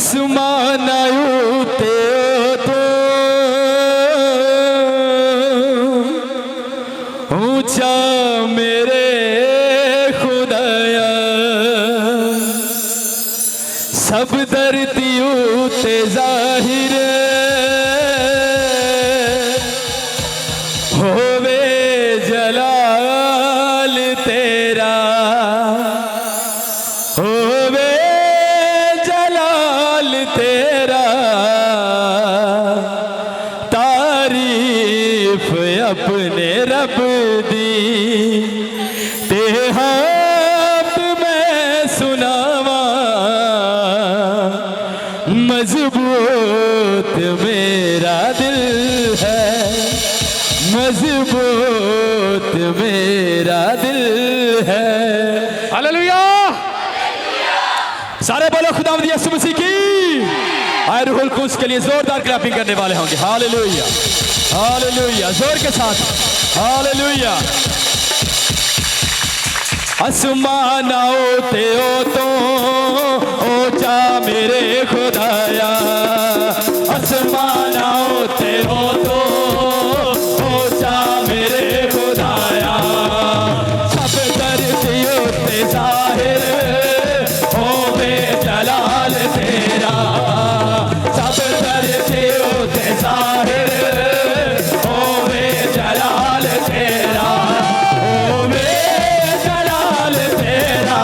आसमान उते तो ऊंचा मेरे खुदाया, सब धरती उते जाहिर होवे जलाल तेरा, होवे जलाल तेरा, तारीफ अपने रब दी ते हाथ मैं सुनावा, मजबूत मेरा दिल है, मजबूत मेरा दिल है। हालेलुया, सारे बोलो खुदावंद यीशु मसीह की। आए रूहुल कुद्स के लिए जोरदार क्लैपिंग करने वाले होंगे। हालेलुया, हालेलुया, जोर के साथ हालेलुया। आसमान होते हो तो ऊंचा मेरे खुदाया, आसमान होते हो तो ऊंचा मेरे खुदाया, सब धरती होते जाहिर होवे जलाल तेरा, सब धरती होते जाहिर होवे जलाल तेरा, होवे जलाल तेरा,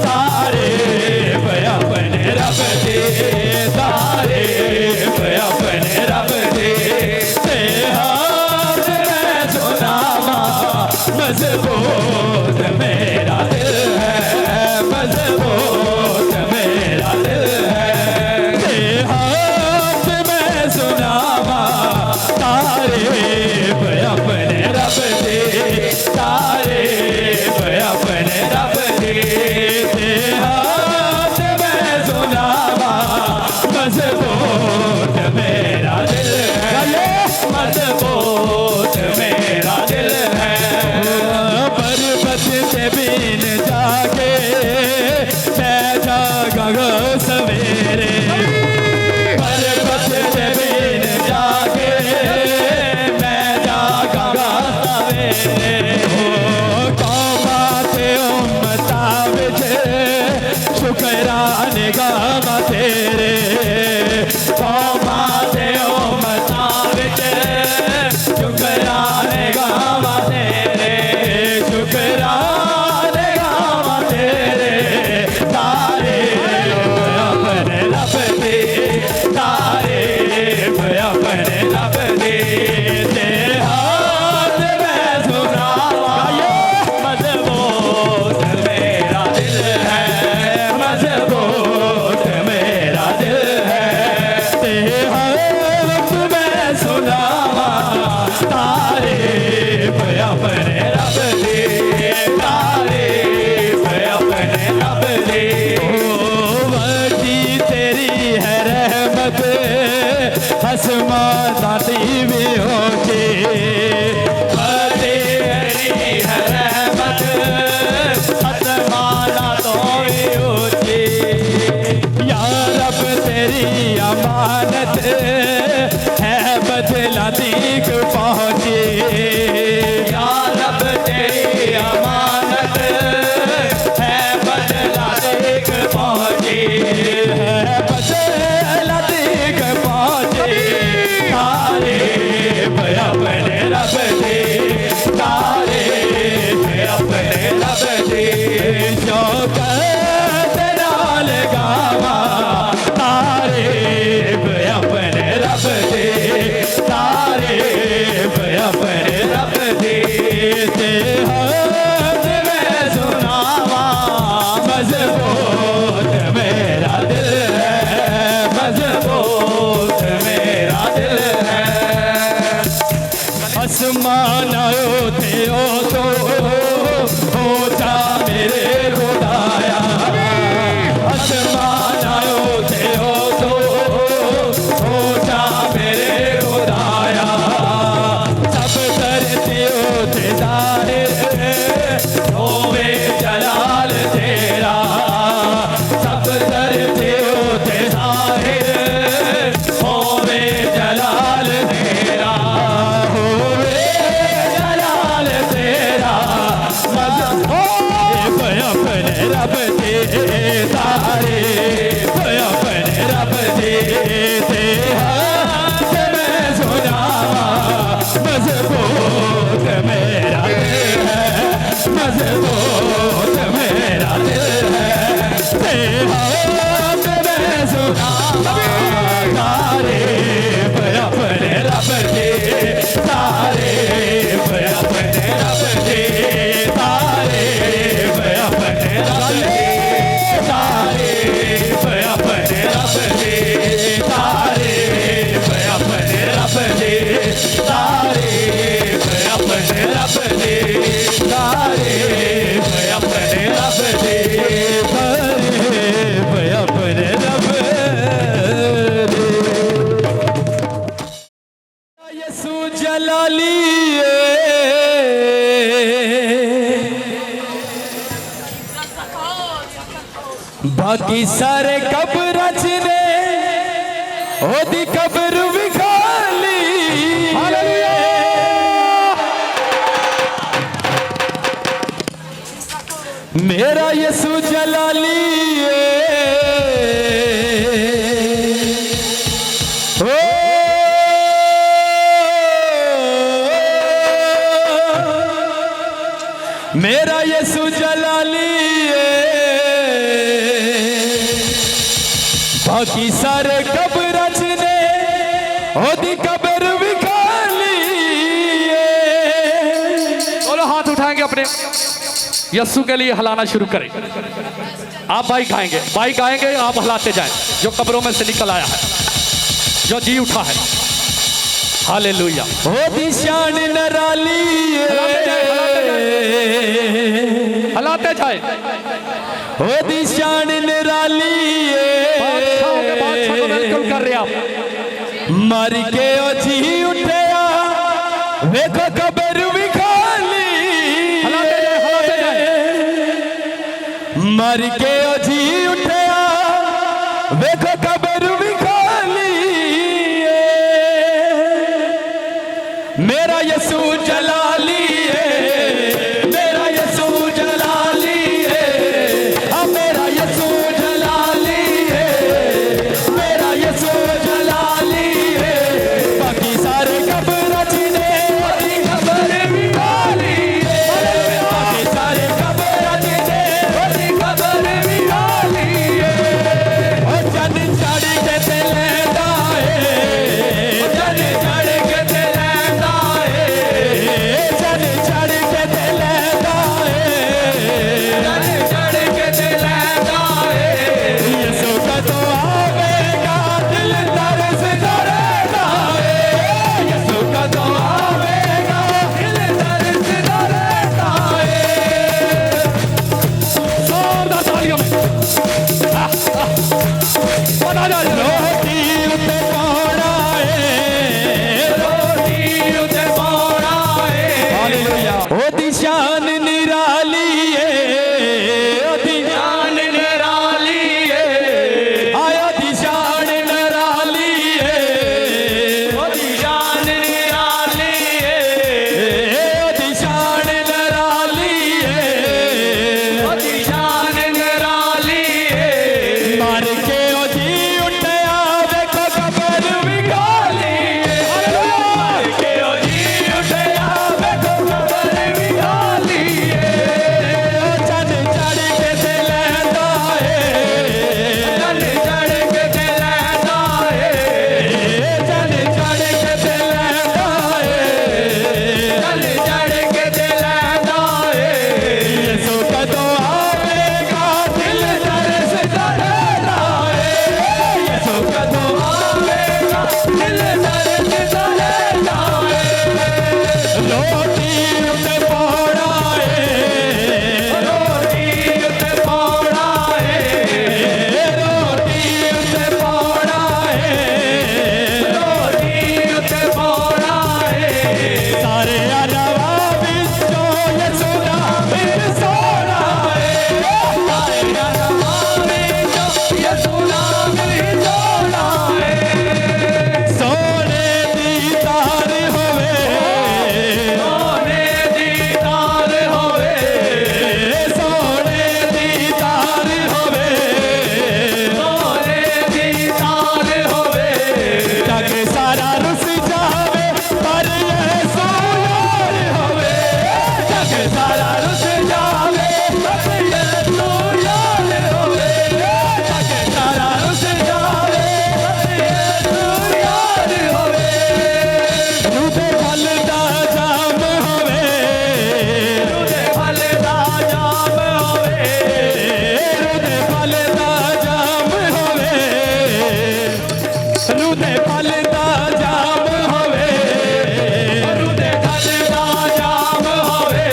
तारीफ अपने रब दे, तारीफ अपने रब दे, ते हाथ मैं सुनावा, मजबूत मेरा दिल है, मजबूत मेरा दिल है, ते हाथ मैं सुनावा, तारीफ अपने रब दे, तारीफ अपने रब दे, ते हाथ मैं सुनावा, मजबूत मेरा दिल है, मजबूत मेरा दिल है। पर्वत से बीन जाके मैं जागा सवेरे, पर्वत से बीन जाके मैं जागा सवेरे, कौमा ते उम्मता विच शुकराने गावा तेरे, कौमा ते उम्मता विच शुकराने गावा तेरे, शुकराने गावा तेरे, तारीफ अपने रब दे, तारीफ अपने रब दे, ते हाथ मैं सुनावा, मजबूत मेरा दिल है, मजबूत मेरा दिल है, ते हाथ मैं सुनावा, तारीफ अपने रब दे, तारीफ अपने रब दे। ओ वडी तेरी है रहमत, आसमान दाती भी होके, वडी तेरी है रहमत, आसमान तो भी होके, या रब तेरी अमानत है बदला दीक पहुंचे, या रब तेरी अमानत है बदला दीक पहुंचे, है बदला दीक पहुंचे, तारीफ अपने रब दे, तारीफ अपने रब दे, शौकत नाल गावा, तारीफ अपने रब दे, तारीफ अपने रब दे, ते हाथ मैं सुनावा, मजबूत मेरा दिल है, मजबूत मेरा दिल है। आसमान होते हो तो ऊंचा मेरे खुदाया, आसमान होते हो तो ऊंचा मेरे खुदाया, सब धरती होते जाहिर होवे जलाल तेरा, सब धरती होते जाहिर बाकी सारे कब्र ने ओदी कब्र भी खाली। हालेलुया। मेरा यीशु जलाली मेरा यीशु जलाली बाकी सारे कब्र ने ओदी कब्र भी खाली। दोनों हाथ उठाएंगे अपने यीशु के लिए हिलाना शुरू करें। आप भाई गाएंगे, भाई गाएंगे, आप हिलाते जाएं जो कब्रों में से निकल आया है, जो जी उठा है। हालेलुया। ओदी शान नराली हिलाते जाए। ओदी शान निराली बादशाह को वेलकम कर रहे आप। मर के ओ जी उठया वेखो कब्र भी खाली। हिलाते जाए। मर के ओ जी उठया वेखो कब्र भी खाली। मेरा यीशु जलाली है, मेरा यीशु जलाली है, मेरा यीशु जलाली है, मेरा यीशु जलाली है। बाकी सारे कब्र ने ओदी कब्र भी खाली है। बाकी सारे कब्र ने ओदी कब्र भी खाली है। ओ जन चढ़ के ते लैंदा है, ओ जन चढ़ के ते लैंदा है, जन चढ़ के ते लैंदा है, जन चढ़ के ते लैंदा है। यीशु कदों आवेगा दिल तरस डरेगा है, यीशु कदों आवेगा दिल तरस डरेगा है। जोरदार तालियों में बना जाए। रोटी उते पाना है, रोटी उते पाना है। हालेलुया। ओदी शान निराली है, ओदी शान निराली है, आया दी शान निराली है, ओदी शान निराली है, ओदी शान निराली है, ओदी शान निराली है। मर के ओ जी उठया देखो कब्र भी खाली है। मर के ओ जी उठया देखो कब्र भी खाली है। चढ़ चढ़ के ते लैंदा है, चढ़ चढ़ के ते लैंदा है, चढ़ चढ़ के ते लैंदा है, चढ़ चढ़ के ते लैंदा है। यीशु कदों आवेगा दिल तरस डरेगा है, यीशु कदों आवेगा दिल तरस डरेगा है। रोटी उते पाना है, रोटी उते पाना है, रोटी उते पाना है, रोटी उते पाना है। सारे अलावा विचों यीशु नाम सोना है, सारे अलावा विचों यीशु नाम सोना है। सोने दी तार होवे, सोने दी तार होवे, सोने दी तार होवे, सोने दी तार होवे। जग सारा रुस जावे पर यीशु यार होवे, जग सारा रुस जावे पर यीशु यार होवे, जग सारा रुस जावे पर यीशु यार होवे। रूदे फल दा जाम होवे, रूदे फल दा जाम होवे, रूदे फल दा जाम होवे, रूदे फल दा जाम होवे, रूदे फल दा जाम होवे।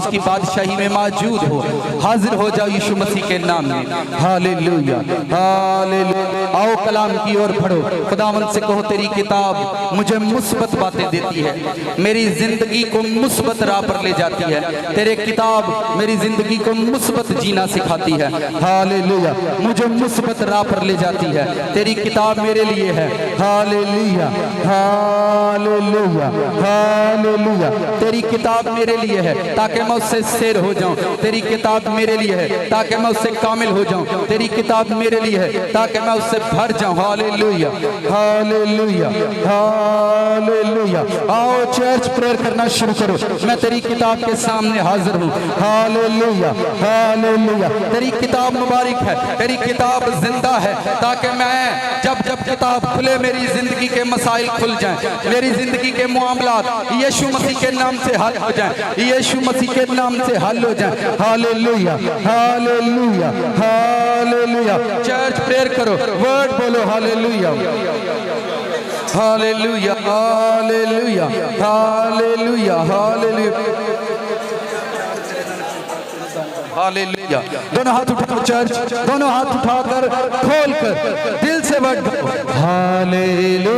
उसकी बादशाही में मौजूद हो। हाजिर हो जाओ यीशु मसीह के नाम में। Hallelujah hallelujah. आओ कलाम की ओर बढ़ो। खुदावंद से कहो तेरी किताब मुझे मुस्बत बातें देती है, मेरी जिंदगी को मुस्बत राह पर ले जाती है। तेरे किताब मेरी जिंदगी को मुस्बत जीना सिखाती है। हालेलुया। मुझे मुस्बत राह पर ले जाती है। तेरी किताब मेरे लिए है। Hallelujah hallelujah hallelujah. तेरी किताब मेरे लिए है ताकि मैं उससे शेर हो जाऊं। तेरी किताब मेरे लिए है ताकि मैं उससे कामिल हो जाऊं। तेरी किताब मेरे लिए है ताकि मैं उससे भर जाऊं। Hallelujah hallelujah hallelujah. आओ चर्च प्रेयर करना शुरू करो। मैं तेरी किताब के सामने हाजिर हूँ। Hallelujah hallelujah. तेरी किताब मुबारक है, तेरी किताब जिंदा है ताकि मैं जब जब किताब खुले मेरी जिंदगी के मसाइल खुल जाएं, मेरी जिंदगी के मामलात यीशु मसीह के नाम से हल हो जाएं, यीशु मसीह के नाम से हल हो जाएं। Hallelujah hallelujah hallelujah. Church prayer करो, वर्ड बोलो। Hallelujah hallelujah hallelujah hallelujah hallelujah hallelujah. दोनों हाथ उठाकर चर्च, दोनों हाथ उठाकर खोलकर दिल से वर्ड करो। Hallelujah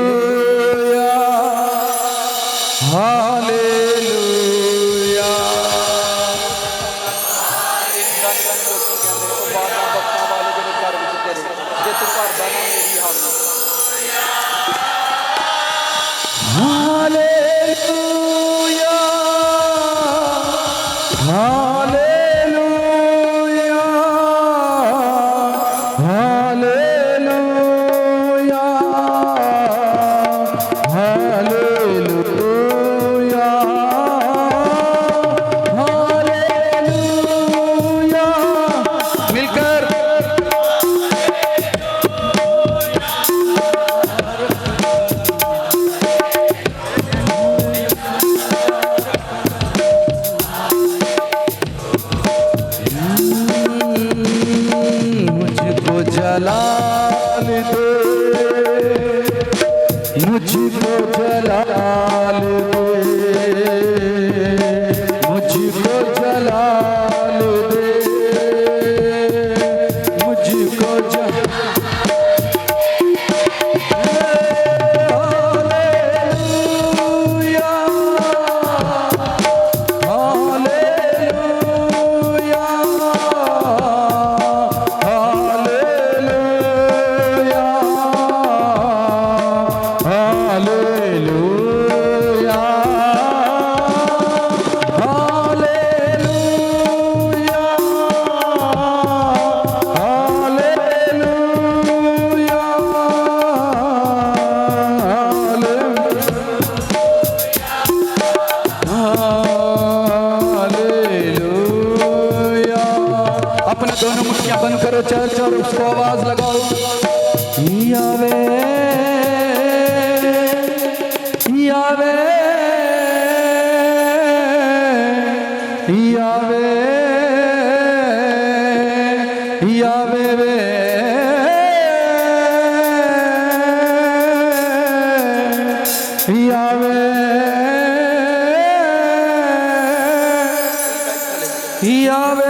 hallelujah. जलाल दे, मुझको जलाल दे, मुझको जलाल दे, मुझको दोनों मुट्ठियां बंद करो चर्च और उसको आवाज लगाओ। यावे यावे यावे यावे वे यावे यावे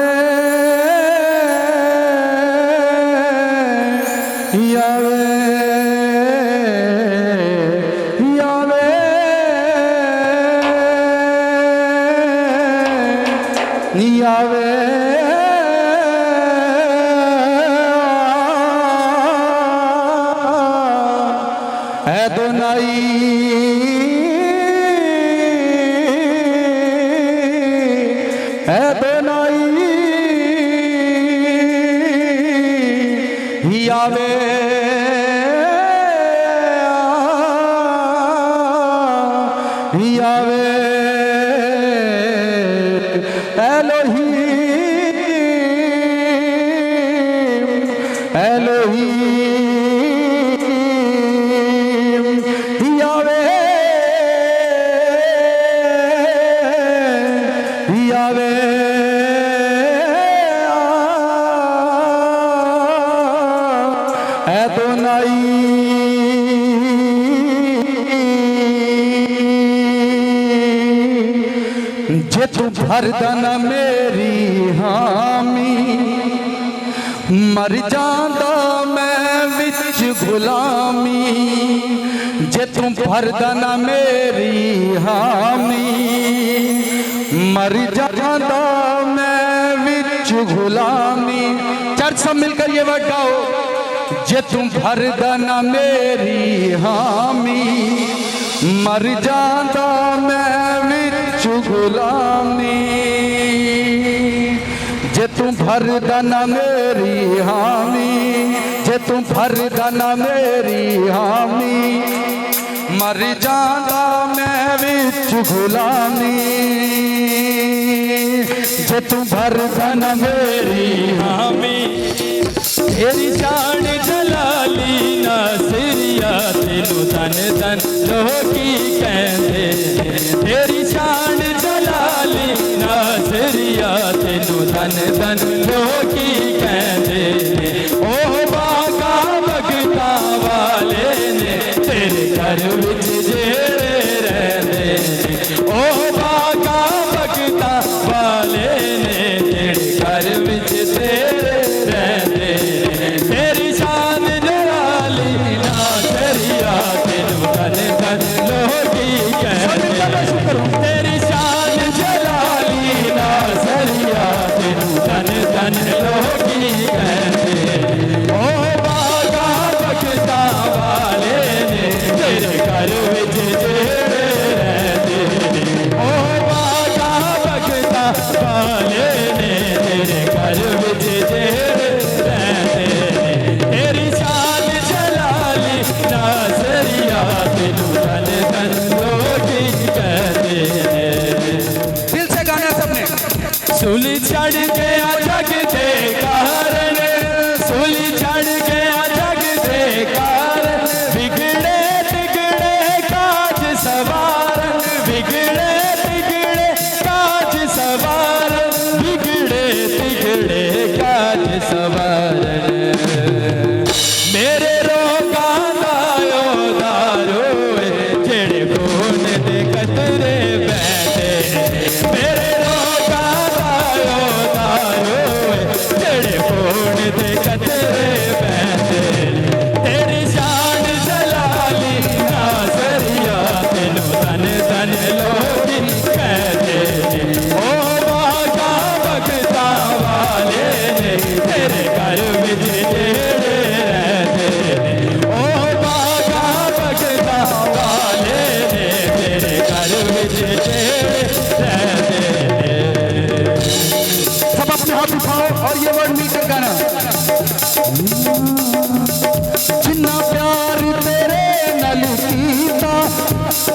जे तू भरदन मेरी हामी मर जांदा मैं विच गुलामी जे तू भरदन मेरी हामी मर जांदा मैं विच गुलामी। चर्च सब मिलकर ये वर्ड गाओ, जे तू भरदन मेरी हामी मर जांदा मैं विच गुलामी। जे तू भरदन मेरी हामी जे तू भरदन मेरी हामी मर जांदा मैं विच गुलामी। जे तू भरदन मेरी हामी तेरी शान जलाली नासिरिया तेनू धन धन लोकी कहंदे। तेरी शान जलाली नासिरिया तेनू धन धन लोकी कहंदे। ओ बागा भगता वाले ने तेरे घर विच जेड़े रहंदे। ओ बागा भगता वाले ने तेरे घर विच तेरे रहंदे। तेरी शान निराली नासिरिया तेनू धन धन लोकी कहंदे। तेरी शान जलाली नासिरिया तेनू धन धन लोकी कहंदे। ओ बागा भगता वाले ने तेरे घर विच जेड़े रहंदे। ओ बागा भगता वाले ने तेरे घर विच जेड़े रहंदे। तेरी शान जलाली नासिरिया तेनू धन धन लोकी कहंदे। दिल से गाना सबने। सूली चढ़ गया जग दे कारण, सूली चढ़ गया जग दे कारण। बिगड़े बिगड़े काज सवारन, बिगड़े बिगड़े काज सवारन, बिगड़े बिगड़े काज सवारन। मेरे रोगा दायो दारो जेड़े खून दे कतरे बैठे। मेरे रोगा दायो दारो जेड़े खून दे कतरे बैठे। तेरी शान जलाली नासिरिया तेनू धन धन लोकी कहंदे। ओ बागा भगता वाले ने तेरे घर विच जेड़े रहंदे। ओ बागा भगता वाले ने तेरे घर विच जेड़े रहंदे। सब अपने हाथ उठाओ और ये वर्ड मिलकर गाना। जिन्ना प्यार तेरे नल कीता,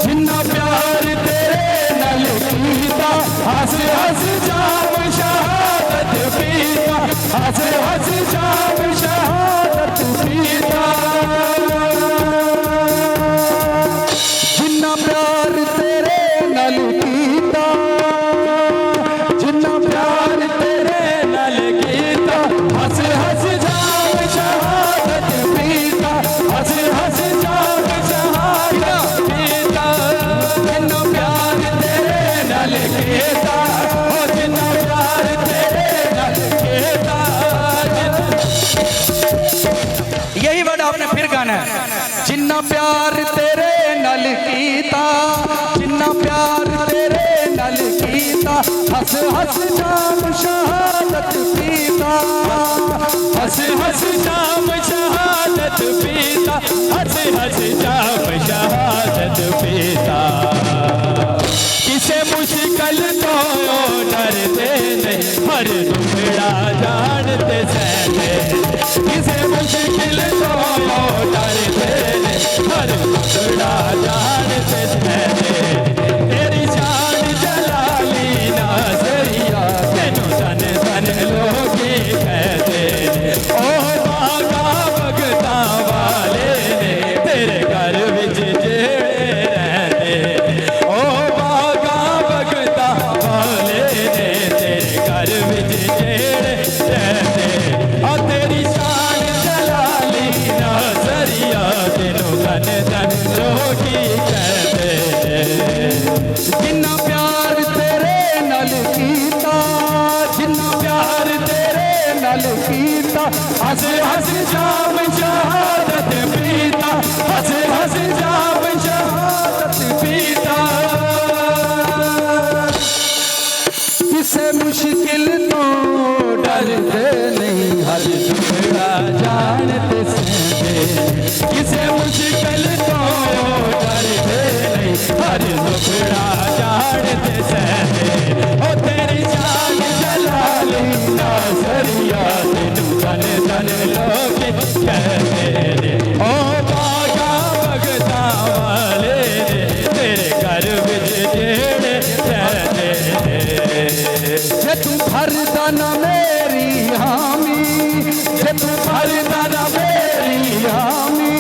जिन्ना प्यार तेरे नल कीता, हंस हंस जाम शहादत पीता, हंस हंस जाम शहादत पीता। जिन्ना प्यार तेरे नल कीता, जिन्ना प्यार तेरे नल गीता हंस हंस जाम शहादत पीता, हंस हंस जाम शहादत पीता। जिन्ना प्यार तेरे नल कीता, ओ जिन्ना प्यार तेरे नल कीता। यही वर्ड आपने फिर गाना है। जिन्ना प्यार तेरे नल कीता, जिन्ना प्यार तेरे नल कीता, हंस हंस जाम शहादत पीता, हंस हंस जाम शहादत पीता, हंस हंस जाम शहादत पीता। किसे मुश्किल तो डरते नहीं, हर दुखड़ा जानते सहते। किसे मुश्किल तो डरते नहीं, हर दुखड़ा जानते सहते। तेरी शान जलाली नासिरिया तेनू धन धन लोकी कहते। ओ बागा किसे मुश्किल तो डरते नहीं, हर दुखड़ा जाड़ते सहते। ओ तेरी शान जलाली नासरिया, तेनू धन धन लोग कहते ने। ओ बागा भगता वाले तेरे घर विच जेड़े रहते ने। जे तू भरदा ना मेरी हामी, जे तू भरदा ना मेरी हामी,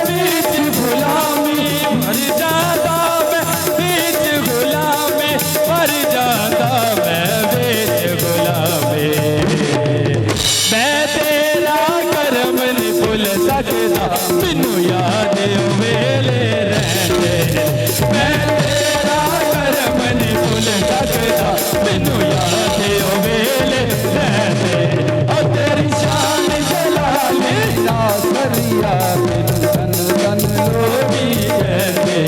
बीच गुलामी मर जाता मैं, बीच गुलामी मर जाता मैं, बीच गुलामी। मैं तेरा करम नहीं भुल सकता, मैनू याद वेले रहते। मैं तेरा करम नहीं भुल सकता, मैनू याद वेले रहते। और तेरी शान जलाली नासरिया, धन धन लोगी कहते।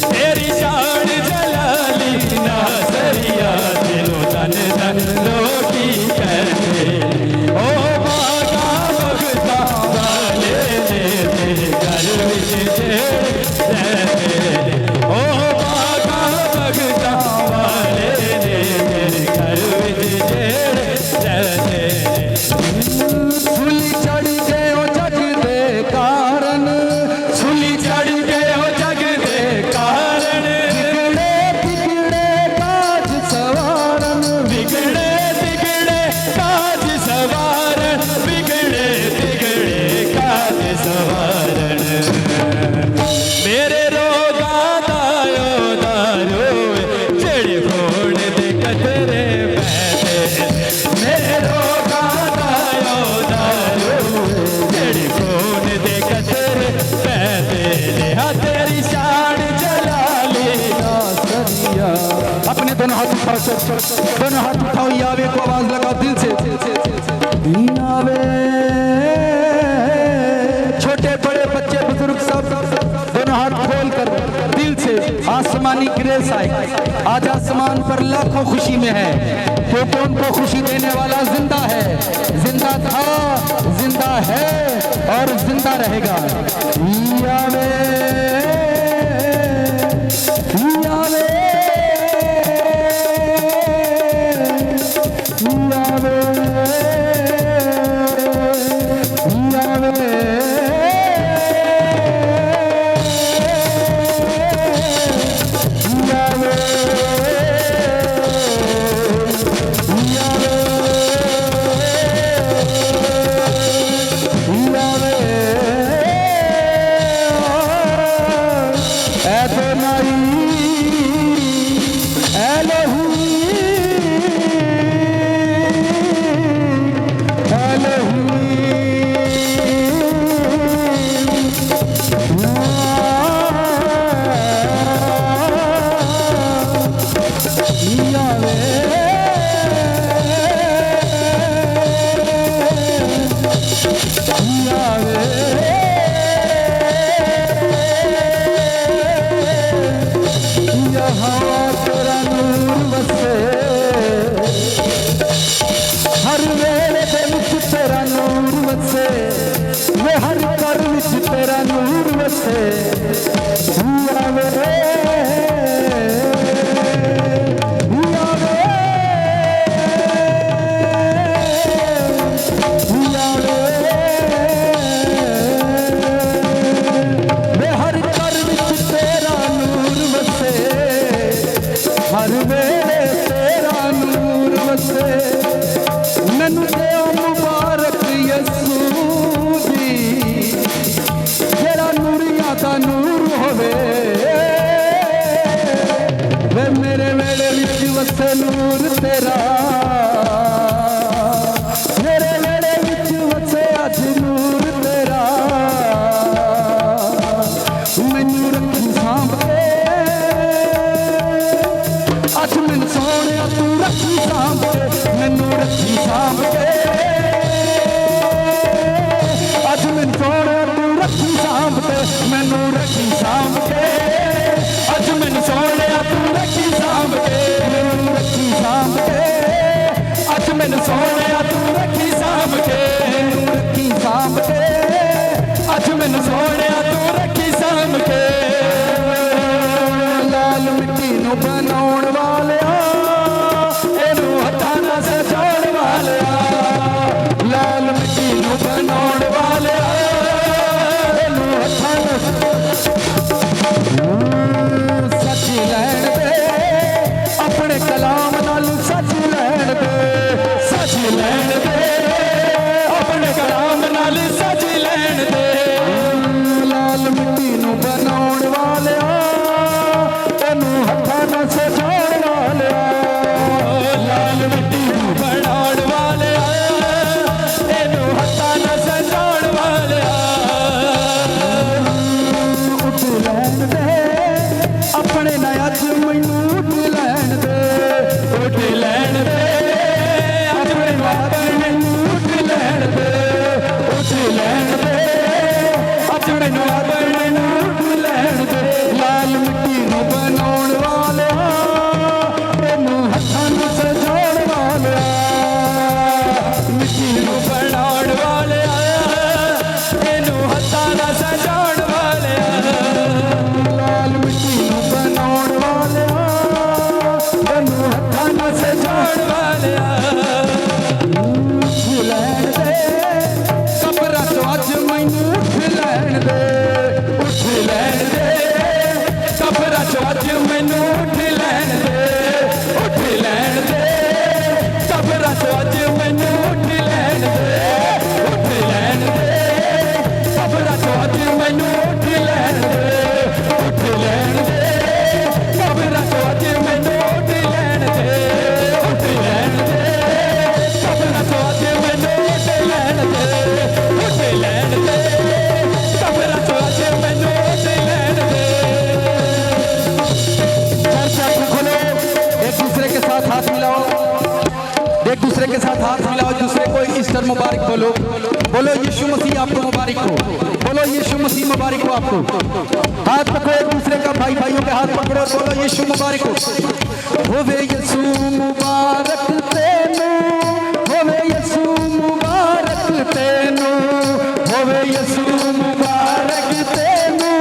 तेरी शान जलाली नासरिया, दिलो धन धन लोगी कहते। ओ बागा भगता वाले तेरे घर विच रहते। ओ बागा भगता वाले तेरे घर विच रहते। सुली चढ़ गए ओ जग दे कारण, सुली चढ़ गए हो जग दे कारण, बिगड़े बिगड़े काज सवारन, बिगड़े बिगड़े काज सवारन, बिगड़े बिगड़े काज सवारन। मेरे रोगा दायो दारो जेड़े फोड़ दे कतरे पैदे। मेरे रोगा दायो दारो जेड़े फोड़ दे कतरे पैदे। हाँ तेरी शान जलाली नासरिया। अपने दोनों हाथ उठाओ, दोनों हाथ उठाओ, यावे को आवाज लगाओ दिल से। यावे, छोटे बड़े बच्चे बुजुर्ग सब दोनों हाथ खोल कर दिल से आसमानी ग्रेस आए। आज आसमान पर लाखों खुशी में है, क्योंकि उनको खुशी देने वाला जिंदा है, जिंदा था, जिंदा है और जिंदा रहेगा। यावे, यावे, यावे, यावे, हर कर विच तेरा नूर वसे। यावे, यावे, यावे, वे हर कर विच तेरा नूर वसे, हर वेले तेरा नूर वसे। मैनू देओ मुबारक यसू दी, जेड़ा नूरिया दा नूर होवे। वे मेरे वेले विच वसे नूर तेरा, मेरे वेले विच वसे अज नूर तेरा। मैनू रखी सांभ के, अज मैनू सोहणिया तू रखी सांभ के, मैनू रखी सांभ के। अज मैनू सोहणिया तू रखी सांभ के, मैनू रखी सांभ के। अज मैनू सोहणिया तू रखी सांभ के, मैनू रखी सांभ के। लैन दे अज मैनू अपने उठ लैन दे लाल मिट्टी नूं बनाउण वालिया मैनू हत्थां नूं सजाउण वालिया मिट्टी नूं बनाउण वालिया इनू हत्थां नाल सजाउण वालिया लाल मिट्टी नूं बनाउण वालिया मैनू हत्थां नूं सजाउण वालिया लैन दे कब्रां चों अज मैनू उठ लैन दे उठ लैन दे कब्रां चों अज मैनू उठ लैन दे उठ लैन दे कब्रां चों अज मैनू उठ लैन दे उठ लैन दे कब्रां चों अज मैनू उठ लैन दे उठ लैन दे कब्रां चों अज मैनू उठ लैन दे उठ लैन दे कब्रां चों अज मैनू उठ लैन दे उठ लैन दे कब्रां चों अज मैनू उठ लैन दे चर्चा खोलो एक दूसरे के साथ हाथ मिलाओ एक दूसरे के साथ हाथ मिलाओ दूसरे को ईस्टर मुबारक बोलो बोलो यीशु मसीह आपको मुबारक हो बोलो यीशु मसीह मुबारक हो आपको हाथ पकड़ो एक दूसरे का भाई भाइयों के हाथ पकड़ो और बोलो यीशु मुबारक हो होवे यीशु मुबारक तेनू होवे यीशु मुबारक तेनू होवे यीशु मुबारक तेनू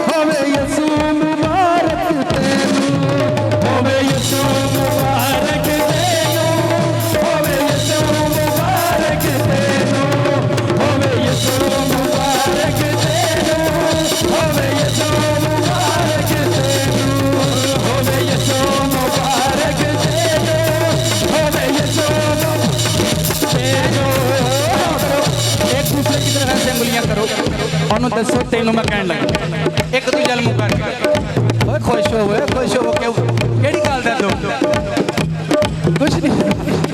होवे यीशु मुबारक तेनू होवे यीशु मुबारक तेनू होवे यीशु मुबारक तेनू होवे यीशु मुबारक तेनू होवे यीशु मुबारक तेनू होवे यीशु मुबारक तेनू होवे यीशु तेनू एक दूसरे की तरफ ऐसे उंगलियां करो और दसो तेनों मैं कहन लगा एक दूजे वाल मुंह करके ओए खुश हो क्यों केड़ी गल दे दो कुछ नहीं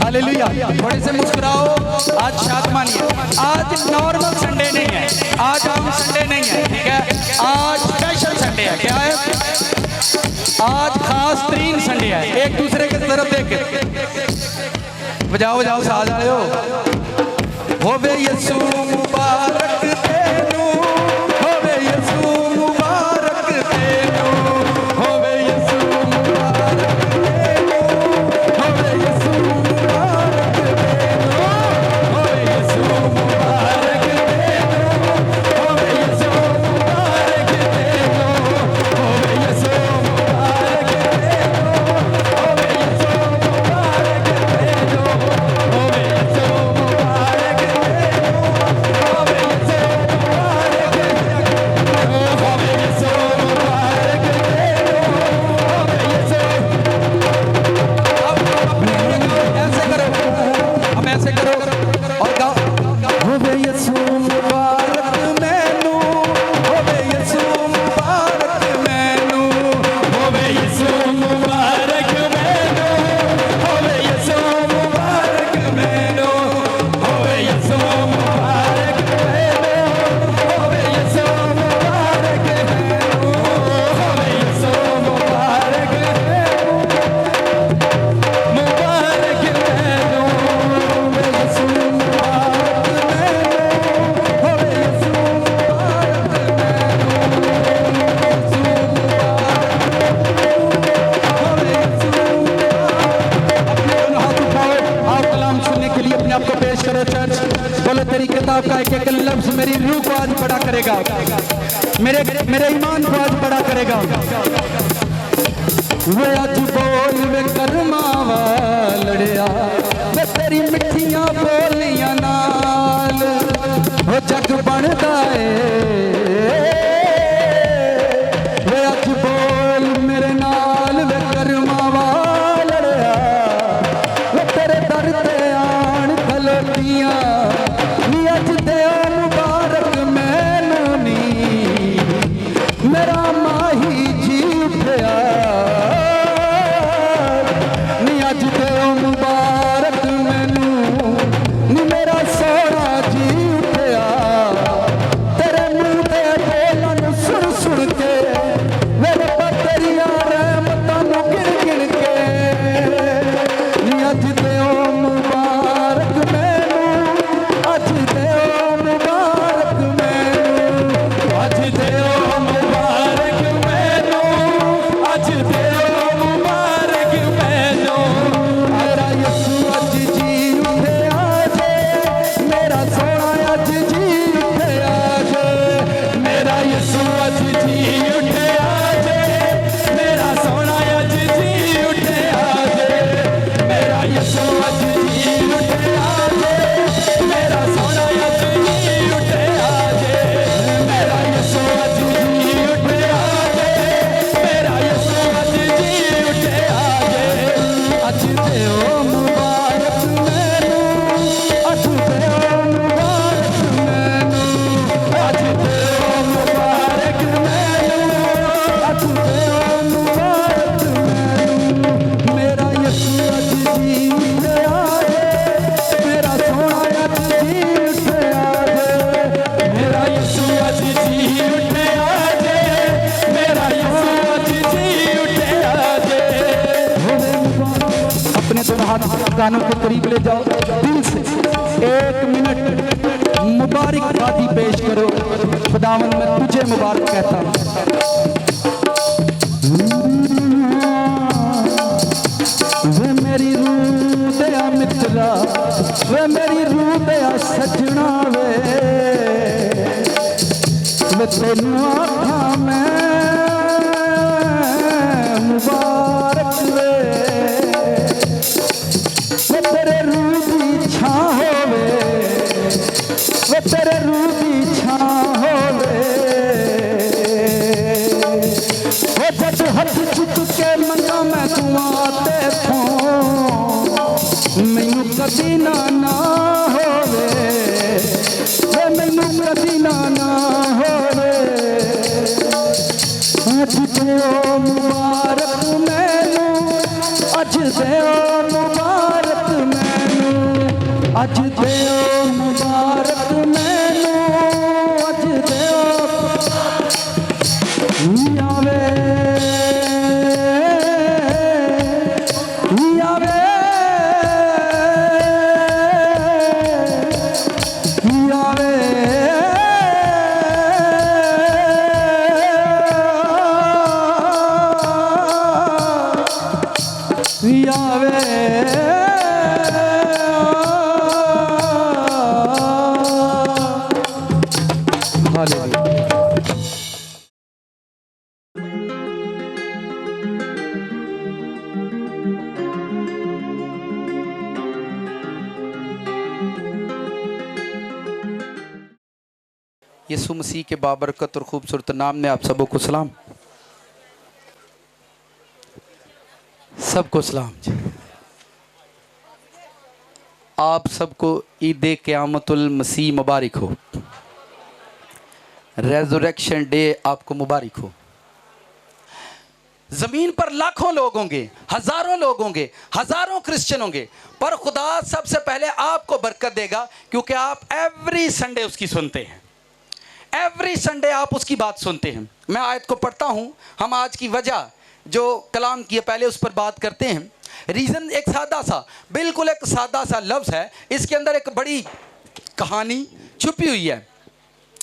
हालेलुया थोड़े से मुस्कुराओ आज शादमानी है आज नॉर्मल संडे नहीं है आज आम संडे नहीं है ठीक है आज स्पेशल संडे है क्या है आज खास तरीन संडे है एक दूसरे की तरफ देख के बजाओ साथ वाले हो होवे यीशु मुबारक तेनू होवे यीशु मुबारक तेनू होवे यीशु मुबारक तेनू होवे यीशु मुबारक तेनू होवे यीशु मुबारक तेनू होवे यीशु मुबारक तेनू होवे यीशु मुबारक तेनू होवे यीशु मुबारक तेनू होवे यीशु मुबारक ऐसे करो और गाओ होवे यीशु मुबारक मैनू होवे यीशु मुबारक मैनू होवे यीशु मुबारक मैनू होवे यीशु मुबारक मैनू होवे यीशु मुबारक मैनू होवे यीशु मुबारक मैनू होवे यीशु मुबारक मैनू मुबारक मैनू होवे यीशु मुबारक मैनू होवे यीशु आप कलाम सुनने के लिए अपने आप को पेश करो चर्च बोलो तेरी किताब का एक एक लफ्ज मेरी रूह को आज बड़ा करेगा मेरे ईमान को आज बड़ा करेगा वे अज बोल वे कर्मा वालड़िया वे तेरी मिठियां बोलियां नाल हो जग बनदा है वे अज बोल मेरे नाल वे कर्मा वालड़िया वे तेरे दर ते आन खलोतियां नी अज दे मुबारक मैनू नी मेरा माही जी उठया नी अज दे मुबारक मैनू नी मेरा सोना जी उठया कानों के करीब ले जाओ, दिल से 1 मिनट मुबारकबादी पेश करो। खुदावन मैं तुझे मुबारक कहता हूँ। वे मेरी रूह दया मित्रा, वे मेरी रूह दया सजना, वे तेनू आखा मैं मुबारक वे तेरे रूह की छां होवे, वे तेरे रूह की छां होवे। वो जब हाथ चुक के मंगा मैं दुआ ते मैनू कदी ना होवे, वे मैनू कदी ना होवे। अज देओ मुबारक मैनू, अज देओ मुबारक मैनू, अज देओ मुबारक मैनू, अज देओ यावे यावे यीशु मसीह के बाबरकत और खूबसूरत नाम में आप सबको सलाम, सबको सलाम। आप सबको ईद क़यामतुल मसीह मुबारक हो, रेज़रेक्शन डे आपको मुबारक हो। ज़मीन पर लाखों लोग होंगे, हज़ारों लोग होंगे, हज़ारों क्रिश्चियन होंगे, पर खुदा सबसे पहले आपको बरकत देगा क्योंकि आप एवरी संडे उसकी सुनते हैं। एवरी संडे आप उसकी बात सुनते हैं। मैं आयत को पढ़ता हूँ। हम आज की वजह जो कलाम की है पहले उस पर बात करते हैं। रीज़न एक सादा सा, बिल्कुल एक सादा सा लफ्ज़ है, इसके अंदर एक बड़ी कहानी छुपी हुई है।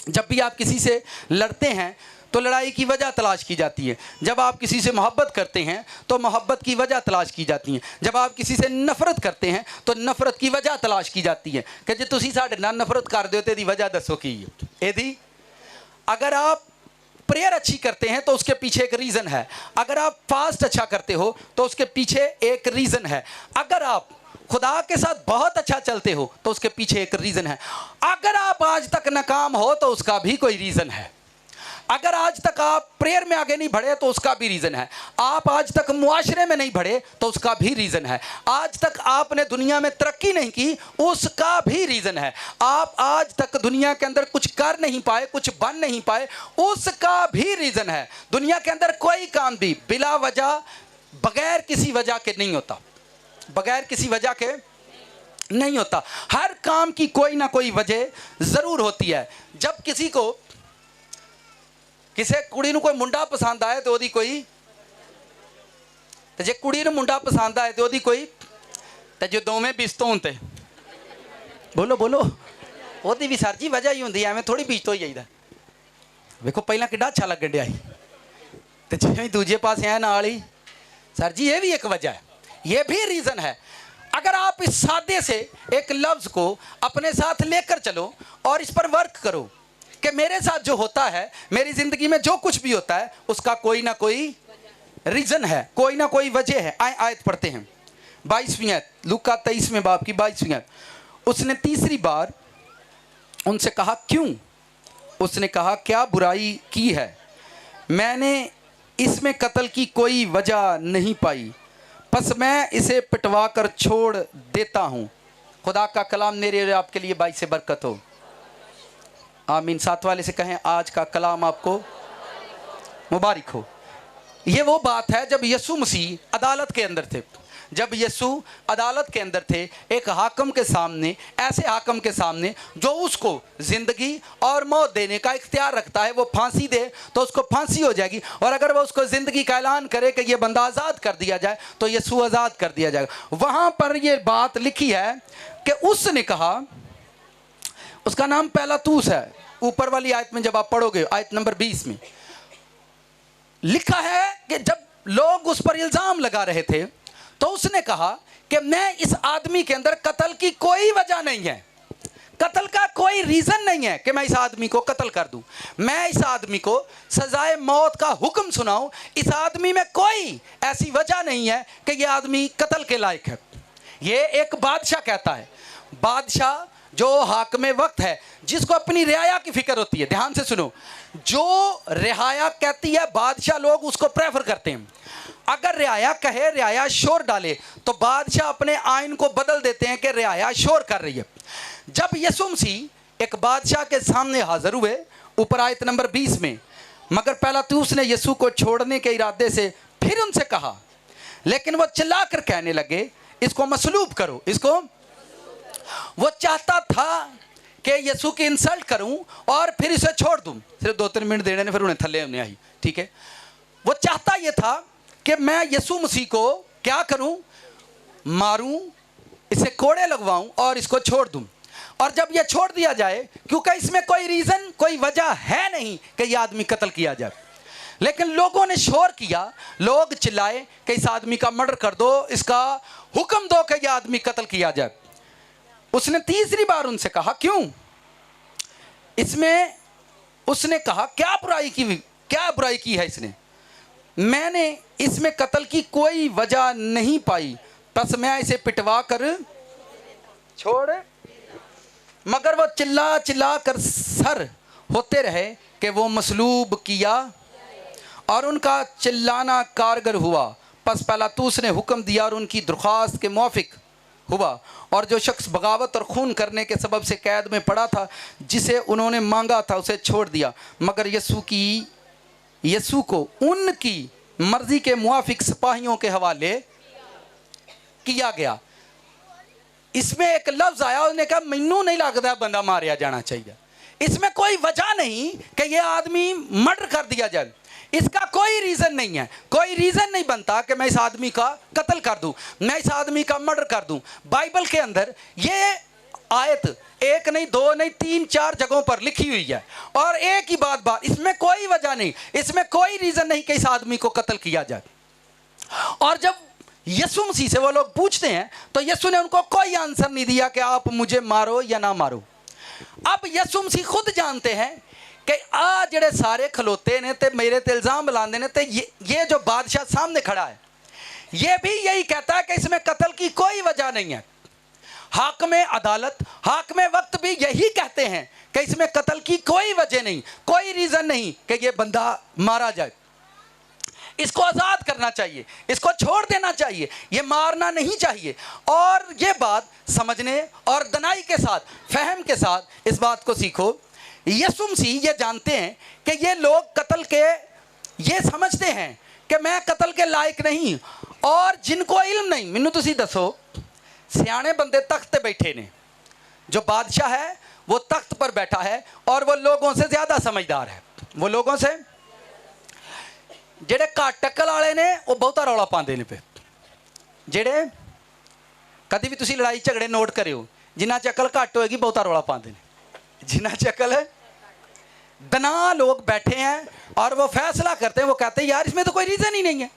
जब भी आप किसी से लड़ते हैं तो लड़ाई की वजह तलाश की जाती है। जब आप किसी से मोहब्बत करते हैं तो मोहब्बत की वजह तलाश की जाती है। जब आप किसी से नफ़रत करते हैं तो नफ़रत की वजह तलाश की जाती है कि जे तुसी साडे नाल नफ़रत कर दो तो वजह दसो की एदी। अगर आप प्रेयर अच्छी करते हैं तो उसके पीछे एक रीज़न है। अगर आप फास्ट अच्छा करते हो तो उसके पीछे एक रीज़न है। अगर आप खुदा के साथ बहुत अच्छा चलते हो तो उसके पीछे एक रीज़न है। अगर आप आज तक नाकाम हो तो उसका भी कोई रीज़न है। अगर आज तक आप प्रेयर में आगे नहीं बढ़े तो उसका भी रीज़न है। आप आज तक मुआशरे में नहीं बढ़े तो उसका भी रीज़न है। आज तक आपने दुनिया में तरक्की नहीं की, उसका भी रीज़न है। आप आज तक दुनिया के अंदर कुछ कर नहीं पाए, कुछ बन नहीं पाए, उसका भी रीज़न है। दुनिया के अंदर कोई काम भी बिला वजह, बगैर किसी वजह के नहीं होता, बगैर किसी वजह के नहीं होता। हर काम की कोई ना कोई वजह ज़रूर होती है। जब किसी को किसी कुड़ी नूं कोई मुंडा पसंद आए तो ओदी कोई, जे कुड़ी नूं मुंडा पसंद आए तो ओदी कोई, तो जो दोवें बिस्त होण ते बोलो बोलो ओदी भी सर जी वजह ही होंदी, एवें थोड़ी बिस्त हो जाइदा। वेखो पहला किड्डा अच्छा लगन डिया सी ते जिवें दूजे पासे आए नाल ही, सर जी ये भी एक वजह है, ये भी रीज़न है। अगर आप इस सादे से एक लफ्ज़ को अपने साथ लेकर चलो और इस पर वर्क करो कि मेरे साथ जो होता है, मेरी ज़िंदगी में जो कुछ भी होता है उसका कोई ना कोई रीज़न है, कोई ना कोई वजह है। आयत पढ़ते हैं 22वीं आयत, लूका 23वें बाब की 22वीं आयत। उसने तीसरी बार उनसे कहा क्यों? उसने कहा क्या बुराई की है? मैंने इसमें कत्ल की कोई वजह नहीं पाई, बस मैं इसे पिटवा कर छोड़ देता हूँ। खुदा का कलाम मेरे और आपके लिए बाई से बरकत हो, आमीन। साथ वाले से कहें आज का कलाम आपको मुबारक हो। ये वो बात है जब यीशु मसीह अदालत के अंदर थे, जब यीशु अदालत के अंदर थे, एक हाकम के सामने, ऐसे हाकम के सामने जो उसको ज़िंदगी और मौत देने का इख्तियार रखता है, वो फांसी दे तो उसको फांसी हो जाएगी, और अगर वो उसको ज़िंदगी का ऐलान करे कि ये बंदा आज़ाद कर दिया जाए तो यीशु आज़ाद कर दिया जाएगा। वहाँ पर ये बात लिखी है कि उसने कहा, उसका नाम पिलातुस है। ऊपर वाली आयत में जब आप पढ़ोगे, आयत नंबर 20 में लिखा है कि जब लोग उस पर इल्ज़ाम लगा रहे थे तो उसने कहा कि मैं इस आदमी के अंदर कत्ल की कोई वजह नहीं है, कत्ल का कोई रीज़न नहीं है कि मैं इस आदमी को कत्ल कर दूं, मैं इस आदमी को सजाए मौत का हुक्म सुनाऊं, इस आदमी में कोई ऐसी वजह नहीं है कि यह आदमी कत्ल के लायक है। ये एक बादशाह कहता है, बादशाह जो हाकमे वक्त है, जिसको अपनी रियाया की फिक्र होती है। ध्यान से सुनो, जो रियाया कहती है बादशाह लोग उसको प्रेफर करते हैं। अगर रियाया कहे, रियाया शोर डाले, तो बादशाह अपने आइन को बदल देते हैं कि रियाया शोर कर रही है। जब यीशु मसीह एक बादशाह के सामने हाजिर हुए, ऊपर आयत नंबर 20 में, मगर पिलातुस ने यीशु को छोड़ने के इरादे से फिर उनसे कहा, लेकिन वो चिल्लाकर कहने लगे, इसको मसलूब करो, इसको। वो चाहता था कि यीशु की इंसल्ट करूं और फिर इसे छोड़ दूं। सिर्फ 2-3 मिनट देने ने फिर उन्हें थल्ले होने आई, ठीक है। वो चाहता ये था कि मैं यीशु मसीह को क्या करूं, मारूं, इसे कोड़े लगवाऊं और इसको छोड़ दूं। और जब ये छोड़ दिया जाए, क्योंकि इसमें कोई रीज़न, कोई वजह है नहीं कि यह आदमी कत्ल किया जाए, लेकिन लोगों ने शोर किया, लोग चिल्लाए कि इस आदमी का मर्डर कर दो, इसका हुक्म दो कि यह आदमी कत्ल किया जाए। उसने तीसरी बार उनसे कहा, क्यों? इसमें उसने कहा, क्या बुराई की है इसने? मैंने इसमें कत्ल की कोई वजह नहीं पाई, बस मैं इसे पिटवा कर छोड़। मगर वो चिल्ला कर सर होते रहे कि वो मसलूब किया, और उनका चिल्लाना कारगर हुआ। बस पिलातुस ने हुक्म दिया और उनकी दरख्वास्त के मुआफिक हुआ, और जो शख्स बगावत और खून करने के सबब से कैद में पड़ा था, जिसे उन्होंने मांगा था, उसे छोड़ दिया। मगर यीशु को उनकी मर्जी के मुआफिक सिपाहियों के हवाले किया गया। इसमें एक लफ्ज़ आया, उसने कहा, मैनू नहीं लगता बंदा मारिया जाना चाहिए, इसमें कोई वजह नहीं कि यह आदमी मर्डर कर दिया जाए, इसका कोई रीज़न नहीं है, कोई रीज़न नहीं बनता कि मैं इस आदमी का कत्ल कर दूं, मैं इस आदमी का मर्डर कर दूं। बाइबल के अंदर ये आयत 1 नहीं 2 नहीं 3-4 जगहों पर लिखी हुई है, और एक ही बात, इसमें कोई वजह नहीं, इसमें कोई रीज़न नहीं कि इस आदमी को कत्ल किया जाए। और जब यीशु मसीह से वो लोग पूछते हैं तो यीशु ने उनको कोई आंसर नहीं दिया कि आप मुझे मारो या ना मारो। अब यीशु मसीह खुद जानते हैं कि आ जड़े सारे खलोते ने ते मेरे ते इल्ज़ाम लाते ने, ते ये जो बादशाह सामने खड़ा है, ये भी यही कहता है कि इसमें कत्ल की कोई वजह नहीं है। हाकमे अदालत, हाकमे वक्त भी यही कहते हैं कि इसमें कत्ल की कोई वजह नहीं, कोई रीज़न नहीं कि ये बंदा मारा जाए, इसको आज़ाद करना चाहिए, इसको छोड़ देना चाहिए, ये मारना नहीं चाहिए। और ये बात समझने और दनाई के साथ, फहम के साथ इस बात को सीखो। यीशु मसीह ये जानते हैं कि ये लोग कत्ल के, ये समझते हैं कि मैं कत्ल के लायक नहीं, और जिनको इल्म नहीं, मैनू तुसी दसो, सियाने बंदे तख्त पे बैठे ने, जो बादशाह है वो तख्त पर बैठा है और वो लोगों से ज़्यादा समझदार है। वो लोगों से जेड़े घट अकल वाले ने वो बहुता रौला पाते ने पे, जेड़े कभी भी तुसी लड़ाई झगड़े नोट करियो, जिन्ना च अकल घट होएगी बहुता रौला पाते हैं, जिन्ना च अकल है दना लोग बैठे हैं और वो फैसला करते हैं। वो कहते हैं यार इसमें तो कोई रीज़न ही नहीं है,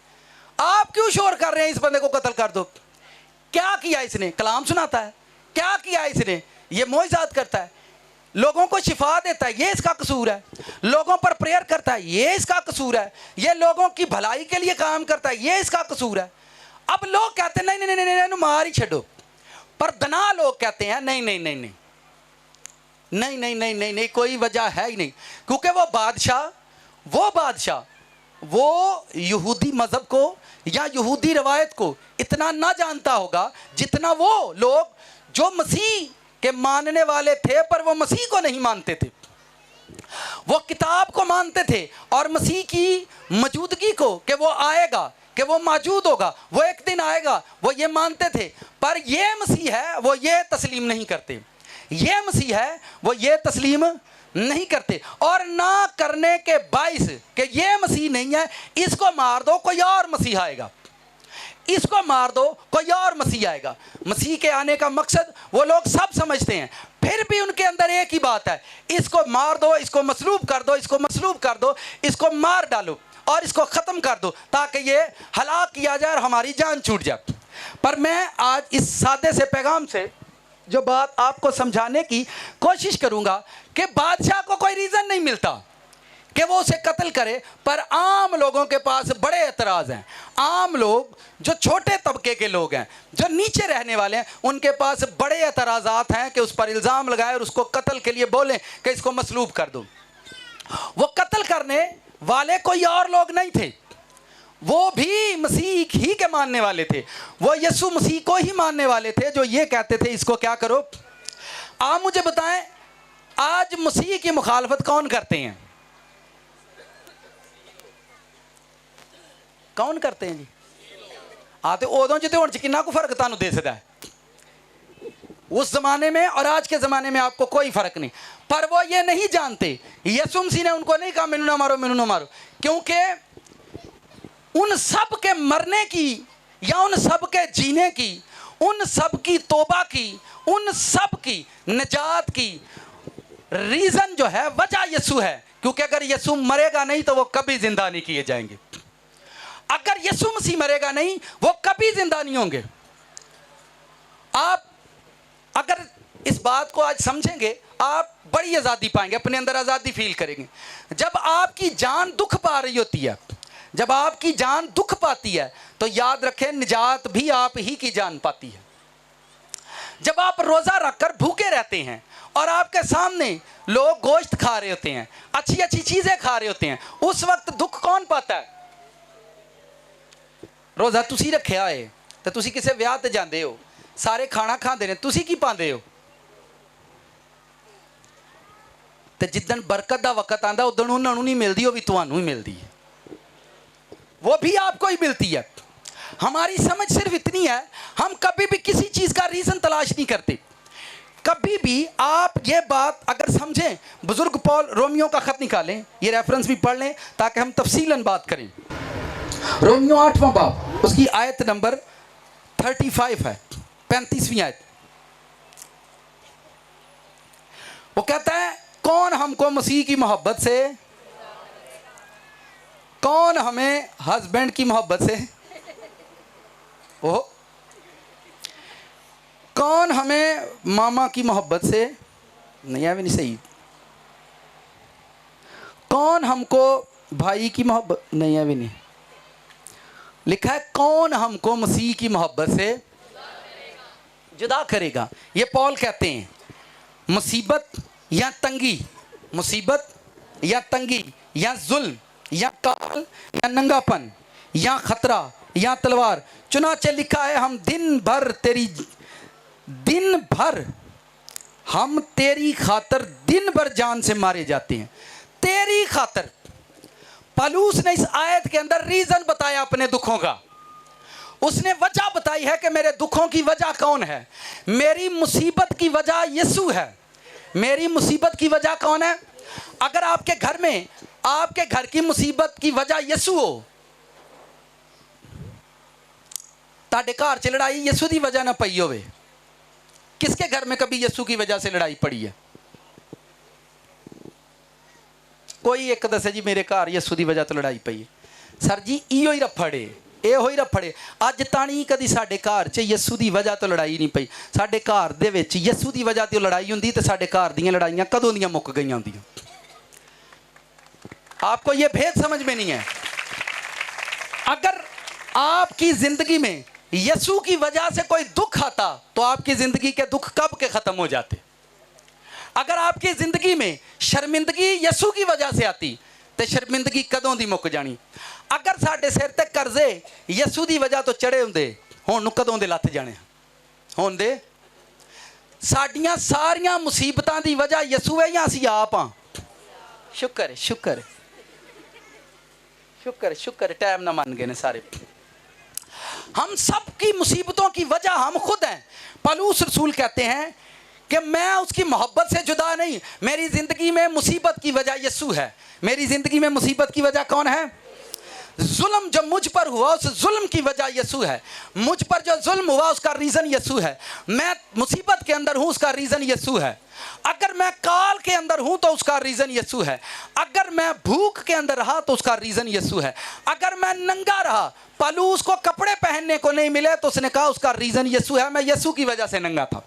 आप क्यों शोर कर रहे हैं, इस बंदे को कत्ल कर दो। क्या किया इसने? कलाम सुनाता है। क्या किया इसने? ये मोइज़ात करता है, लोगों को शिफा देता है, ये इसका कसूर है। लोगों पर प्रेयर करता है, ये इसका कसूर है। ये लोगों की भलाई के लिए काम करता है, ये इसका कसूर है। अब लोग कहते हैं नहीं नहीं नहीं नहीं, मार ही छो, पर दना लोग कहते हैं नहीं नहीं नहीं नहीं नहीं नहीं नहीं नहीं नहीं, कोई वजह है ही नहीं, क्योंकि वो बादशाह वो यहूदी मज़हब को या यहूदी रवायत को इतना ना जानता होगा जितना वो लोग जो मसीह के मानने वाले थे पर वो मसीह को नहीं मानते थे। वो किताब को मानते थे और मसीह की मौजूदगी को, कि वो आएगा, कि वो मौजूद होगा, वो एक दिन आएगा, वो ये मानते थे। पर ये मसीह है वो ये तस्लीम नहीं करते, ये मसीह है वो ये तस्लीम नहीं करते। और ना करने के बाइस कि ये मसीह नहीं है, इसको मार दो कोई और मसीह आएगा, इसको मार दो कोई और मसीह आएगा। मसीह के आने का मकसद वो लोग सब समझते हैं, फिर भी उनके अंदर एक ही बात है, इसको मार दो, इसको मसलूब कर दो, इसको मसलूब कर दो, इसको मार डालो और इसको ख़त्म कर दो ताकि ये हलाक किया जाए और हमारी जान छूट जाए। पर मैं आज इस सादे से पैगाम से जो बात आपको समझाने की कोशिश करूंगा कि बादशाह को कोई रीज़न नहीं मिलता कि वो उसे कत्ल करे, पर आम लोगों के पास बड़े एतराज़ हैं। आम लोग जो छोटे तबके के लोग हैं, जो नीचे रहने वाले हैं, उनके पास बड़े एतराज़ात हैं कि उस पर इल्ज़ाम लगाए और उसको कत्ल के लिए बोलें कि इसको मसलूब कर दो। वो कत्ल करने वाले कोई और लोग नहीं थे, वो भी मसीह ही के मानने वाले थे, वो यीशु मसीह को ही मानने वाले थे, जो ये कहते थे इसको क्या करो। आप मुझे बताएं, आज मसीह की मुखालफत कौन करते हैं? कौन करते हैं जी? आते उदों च ते हुण च किन्ना को फर्क तुहानूं दिसदा है? उस जमाने में और आज के ज़माने में आपको कोई फ़र्क नहीं। पर वो ये नहीं जानते, यीशु मसीह ने उनको नहीं कहा मैनू ना मारो, मैनू ना मारो, क्योंकि उन सब के मरने की या उन सब के जीने की, उन सब की तौबा की, उन सब की निजात की रीज़न जो है, वजह यीशु है। क्योंकि अगर यीशु मरेगा नहीं तो वो कभी ज़िंदा नहीं किए जाएंगे। अगर यीशु मसीह मरेगा नहीं, वो कभी ज़िंदा नहीं होंगे। आप अगर इस बात को आज समझेंगे, आप बड़ी आज़ादी पाएंगे, अपने अंदर आज़ादी फील करेंगे। जब आपकी जान दुख पा रही होती है, जब आपकी जान दुख पाती है, तो याद रखें निजात भी आप ही की जान पाती है। जब आप रोज़ा रखकर भूखे रहते हैं और आपके सामने लोग गोश्त खा रहे होते हैं, अच्छी अच्छी चीज़ें खा रहे होते हैं, उस वक्त दुख कौन पाता है? रोज़ा तुसी रखिया है तो तुसी किसी विआह ते जांदे हो, सारे खाना खाते हैं, तुसी की पाते हो? तो जिदन बरकत का वक्त आता उदन उन्होंने नहीं मिलती, वो भी तुहानू ही मिलती है, वो भी आपको ही मिलती है। हमारी समझ सिर्फ इतनी है, हम कभी भी किसी चीज़ का रीज़न तलाश नहीं करते। कभी भी आप ये बात अगर समझें, बुजुर्ग पॉल रोमियो का ख़त निकालें, ये रेफरेंस भी पढ़ लें ताकि हम तफसीलन बात करें। रोमियो 8वां बाब, उसकी आयत नंबर 35 है, 35वीं आयत। वो कहता है, कौन हमको मसीह की मोहब्बत से, कौन हमें हस्बैंड की मोहब्बत से, ओह, कौन हमें मामा की मोहब्बत से, नहीं है भी नहीं सही, कौन हमको भाई की मोहब्बत, नहीं है भी नहीं, लिखा है कौन हमको मसीह की मोहब्बत से जुदा करेगा। ये पॉल कहते हैं, मुसीबत या तंगी, मुसीबत या तंगी या जुल्म या काल या नंगापन या खतरा या तलवार, चुनाचे लिखा है हम दिन भर हम तेरी खातर दिन भर जान से मारे जाते हैं। तेरी खातर, पलूस ने इस आयत के अंदर रीज़न बताया अपने दुखों का। उसने वजह बताई है कि मेरे दुखों की वजह कौन है। मेरी मुसीबत की वजह यीशु है। मेरी मुसीबत की वजह कौन है? अगर आपके घर में, आपके घर की मुसीबत की वजह यीशु हो, ताड़े घर च लड़ाई यीशु की वजह ना पई होवे। किसके घर में कभी यीशु की वजह से लड़ाई पड़ी है? कोई एक दसे जी मेरे घर यीशु की वजह तो लड़ाई पई है। सर जी इहो ही रफड़े, ਇਹੋ ਹੀ रफड़े अज ताणी कदी साडे घर च यीशु की वजह तो लड़ाई नहीं पई। साडे घर दे विच यीशु की वजह तो लड़ाई हुंदी ते साडे घर दीयां लड़ाइयां कदों दीयां मुक गईयां हुंदियां। आपको ये भेद समझ में नहीं है। अगर आपकी जिंदगी में यीशु की वजह से कोई दुख आता तो आपकी जिंदगी के दुख कब के खत्म हो जाते। अगर आपकी जिंदगी में शर्मिंदगी यीशु की वजह से आती तो शर्मिंदगी कदों दी मुक जानी। अगर साडे सिर ते कर्जे यीशु की वजह तो चढ़े हुंदे हुण कदों दे लथ जाने हुण दे। साडियां सारियां मुसीबतां दी वजह यीशु है या असीं आप हां? शुक्र है, शुक्र है, शुक्र है, शुक्र है, टाइम ना मन गए ने सारे। हम सब की मुसीबतों की वजह हम खुद हैं। पौलुस रसूल कहते हैं कि मैं उसकी मोहब्बत से जुदा नहीं, मेरी ज़िंदगी में मुसीबत की वजह यीशु है। मेरी ज़िंदगी में मुसीबत की वजह कौन है? जुल्म जो मुझ पर हुआ उस जुल्म की वजह यीशु है। मुझ पर जो जुल्म हुआ उसका रीज़न यीशु है। मैं मुसीबत के अंदर हूँ, उसका रीज़न यीशु है। अगर मैं काल के अंदर हूँ तो उसका रीज़न यीशु है। अगर मैं भूख के अंदर रहा तो उसका रीज़न यीशु है। अगर मैं नंगा रहा, पौलुस को कपड़े पहनने को नहीं मिले तो उसने कहा उसका रीज़न यीशु है, मैं यीशु की वजह से नंगा था।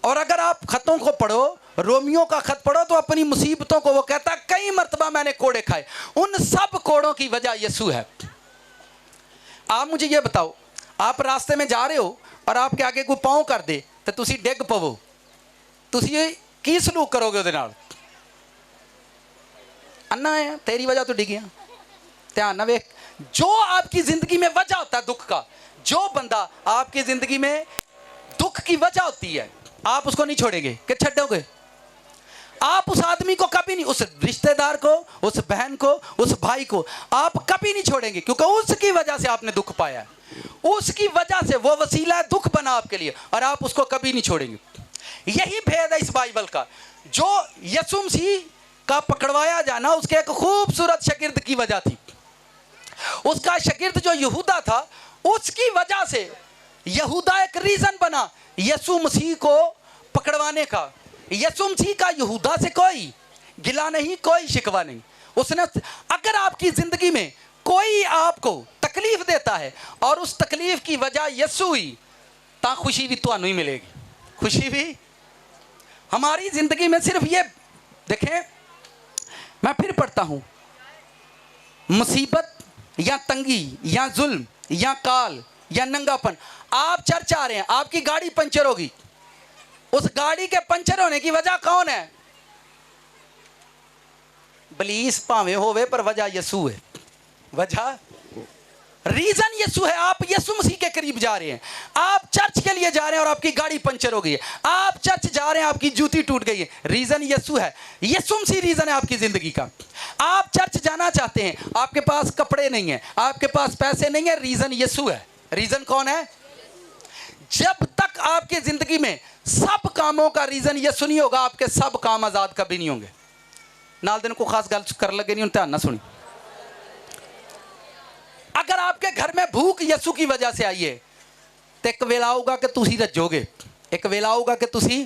अगर आप खतों को पढ़ो, रोमियो का खत पढ़ो, तो अपनी मुसीबतों को वो कहता है कई मर्तबा मैंने कोड़े खाए, उन सब कोड़ों की वजह यीशु है। आप मुझे ये बताओ, आप रास्ते में जा रहे हो और आपके आगे कोई पाँव कर दे तो तुसी डिग पवो, तुसी की सलूक करोगे ਉਹਦੇ ਨਾਲ? अन्ना है तेरी वजह तो डिगिया। ध्यान ना वेख, जो आपकी जिंदगी में वजह होता है दुख का, जो बंदा आपकी जिंदगी में दुख की वजह होती है, आप उसको नहीं छोड़ेंगे कि छड़ोगे। आप उस आदमी को कभी नहीं, उस रिश्तेदार को, उस बहन को, उस भाई को आप कभी नहीं छोड़ेंगे, क्योंकि उसकी वजह से आपने दुख पाया है। उसकी वजह से वो वसीला है दुख बना आपके लिए, और आप उसको कभी नहीं छोड़ेंगे। यही भेद है इस बाइबल का। जो यीशु मसीह का पकड़वाया जाना उसके एक खूबसूरत शागिर्द की वजह थी। उसका शागिर्द जो यहूदा था, उसकी वजह से यहूदा एक रीजन बना यीशु मसीह को पकड़वाने का। यीशु मसीह का यहूदा से कोई गिला नहीं, कोई शिकवा नहीं। उसने, अगर आपकी जिंदगी में कोई आपको तकलीफ देता है और उस तकलीफ की वजह यीशु हुई, तो खुशी भी तुहानू ही मिलेगी। खुशी भी हमारी जिंदगी में सिर्फ ये देखें, मैं फिर पढ़ता हूं, मुसीबत या तंगी या जुल्म या काल या नंगापन, आप चर्च आ रहे हैं, आपकी गाड़ी पंचर होगी, उस गाड़ी के पंचर होने की वजह कौन है? बलीस भावे होवे पर वजह यीशु है। वजह रीजन यीशु है। आप यीशु मसीह के करीब जा रहे हैं, आप चर्च के लिए जा रहे हैं और आपकी गाड़ी पंचर हो गई है, आप चर्च जा रहे हैं, आपकी जूती टूट गई है, रीजन यीशु है। यीशु मसीह रीजन है आपकी जिंदगी का। आप चर्च जाना चाहते हैं, आपके पास कपड़े नहीं है, आपके पास पैसे नहीं है, रीजन यीशु है। रीजन कौन है? जब तक आपकी जिंदगी में सब कामों का रीजन यीशु नहीं होगा, आपके सब काम आजाद कभी नहीं होंगे। नाल दिन को खास गल कर लगे नहीं, ध्यान ना सुनी। अगर आपके घर में भूख यीशु की वजह से आई है, तो एक वेला होगा कि तुसी रजोगे, एक वेला होगा कि तुसी,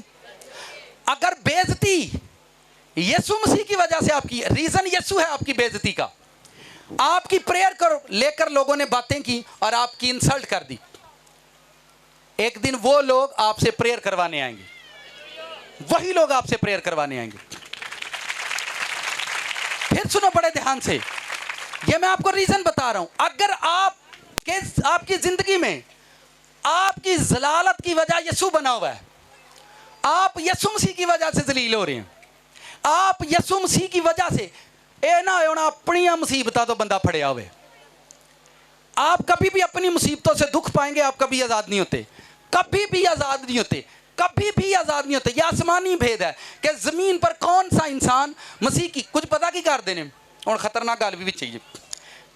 अगर बेइज्जती यीशु मसीह की वजह से आपकी, रीजन यीशु है आपकी बेइज्जती का। आपकी प्रेयर कर लेकर लोगों ने बातें की और आपकी इंसल्ट कर दी, एक दिन वो लोग आपसे प्रेयर करवाने आएंगे, वही लोग आपसे प्रेयर करवाने आएंगे। फिर सुनो बड़े ध्यान से, ये मैं आपको रीजन बता रहा हूं। अगर आपकी जिंदगी में आपकी जलालत की वजह यीशु बना हुआ है, आप यीशु मसीह की वजह से जलील हो रहे हैं, आप यीशु मसीह की वजह से ए ना होना अपनी मुसीबतों तो बंदा फड़िया हुए। आप कभी भी अपनी मुसीबतों से दुख पाएंगे, आप कभी आजाद नहीं होते, कभी भी आजाद नहीं होते, कभी भी आजाद नहीं होते। यह आसमानी भेद है कि जमीन पर कौन सा इंसान मसीह की कुछ पता की कर देने। और खतरनाक गल भी चाहिए,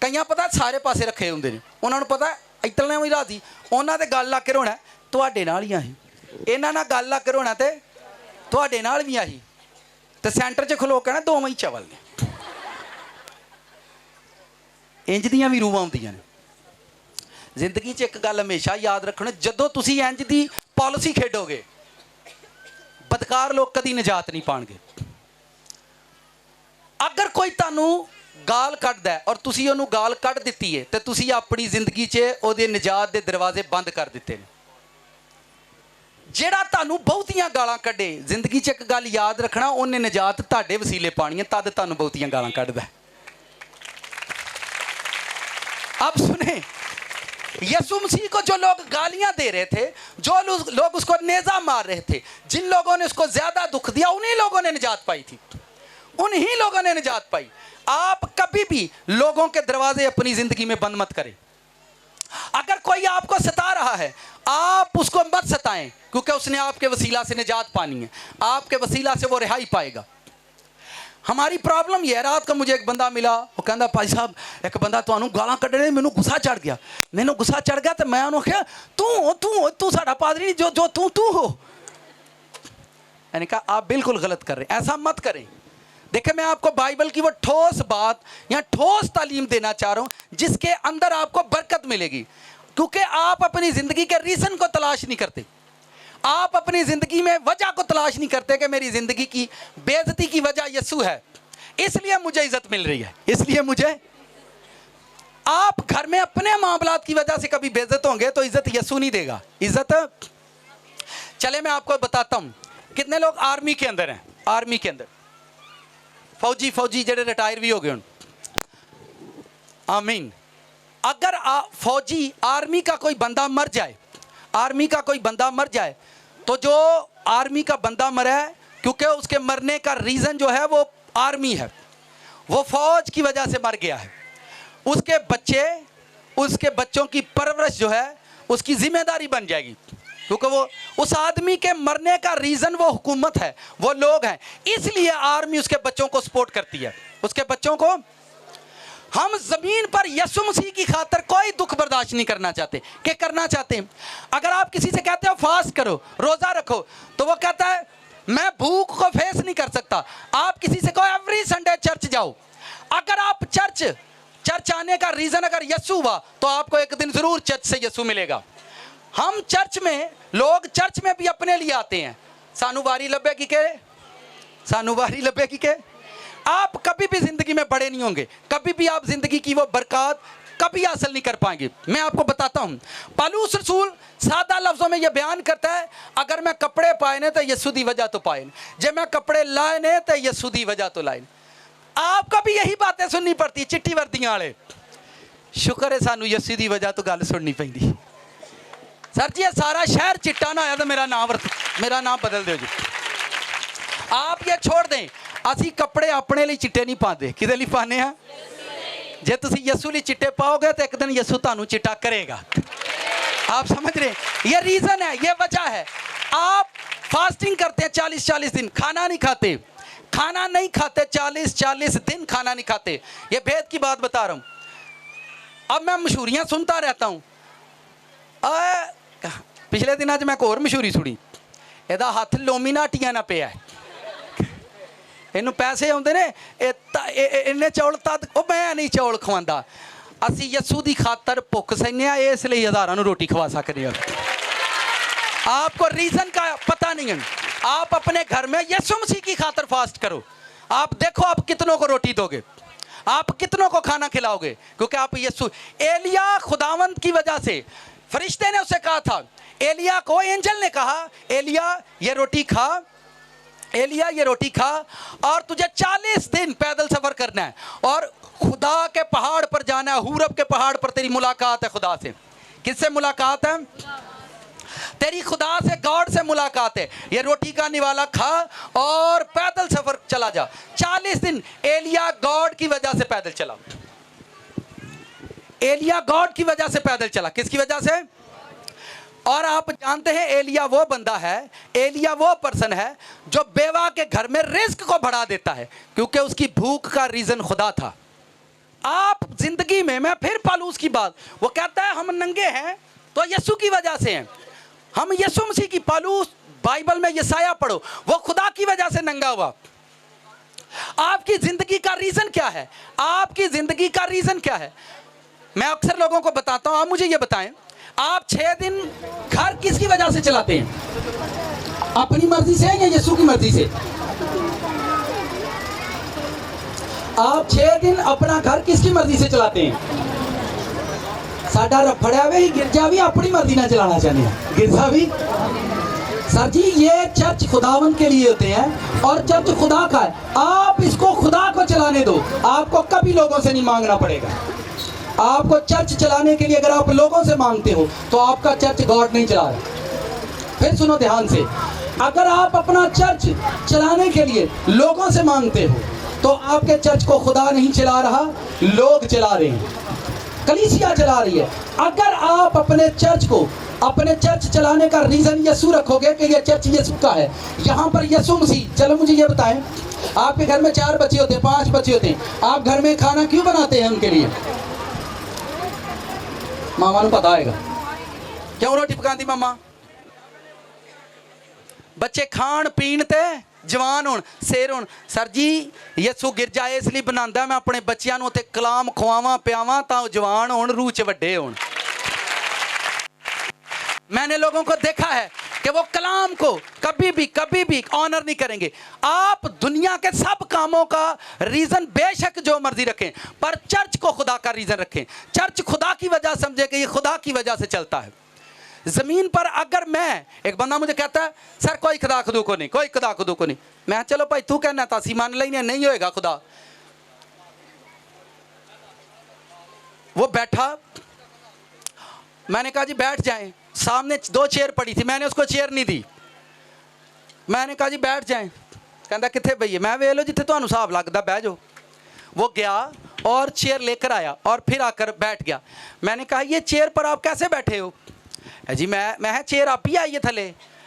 कई पता सारे पासे रखे होंगे ने, उन्होंने पता इतने भी राजी उन्होंने गल ला के रोना तुहाडे नाल ही आही, इन्हां नाल गल ला के रोना ते तुहाडे नाल भी आही, ते सेंटर च खलो कहना दोवें ही चवल ने। इंज दियां भी रूह आउंदियां ने। जिंदगी च एक गल हमेशा याद रखना, जदों तुसीं इंज दी पॉलिसी खेडोगे, बदकार लोग कदी निजात नहीं पाएंगे। अगर कोई तानू गाल कढ़दा है और तुसी ओनू गाल कढ़ दित्ती है, तो तुसी अपनी जिंदगी च ओहदे निजात दे दरवाजे बंद कर दिते ने। जेड़ा तानू बहुतियां गालां कढ़े, जिंदगी च एक गल याद रखना, उन्हें निजात तुहाडे वसीले पानी है, तद तानू बहुतियां गालां कढ़दा है। अब सुने, यीशु मसीह को जो लोग गालियां दे रहे थे, जो लोग उसको नेजा मार रहे थे, जिन लोगों ने उसको ज्यादा दुख दिया, उन्हीं लोगों ने निजात पाई थी, उन्हीं लोगों ने निजात पाई। आप कभी भी लोगों के दरवाजे अपनी जिंदगी में बंद मत करें। अगर कोई आपको सता रहा है, आप उसको मत सताएं, क्योंकि उसने आपके वसीला से निजात पानी है, आपके वसीला से वो रिहाई पाएगा। हमारी प्रॉब्लम ये है। रात को मुझे एक बंदा मिला, वो कहता भाई साहब एक बंदा ਤੁਹਾਨੂੰ ਗਾਲਾਂ ਕੱਢ ਰਿਹਾ, ਮੈਨੂੰ ਗੁੱਸਾ ਚੜ ਗਿਆ। ਮੈਨੂੰ ਗੁੱਸਾ ਚੜ ਗਿਆ ਤੇ ਮੈਂ ਉਹਨੂੰ ਕਿਹਾ तू साडा पादरी नहीं, जो तू हो। मैंने कहा आप बिल्कुल गलत कर रहे हैं, ऐसा मत करें। देखिए मैं आपको बाइबल की वो ठोस बात या ठोस तालीम देना चाह रहा हूँ जिसके अंदर आपको बरकत मिलेगी, क्योंकि आप अपनी ज़िंदगी के रीज़न को तलाश नहीं करते। आप अपनी ज़िंदगी में वजह को तलाश नहीं करते कि मेरी ज़िंदगी की बेइज्जती की वजह यीशु है, इसलिए मुझे इज़्ज़त मिल रही है, इसलिए मुझे। आप घर में अपने मामलात की वजह से कभी बेइज्जत होंगे तो इज़्ज़त यीशु नहीं देगा। इज़्ज़त, चले मैं आपको बताता हूँ। कितने लोग आर्मी के अंदर हैं? आर्मी के अंदर फौजी जेडे रिटायर भी हो गए। आमीन। अगर फौजी आर्मी का कोई बंदा मर जाए, आर्मी का कोई बंदा मर जाए, तो जो आर्मी का बंदा मरा है, क्योंकि उसके मरने का रीज़न जो है वो आर्मी है, वो फौज की वजह से मर गया है। उसके बच्चे, उसके बच्चों की परवरिश जो है उसकी जिम्मेदारी बन जाएगी, क्योंकि वो उस आदमी के मरने का रीज़न वो हुकूमत है, वो लोग हैं। इसलिए आर्मी उसके बच्चों को सपोर्ट करती है, उसके बच्चों को। हम ज़मीन पर यीशु मसीह की खातर कोई दुख बर्दाश्त नहीं करना चाहते कि करना चाहते हैं। अगर आप किसी से कहते हो फास्ट करो, रोज़ा रखो, तो वो कहता है मैं भूख को फेस नहीं कर सकता। आप किसी से कहो एवरी संडे चर्च जाओ, अगर आप चर्च आने का रीज़न अगर यीशु हुआ तो आपको एक दिन ज़रूर चर्च से यीशु मिलेगा। हम चर्च में, लोग चर्च में भी अपने लिए आते हैं, सानू वारी लभेगी के, सानू वारी लभेगी के। आप कभी भी ज़िंदगी में बड़े नहीं होंगे, कभी भी आप ज़िंदगी की वो बरकत कभी हासिल नहीं कर पाएंगे। मैं आपको बताता हूँ, पौलुस रसूल सादा लफ्ज़ों में ये बयान करता है, अगर मैं कपड़े पाए ने तो यीशु दी वजह तो पाए, जब मैं कपड़े लाए ने तो यीशु दी वजह तो लाए। आपको भी यही बातें सुननी पड़ती, चिट्टी वर्दियां वाले। शुक्र है सानू यीशु दी वजह तो गल सुननी पैंदी। सर जी ये सारा शहर चिट्टा ना आया तो मेरा नाम बदल दो जी। आप ये छोड़ दें, असी कपड़े अपने लिए चिट्टे नहीं पाते, किदे लिए पाने हैं? जे तुसी यीशु लिए चिट्टे पाओगे तो एक दिन यीशु तानू चिट्टा करेगा। आप समझ रहे हैं? ये रीज़न है, ये वजह है। आप फास्टिंग करते हैं 40-40 दिन, खाना नहीं खाते 40-40 दिन खाना नहीं खाते। ये भेद की बात बता रहा हूँ। अब मैं मशहूरियाँ सुनता रहता हूँ। पिछले दिन आज मैं एक और मशहूरी सुनी, ਇਹਦਾ ਹੱਥ ਲੋਮੀਨਾਟੀਆਂ ਨਾ ਪਿਆ, ਇਹਨੂੰ ਪੈਸੇ ਆਉਂਦੇ ਨੇ, ਇਹਨੇ ਚੌਲ ਤਦ ਉਹ ਮੈਂ ਨਹੀਂ ਚੌਲ ਖਵਾਉਂਦਾ। ਅਸੀਂ ਯਿਸੂ ਦੀ ਖਾਤਰ ਭੁੱਖ ਸਹਿੰਦੇ ਹਾਂ, ਇਸ ਲਈ ਹਜ਼ਾਰਾਂ ਨੂੰ ਰੋਟੀ ਖਵਾ ਸਕਦੇ ਹਾਂ। आपको रीज़न का पता नहीं है। आप अपने घर में यीशु मसीह की खातर फास्ट करो, आप देखो आप कितनों को रोटी दोगे, आप कितनों को खाना खिलाओगे, क्योंकि आप यीशु। एलिया खुदावंद की वजह से, फरिश्ते ने उसे कहा था, एलिया को एंजल ने कहा एलिया ये रोटी खा, एलिया ये रोटी खा और तुझे 40 दिन पैदल सफ़र करना है और खुदा के पहाड़ पर जाना है, हुरब के पहाड़ पर तेरी मुलाकात है खुदा से। किससे मुलाकात है? तेरी खुदा से, गॉड से मुलाकात है। ये रोटी का निवाला खा और पैदल सफ़र चला जा। 40 दिन एलिया गॉड की वजह से पैदल चला, एलिया गॉड की वजह से पैदल चला। किसकी वजह से? और आप जानते हैं एलिया वो बंदा है, एलिया वो पर्सन है जो बेवा के घर में रिस्क को बढ़ा देता है, क्योंकि उसकी भूख का रीज़न खुदा था। आप जिंदगी में, मैं फिर पौलुस की बात, वो कहता है हम नंगे हैं तो यीशु की वजह से हैं, हम यीशु मसीह की। पौलुस बाइबल में यशायाह पढ़ो, वो खुदा की वजह से नंगा हुआ। आपकी जिंदगी का रीज़न क्या है? आपकी जिंदगी का रीज़न क्या है? मैं अक्सर लोगों को बताता हूं, आप मुझे ये बताएं, आप 6 दिन घर किसकी वजह से चलाते हैं? अपनी मर्जी से या यीशु की मर्जी से? आप 6 दिन अपना घर किसकी मर्जी से चलाते हैं? साडा रफड़िया भी गिरजा भी अपनी मर्जी ना चलाना चाहते हैं, गिरजा भी। सर जी ये चर्च खुदावंद के लिए होते हैं और चर्च खुदा का है। आप इसको खुदा को चलाने दो, आपको कभी लोगों से नहीं मांगना पड़ेगा। आपको चर्च चलाने के लिए अगर आप लोगों से मांगते हो तो आपका चर्च गॉड नहीं चला रहा। फिर सुनो ध्यान से, अगर आप अपना चर्च चलाने के लिए लोगों से मांगते हो तो आपके चर्च को खुदा नहीं चला रहा, लोग चला रहे हैं, कलीसिया चला रही है। अगर आप अपने चर्च को, अपने चर्च चलाने का रीज़न यीशु रखोगे कि ये चर्च यीशु का है, यहाँ पर यीशु मसीह, चलो मुझे ये बताएं, आपके घर में 4 बच्चे होते हैं, 5 बच्चे होते हैं, आप घर में खाना क्यों बनाते हैं उनके लिए? मामा को पता आएगा क्यों रोटी पकाती मामा? बच्चे खाण पीण ते जवान होण, शेर होण। सर जी यसू गिरजा इसलिए बनांदा मैं अपने बच्चों को कलाम खुआवां पियावां तां जवान होण, रूह च वड्डे होण। मैंने लोगों को देखा है कि वो कलाम को कभी भी ऑनर नहीं करेंगे। आप दुनिया के सब कामों का रीजन बेशक जो मर्जी रखें, पर चर्च को खुदा का रीजन रखें। चर्च खुदा की वजह समझे कि ये खुदा की वजह से चलता है। जमीन पर अगर मैं, एक बंदा मुझे कहता है सर कोई खुदा खुदू को नहीं, कोई खुदा खुदू को नहीं, मैं चलो भाई तू कहना था सी मान लेने, नहीं होएगा खुदा। वो बैठा, मैंने कहा जी बैठ जाएं, सामने 2 चेयर पड़ी थी, मैंने उसको चेयर नहीं दी। मैंने कहा जी बैठ जाएं, कहता किथे भैया, मैं वे लो जिथे तुहानू हिसाब लगदा बह जाओ। वो गया और चेयर लेकर आया और फिर आकर बैठ गया। मैंने कहा ये चेयर पर आप कैसे बैठे हो? जी मैं चेयर आप ही आई है थले।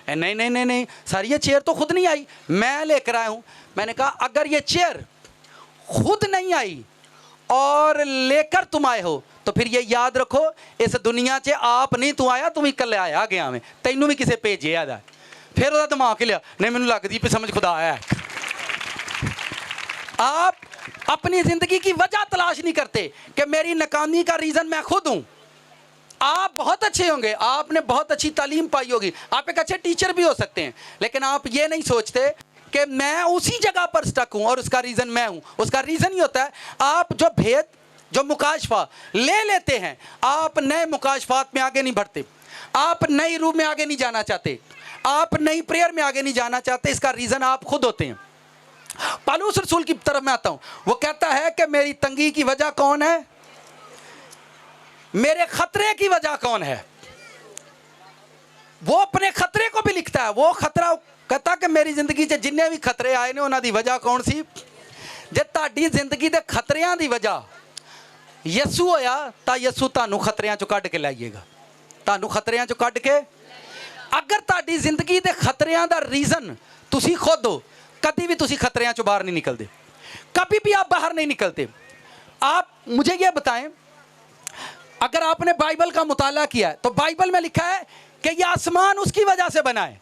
नहीं नहीं नहीं नहीं सर ये चेयर तो खुद नहीं आई, मैं लेकर आया हूँ। मैंने कहा अगर ये चेयर खुद नहीं आई और लेकर तुम आए हो तो फिर ये याद रखो इस दुनिया च आप नहीं तू आया, तुम इकल्ले आया गया मैं, तैनू भी किसी भेजे आ। फिर वह दिमाग लिया, नहीं मैनू लगती भी समझ खुदा आया है। आप अपनी जिंदगी की वजह तलाश नहीं करते कि मेरी नाकामी का रीजन मैं खुद हूं। आप बहुत अच्छे होंगे, आपने बहुत अच्छी तालीम पाई होगी, आप एक अच्छे टीचर भी हो सकते हैं, लेकिन आप ये नहीं सोचते कि मैं उसी जगह पर स्टक हूं और उसका रीजन मैं हूं। उसका रीजन ही होता है आप जो भेद, जो मुकाशफा ले लेते हैं, आप नए मुकाशफात में आगे नहीं बढ़ते, आप नई रूह में आगे नहीं जाना चाहते, आप नई प्रेयर में आगे नहीं जाना चाहते। इसका रीजन आप खुद होते हैं। पौलुस रसूल की तरफ मैं आता हूं, वो कहता है कि मेरी तंगी की वजह कौन है? मेरे खतरे की वजह कौन है? वो अपने खतरे को भी लिखता है। वो खतरा कहता कि मेरी जिंदगी से जिन्ने भी खतरे आए ने उन्हां दी वजह कौन सी? जे तुहाडी जिंदगी दे खतरियां दी वजह यसू होया तां यसू तुहानू खतरियां चों कढ के लाइएगा, तुहानू खतरियां चों कढ के। अगर तुहाडी जिंदगी दे खतरियां दा रीजन तुसी खुद हो, कभी भी तुसी खतरियां चों बाहर नहीं निकलते, कभी भी आप बाहर नहीं निकलते। आप मुझे ये बताएं, अगर आपने बाइबल का मुताला किया है तो बाइबल में लिखा है कि यह आसमान उसकी वजह से बना है,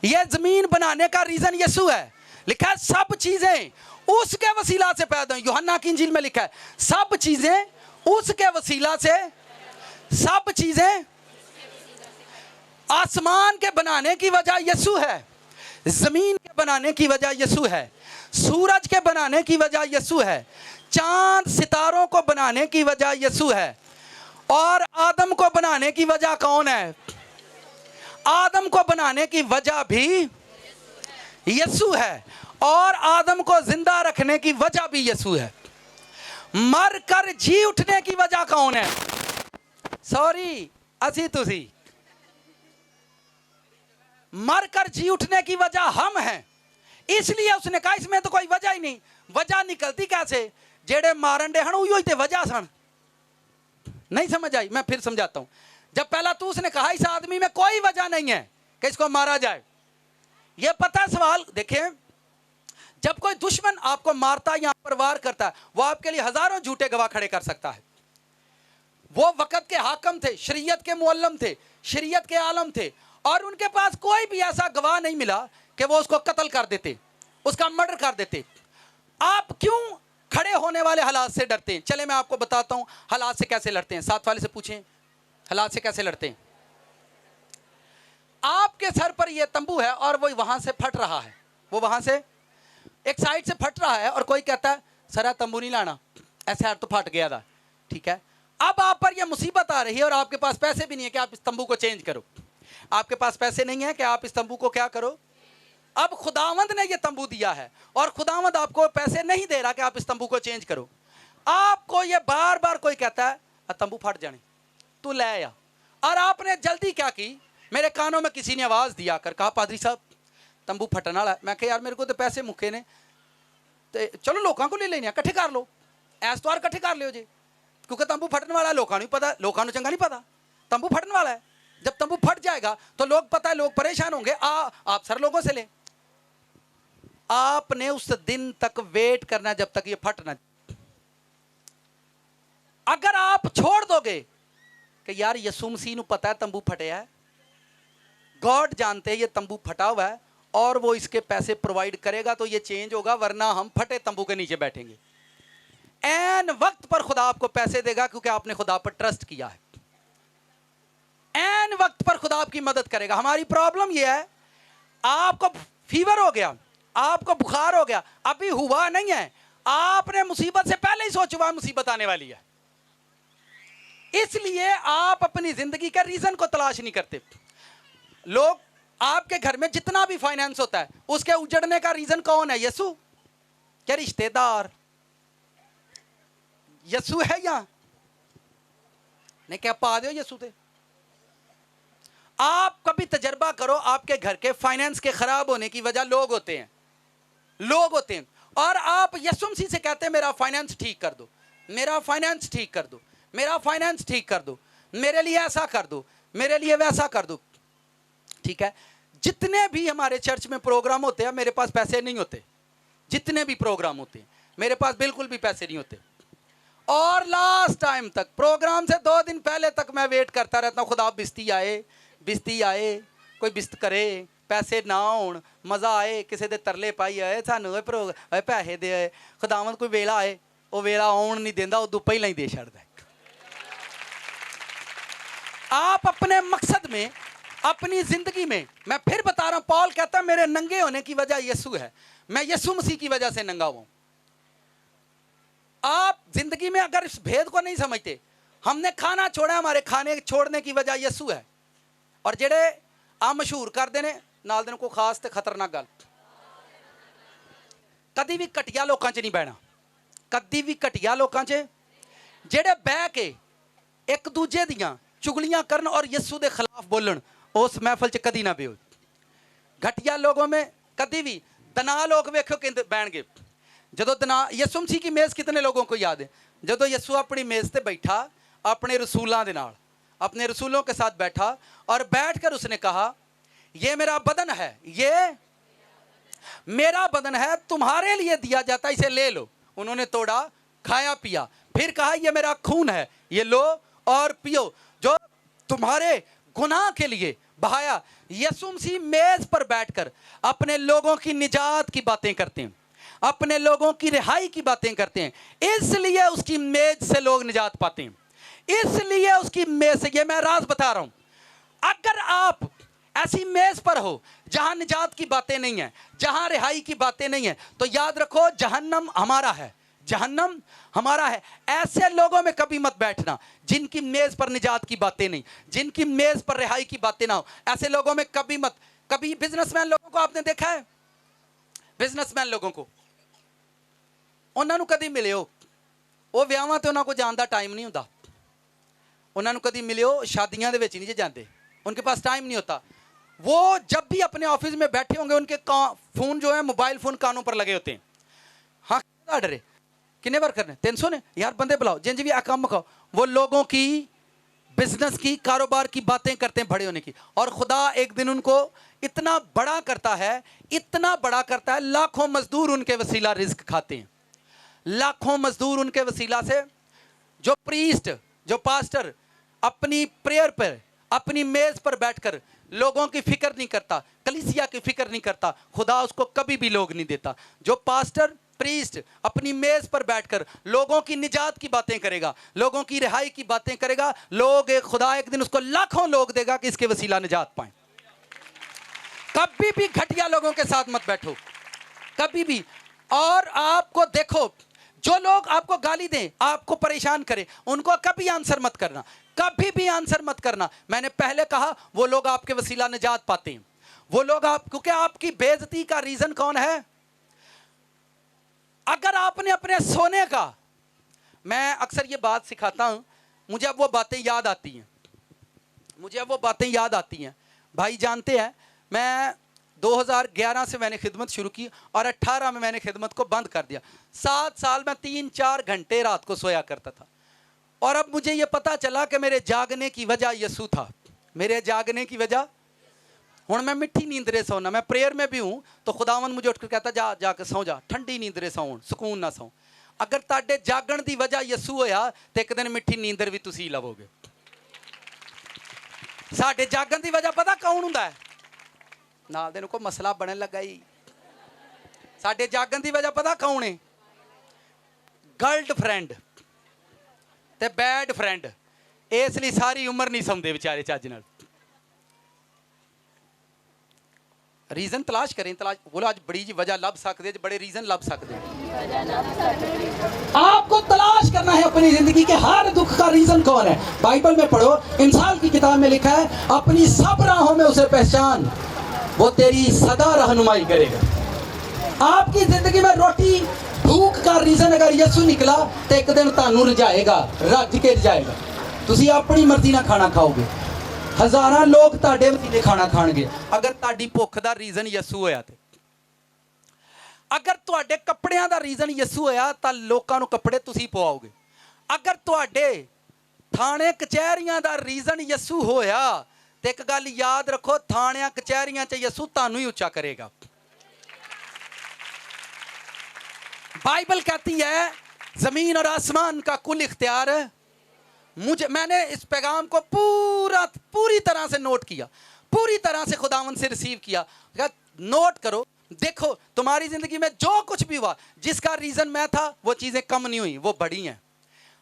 यह जमीन बनाने का रीजन यीशु है। लिखा है सब चीजें उसके वसीला से पैदा हुई। यूहन्ना की इंजील में लिखा है सब चीजें उसके वसीला से, सब चीजें आसमान के बनाने की वजह यीशु है, जमीन के बनाने की वजह यीशु है, सूरज के बनाने की वजह यीशु है, चांद सितारों को बनाने की वजह यीशु है, और आदम को बनाने की वजह कौन है? आदम को बनाने की वजह भी यीशु है, और आदम को जिंदा रखने की वजह भी यीशु है। मर कर जी उठने की वजह कौन है? सॉरी असी तुसी। मर कर जी उठने की वजह हम हैं, इसलिए उसने कहा इसमें तो कोई वजह ही नहीं। वजह निकलती कैसे? जेड़े मारन दे हन उही ते वजह सन। नहीं समझ आई? मैं फिर समझाता हूं। जब पहला तू उसने कहा इस आदमी में कोई वजह नहीं है कि इसको मारा जाए, यह पता है सवाल। देखें, जब कोई दुश्मन आपको मारता या पर वार करता है, वो आपके लिए हजारों झूठे गवाह खड़े कर सकता है। वो वक्त के हाकम थे, शरीयत के मुअल्लम थे, शरीयत के आलम थे, और उनके पास कोई भी ऐसा गवाह नहीं मिला कि वो उसको कत्ल कर देते, उसका मर्डर कर देते। आप क्यों खड़े होने वाले हालात से डरते हैं? चले मैं आपको बताता हूं हालात से कैसे लड़ते हैं। साथ वाले से पूछें हालात से कैसे लड़ते हैं। आपके सर पर यह तंबू है और वो वहां से फट रहा है, वो वहां से एक साइड से फट रहा है, और कोई कहता है सर तंबू नहीं लाना, ऐसे तो फट गया था। ठीक है, अब आप पर यह मुसीबत आ रही है और आपके पास पैसे भी नहीं है कि आप इस तंबू को चेंज करो। आपके पास पैसे नहीं है कि आप इस तंबू को क्या करो। अब खुदावंद ने यह तंबू दिया है और खुदावंद आपको पैसे नहीं दे रहा कि आप इस तंबू को चेंज करो। आपको यह बार बार कोई कहता है तंबू फट जाने, तू ले आ। और आपने जल्दी क्या की? मेरे कानों में किसी ने आवाज दिया कर कहा पादरी साहब तंबू फटन वाला। मैं कहा यार मेरे को तो पैसे मुक्के ने, तो चलो लोगों को ले लेने कट्ठे कर लो, ऐतवार कट्ठे कर लियो जी, क्योंकि तंबू फटने वाला है। लोगों को पता, लोगों को चंगा नहीं पता तंबू फटने वाला है। जब तंबू फट जाएगा तो लोग, पता है लोग परेशान होंगे, आप सर लोगों से ले। आपने उस दिन तक वेट करना जब तक ये फट ना। अगर आप छोड़ दोगे कि यार यसू मसीह को पता है तंबू फटिया है, गॉड जानते हैं ये तंबू फटा हुआ है और वो इसके पैसे प्रोवाइड करेगा तो ये चेंज होगा, वरना हम फटे तंबू के नीचे बैठेंगे। एन वक्त पर खुदा आपको पैसे देगा क्योंकि आपने खुदा पर ट्रस्ट किया है। एन वक्त पर खुदा आपकी मदद करेगा। हमारी प्रॉब्लम यह है, आपको फीवर हो गया, आपको बुखार हो गया, अभी हुआ नहीं है, आपने मुसीबत से पहले ही सोचा हुआ मुसीबत आने वाली है, इसलिए आप अपनी जिंदगी का रीजन को तलाश नहीं करते। लोग आपके घर में जितना भी फाइनेंस होता है उसके उजड़ने का रीजन कौन है? यसू? क्या रिश्तेदार यसू है या नहीं? क्या पा दो यसू थे? आप कभी तजर्बा करो, आपके घर के फाइनेंस के खराब होने की वजह लोग होते हैं, लोग होते हैं, और आप यसू मसीह से कहते हैं मेरा फाइनेंस ठीक कर दो, मेरा फाइनेंस ठीक कर दो, मेरा फाइनेंस ठीक कर दो, मेरे लिए ऐसा कर दो, मेरे लिए वैसा कर दो। ठीक है, जितने भी हमारे चर्च में प्रोग्राम होते हैं मेरे पास पैसे नहीं होते, जितने भी प्रोग्राम होते हैं मेरे पास बिल्कुल भी पैसे नहीं होते, और लास्ट टाइम तक प्रोग्राम से 2 दिन पहले तक मैं वेट करता रहता हूँ, खुदा बिस्ती आए, बिस्ती आए, कोई बिस्त करे, पैसे ना होन, मज़ा आए, किसी दे तरले पाई आए सानू पैसे दे, खुदावंद कोई वेला आए, वो वेला आउन नहीं देंदा, उदों पहला ही दे छड़दा है। आप अपने मकसद में, अपनी जिंदगी में, मैं फिर बता रहा हूं, पॉल कहता है मेरे नंगे होने की वजह यीशु है, मैं यीशु मसीह की वजह से नंगा हुआ हूं। आप जिंदगी में अगर इस भेद को नहीं समझते, हमने खाना छोड़ा, हमारे खाने छोड़ने की वजह यीशु है। और जेड़े आ मशहूर करते हैं नाल दिन को खास ते खतरनाक गल, कदी भी घटिया लोगों च नहीं बहना, कदी भी घटिया लोगों च जेड़े बह के एक दूजे दियां चुगलियां करन और यीशु के खिलाफ बोलन, उस महफल च कदी ना बेहो। घटिया लोगों में कदी भी दना लोग वेखो कि बहन गए, जो दना यीशु मसीह की मेज़ कितने लोगों को याद है, जो यीशु अपनी मेज़ पे बैठा अपने रसूलों के नाल, अपने रसूलों के साथ बैठा और बैठकर उसने कहा ये मेरा बदन है, ये मेरा बदन है, तुम्हारे लिए दिया जाता, इसे ले लो। उन्होंने तोड़ा, खाया, पिया, फिर कहा ये मेरा खून है, ये लो और पियो, जो तुम्हारे गुनाह के लिए बहाया। यीशु मसीह मेज पर बैठकर अपने लोगों की निजात की बातें करते हैं, अपने लोगों की रिहाई की बातें करते हैं, इसलिए उसकी मेज से लोग निजात पाते हैं, इसलिए उसकी मेज से। ये मैं राज बता रहा हूं, अगर आप ऐसी मेज पर हो जहां निजात की बातें नहीं है, जहां रिहाई की बातें नहीं है, तो याद रखो जहन्नम हमारा है, जहन्नम हमारा है। ऐसे लोगों में कभी मत बैठना जिनकी मेज पर निजात की बातें नहीं, जिनकी मेज पर रिहाई की बातें ना हो, ऐसे लोगों में कभी मत। कभी बिजनेसमैन लोगों को आपने देखा है, बिजनेसमैन लोगों को उन्होंने कभी मिले हो, वो विआहां ते उन्होंने को जाने का टाइम नहीं होता, उन्होंने कभी मिले हो शादियां दे विच नहीं जाते, उनके पास टाइम नहीं होता। वो जब भी अपने ऑफिस में बैठे होंगे उनके फोन जो है मोबाइल फोन कानों पर लगे होते हैं। हाँ ऑर्डर किन्ने बार करने 300 ने यार बंदे बुलाओ, जिन भी काम खाओ, वो लोगों की बिजनेस की, कारोबार की बातें करते हैं बड़े होने की। और खुदा एक दिन उनको इतना बड़ा करता है, इतना बड़ा करता है, लाखों मजदूर उनके वसीला रिस्क खाते हैं, लाखों मजदूर उनके वसीला से। जो प्रीस्ट, जो पास्टर अपनी प्रेयर पर, अपनी मेज पर बैठकर लोगों की फिक्र नहीं करता, कलीसिया की फिक्र नहीं करता, खुदा उसको कभी भी लोग नहीं देता। जो पास्टर, प्रीस्ट अपनी मेज पर बैठकर लोगों की निजात की बातें करेगा, लोगों की रिहाई की बातें करेगा, लोग खुदा एक दिन उसको लाखों लोग देगा कि इसके वसीला निजात पाए। कभी भी घटिया लोगों के साथ मत बैठो, कभी भी। और आपको देखो, जो लोग आपको गाली दें, आपको परेशान करें, उनको कभी आंसर मत करना, कभी भी आंसर मत करना। मैंने पहले कहा वो लोग आपके वसीला निजात पाते हैं, वो लोग आप, क्योंकि आपकी बेइज्जती का रीजन कौन है? अगर आपने अपने सोने का, मैं अक्सर ये बात सिखाता हूं, मुझे अब वो बातें याद आती हैं, मुझे अब वो बातें याद आती हैं। भाई जानते हैं, मैं 2011 से मैंने खिदमत शुरू की और 18 में मैंने खिदमत को बंद कर दिया। 7 साल में 3-4 घंटे रात को सोया करता था। और अब मुझे ये पता चला कि मेरे जागने की वजह यीशु था, मेरे जागने की वजह। हूँ मैं मिट्टी नींदरे सोना, मैं प्रेयर में भी हूँ तो खुदावन मुझे उठकर कहता जा जाके सौ जा, ठंडी नींदरे सौ, सुकून ना सौ। अगर ताडे जागण की वजह यसू होया तो एक दिन मिट्टी नींदर भी तुसी लवोगे। साडे जागण की वजह पता कौन हुंदा है? नाल दे को मसला बनने लगा ही। साडे जागण की वजह पता कौन है? गर्ल्ड फ्रेंड ते बैड फ्रेंड। इसलिए सारी उम्र नहीं सौंदे बेचारे चज नाल। रीजन तलाश करें, तलाश बोलो आज बड़ी जी वजह लभ सकते, बड़े रीजन लभ सकते। आपको तलाश करना है अपनी जिंदगी के हर दुख का रीजन कौन है। बाइबल में पढ़ो, इंसान की किताब में लिखा है अपनी सब राहों में उसे पहचान, वो तेरी सदा रहनुमाई करेगा। आपकी जिंदगी में रोटी भूख का रीजन अगर यसू निकला तो एक दिन तानू रजाएगा, रज के रजाएगा। तुसी अपनी मर्जी ना खाना खाओगे, हजारां लोग ताड़े वसीले खाना खाणगे अगर ताड़ी भुख दा रीजन यसू होया ते। अगर तुहाडे कपड़ियां दा रीजन यसू होया तां लोकां नूं कपड़े तुसी पवाओगे। अगर तुहाडे थाने कचहरियां दा रीजन यसू होया ते एक गल याद रखो, थाणियां कचहरियां च यसू तानू ही उच्चा करेगा। बाइबल कहती है जमीन और आसमान का कुल इख्तियार मैंने इस पैगाम को पूरी तरह से नोट किया, पूरी तरह से खुदावन से रिसीव किया। नोट करो, देखो तुम्हारी जिंदगी में जो कुछ भी हुआ जिसका रीजन मैं था वो चीजें कम नहीं हुई, वो बढ़ी हैं।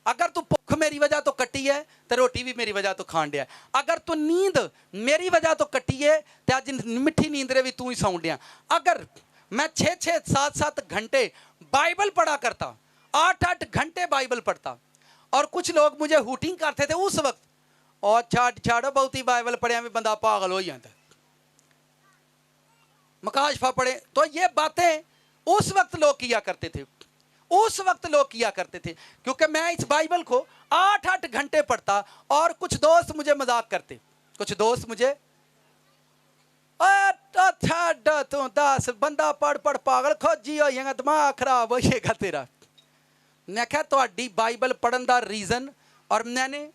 अगर तू भुख मेरी वजह तो कटी है तो रोटी भी मेरी वजह तो खान दिया। अगर तू नींद मेरी वजह तो कटी है तो अज मिठी नींदरे भी तू ही सौं दिया। अगर मैं 6-6 7-7 घंटे बाइबल पढ़ा करता, 8-8 घंटे बाइबल पढ़ता, और कुछ लोग मुझे हुटिंग करते थे उस वक्त, और छाड़ो बहुत ही बाइबल पढ़िया भी बंदा पागल हो जाता, मकाशफा पढ़े, तो ये बातें उस वक्त लोग किया करते थे, उस वक्त लोग किया करते थे। क्योंकि मैं इस बाइबल को 8-8 घंटे पढ़ता और कुछ दोस्त मुझे मजाक करते, कुछ दोस्त मुझे तू 10 बंदा पढ़ पढ़ पागल खोजी हो जाएगा, दिमाग खराब हो जाएगा तेरा। मैं क्या तो बाइबल पढ़ने का रीजन, और मैंने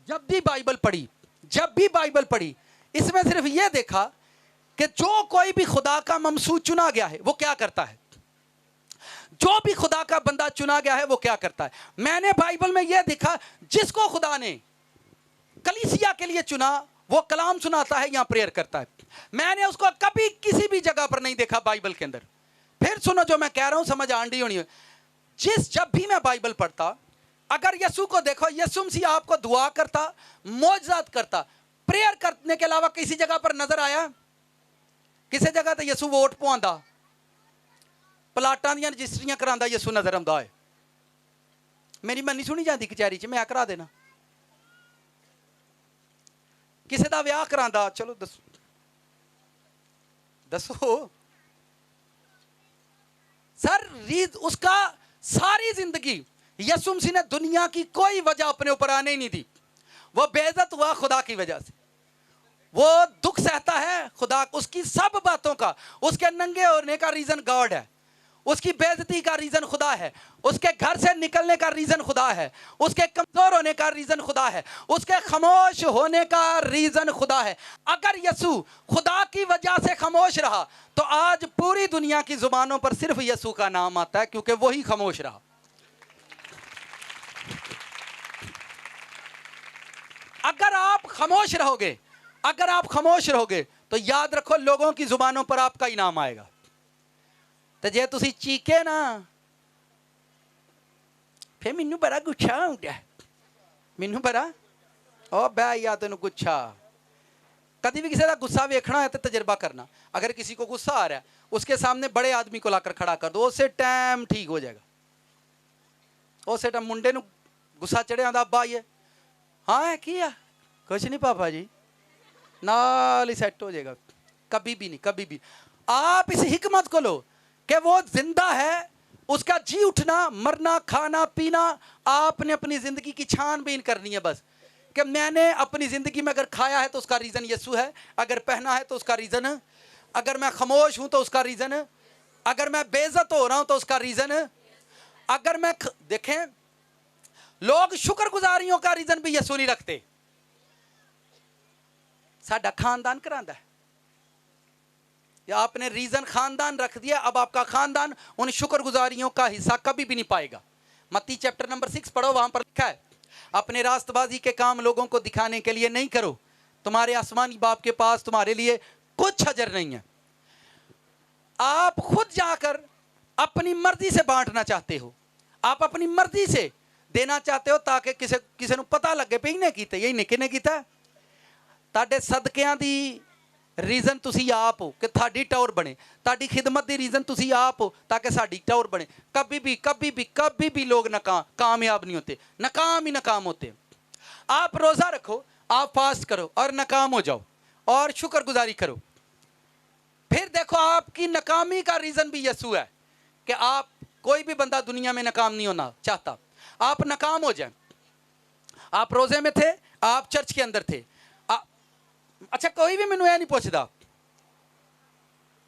जब भी बाइबल पढ़ी इसमें सिर्फ ये देखा कि जो कोई भी खुदा का ममसू चुना गया है वो क्या करता है, जो भी खुदा का बंदा चुना गया है वो क्या करता है। मैंने बाइबल में यह देखा जिसको खुदा ने कलीसिया के लिए चुना वो कलाम सुनाता है या प्रेयर करता है। मैंने उसको कभी किसी भी जगह पर नहीं देखा बाइबल के अंदर। फिर सुनो जो मैं कह रहा हूं समझ आंडी होनी है। जब भी मैं बाइबल पढ़ता, अगर यसू को देखो, यसू मसीह आपको दुआ करता, मौजज़ात करता, प्रेयर करने के अलावा किसी जगह पर नजर आया? किसी जगह तो यसू वोट पवांदा, प्लाटां दी रजिस्ट्रियां करांदा यसू नजर आंदा है। मेरी मन्नी सुनी जाती कचहरी च, मैं करा देना। किसी का विआह करांदा, चलो दसो सर, उसका सारी जिंदगी यसू मसीह ने दुनिया की कोई वजह अपने ऊपर आने ही नहीं दी। वो बेइज्जत हुआ खुदा की वजह से, वो दुख सहता है खुदा, उसकी सब बातों का, उसके नंगे होने का रीजन गॉड है, उसकी बेइज्जती का रीजन खुदा है, उसके घर से निकलने का रीजन खुदा है, उसके कमजोर होने का रीजन खुदा है, उसके खामोश होने का रीजन खुदा है। अगर यसू खुदा की वजह से खामोश रहा तो आज पूरी दुनिया की जुबानों पर सिर्फ यसू का नाम आता है, क्योंकि वही खामोश रहा। अगर आप खामोश रहोगे तो याद रखो लोगों की जुबानों पर आपका ही नाम आएगा। तो जे तुसी चीके ना, फिर मैनू बड़ा गुस्सा आउंदा, मैनू बड़ा ओ बह या तेन गुस्सा। कभी भी किसी का गुस्सा वेखना है तो तजर्बा करना। अगर किसी को गुस्सा आ रहा है उसके सामने बड़े आदमी को लाकर खड़ा कर दो, उससे टाइम ठीक हो जाएगा। उस टाइम मुंडे नू गुस्सा चढ़िया आंदा, अब्बा ये हाँ किया कुछ नहीं पापा जी, नाल ही सेट हो जाएगा। कभी भी नहीं, कभी भी। आप इस हिकमत को लो कि वो जिंदा है, उसका जी उठना, मरना, खाना पीना, आपने अपनी जिंदगी की छानबीन करनी है बस, कि मैंने अपनी जिंदगी में अगर खाया है तो उसका रीजन यसू है, अगर पहना है तो उसका रीजन, अगर मैं खामोश हूं तो उसका रीजन, अगर मैं बेइज्जत हो रहा हूं तो उसका रीजन, अगर मैं देखें लोग शुक्रगुजारियों का रीजन भी यसू नहीं रखते। साडा खानदान करांदा है, या आपने रीजन खानदान रख दिया, अब आपका खानदान उन शुक्रगुजारियों का हिस्सा कभी भी नहीं पाएगा। मत्ती चैप्टर नंबर 6 पढ़ो, वहां पर लिखा है, अपने रास्तबाजी के काम लोगों को दिखाने के लिए नहीं करो, तुम्हारे आसमानी बाप के पास तुम्हारे लिए कुछ अजर नहीं है। आप खुद जाकर अपनी मर्जी से बांटना चाहते हो, आप अपनी मर्जी से देना चाहते हो ताकि किसी ਨੂੰ पता लगे भी इन्हें कीता यही किने कीता। ਤੁਹਾਡੇ ਸਦਕਿਆਂ ਦੀ ਰੀਜ਼ਨ ਤੁਸੀਂ ਆਪ ਹੋ ਕਿ ਤੁਹਾਡੀ ਟੌਰ ਬਣੇ, ਤੁਹਾਡੀ ਖਿਦਮਤ ਦੀ ਰੀਜ਼ਨ ਤੁਸੀਂ ਆਪ ਹੋ ताकि ਸਾਡੀ टॉर बने। कभी भी लोग कामयाब नहीं होते, नाकाम ही नाकाम होते। आप रोज़ा रखो, आप फास्ट करो और नाकाम हो जाओ और शुक्रगुजारी करो, फिर देखो आपकी नाकामी का रीज़न भी यीशु है कि आप, कोई भी बंदा दुनिया में नाकाम नहीं होना चाहता, आप नाकाम हो जाए। आप रोज़े में थे, आप चर्च के अंदर थे, अच्छा कोई भी मैनू यह नहीं पूछता,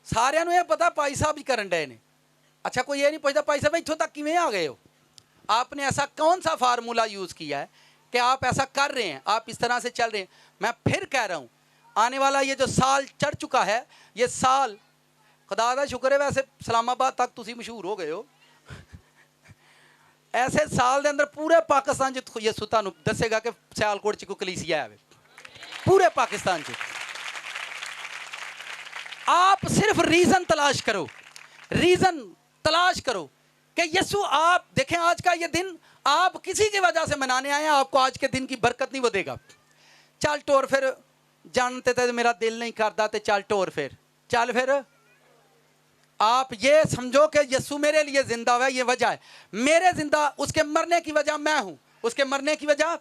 सारिਆਂ ਨੂੰ ਇਹ पता भाई साहब ही करन डे ने। अच्छा कोई ये नहीं पूछता भाई साहब इत्थों तक किवें आ गए हो, आपने ऐसा कौन सा फार्मूला यूज़ किया है कि आप ऐसा कर रहे हैं, आप इस तरह से चल रहे हैं। मैं फिर कह रहा हूँ, आने वाला ये जो साल चढ़ चुका है, ये साल खुदा का शुक्र है वैसे इस्लामाबाद तक तुसी मशहूर हो गए हो, ऐसे साल के अंदर पूरे पाकिस्तान च यीशु तुहानू दसेगा कि सियालकोट च कोई कलीसिया है, पूरे पाकिस्तान च। आप सिर्फ रीज़न तलाश करो, रीज़न तलाश करो कि यीशु, आप देखें आज का ये दिन आप किसी की वजह से मनाने आए हैं, आपको आज के दिन की बरकत नहीं वो देगा। चल टोर फिर, जानते थे मेरा दिल नहीं करता तो चल टोर फिर, चल फिर। आप ये समझो कि यीशु मेरे लिए जिंदा हुआ, ये वजह है मेरे जिंदा, उसके मरने की वजह मैं हूँ, उसके मरने की वजह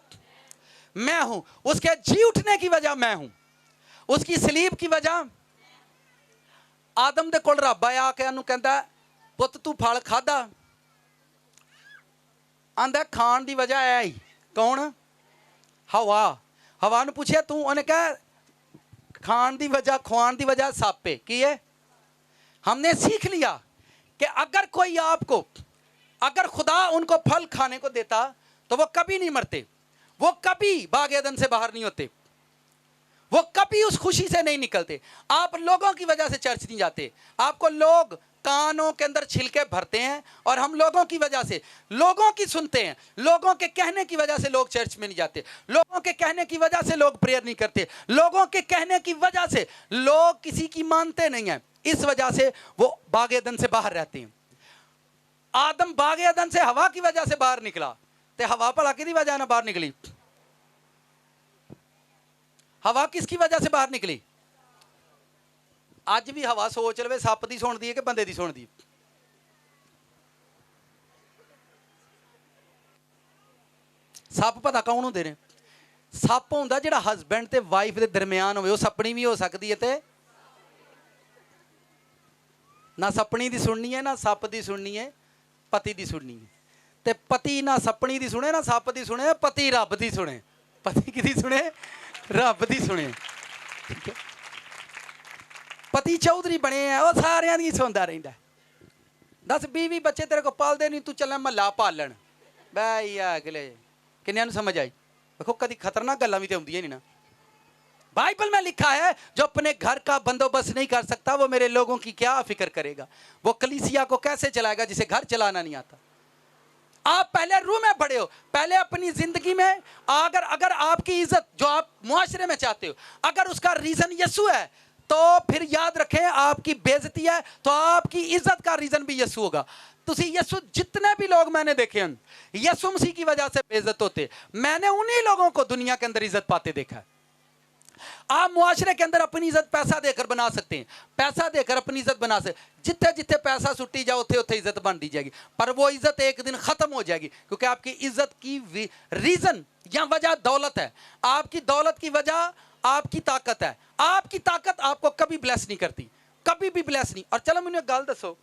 मैं हूँ, उसके जी उठने की वजह मैं हूँ, उसकी सलीब की वजह। आदम दे कोल रब आया के उन्होंने कहता पुत तू फल खादा, आंदा खान की वजह है ही कौन, हवा। हवा ने पूछे तू, उन्हें कहा खान की वजह, खुआन की वजह सापे की है। हमने सीख लिया कि अगर कोई आपको, अगर खुदा उनको फल खाने को देता तो वो कभी नहीं मरते, वो कभी बाग एदन से बाहर नहीं होते, वो कभी उस खुशी से नहीं निकलते। आप लोगों की वजह से चर्च नहीं जाते, आपको लोग कानों के अंदर छिलके भरते हैं और हम लोगों की वजह से, लोगों की सुनते हैं, लोगों के कहने की वजह से लोग चर्च में नहीं जाते, लोगों के कहने की वजह से लोग प्रेयर नहीं करते, लोगों के कहने की वजह से लोग किसी की मानते नहीं हैं, इस वजह से वो बाग एदन से बाहर रहते हैं। आदम बाग एदन से हवा की वजह से बाहर निकला, तो हवा भला किसकी वजह ना बाहर निकली, हवा किसकी वजह से बाहर निकली। अज भी हवा सोच लवे सप की सुनती है कि बंदे की सुनती, सप पता कौन होंदे ने, सप होंदा जिहड़ा हसबैंड ते वाइफ के दरम्यान होवे, सपनी भी हो सकती है, ते ना सपनी दी सुननी है ना सप दी सुननी है, पति दी सुननी है। ते पति ना सपनी दी सुने ना सप दी सुने, पति रब दी सुने, पति किदी सुने, रब दी सुने। पति चौधरी बने हैं, वो सारियां दी सुनदा रहिंदा। 10 20 बच्चे तेरे को पालदे नहीं, तू चल महला पालन बई अगले किन्नियां नूं समझ आई। देखो कभी खतरनाक गल्लां भी तो आउंदियां नहीं ना। बाइबल में लिखा है जो अपने घर का बंदोबस्त नहीं कर सकता वो मेरे लोगों की क्या फिक्र करेगा, वो कलीसिया को कैसे चलाएगा जिसे घर चलाना नहीं आता। आप पहले रूह में बड़े हो, पहले अपनी जिंदगी में अगर आपकी इज्जत जो आप मुआशरे में चाहते हो, अगर उसका रीजन यीशु है तो फिर याद रखें आपकी बेइज्जती है तो आपकी इज्जत का रीजन भी यीशु होगा। तुसी यीशु, जितने भी लोग मैंने देखे हैं यीशु मसीह की वजह से बेइज्जत होते, मैंने उन्हीं लोगों को दुनिया के अंदर इज्जत पाते देखा है। आप मुआशरे के अंदर अपनी इज्जत पैसा देकर बना सकते हैं, पैसा देकर अपनी इज्जत बना सकते, जितने जितने पैसा सुट्टी जाओ उतने उतने इज्जत बन दी जाएगी, पर वो इज्जत एक दिन खत्म हो जाएगी क्योंकि आपकी इज्जत की रीजन या वजह दौलत है। आपकी दौलत की वजह आपकी ताकत है, आपकी ताकत आपको कभी ब्लेस नहीं करती, कभी भी ब्लेस नहीं। और चलो मैंने एक गल दसो,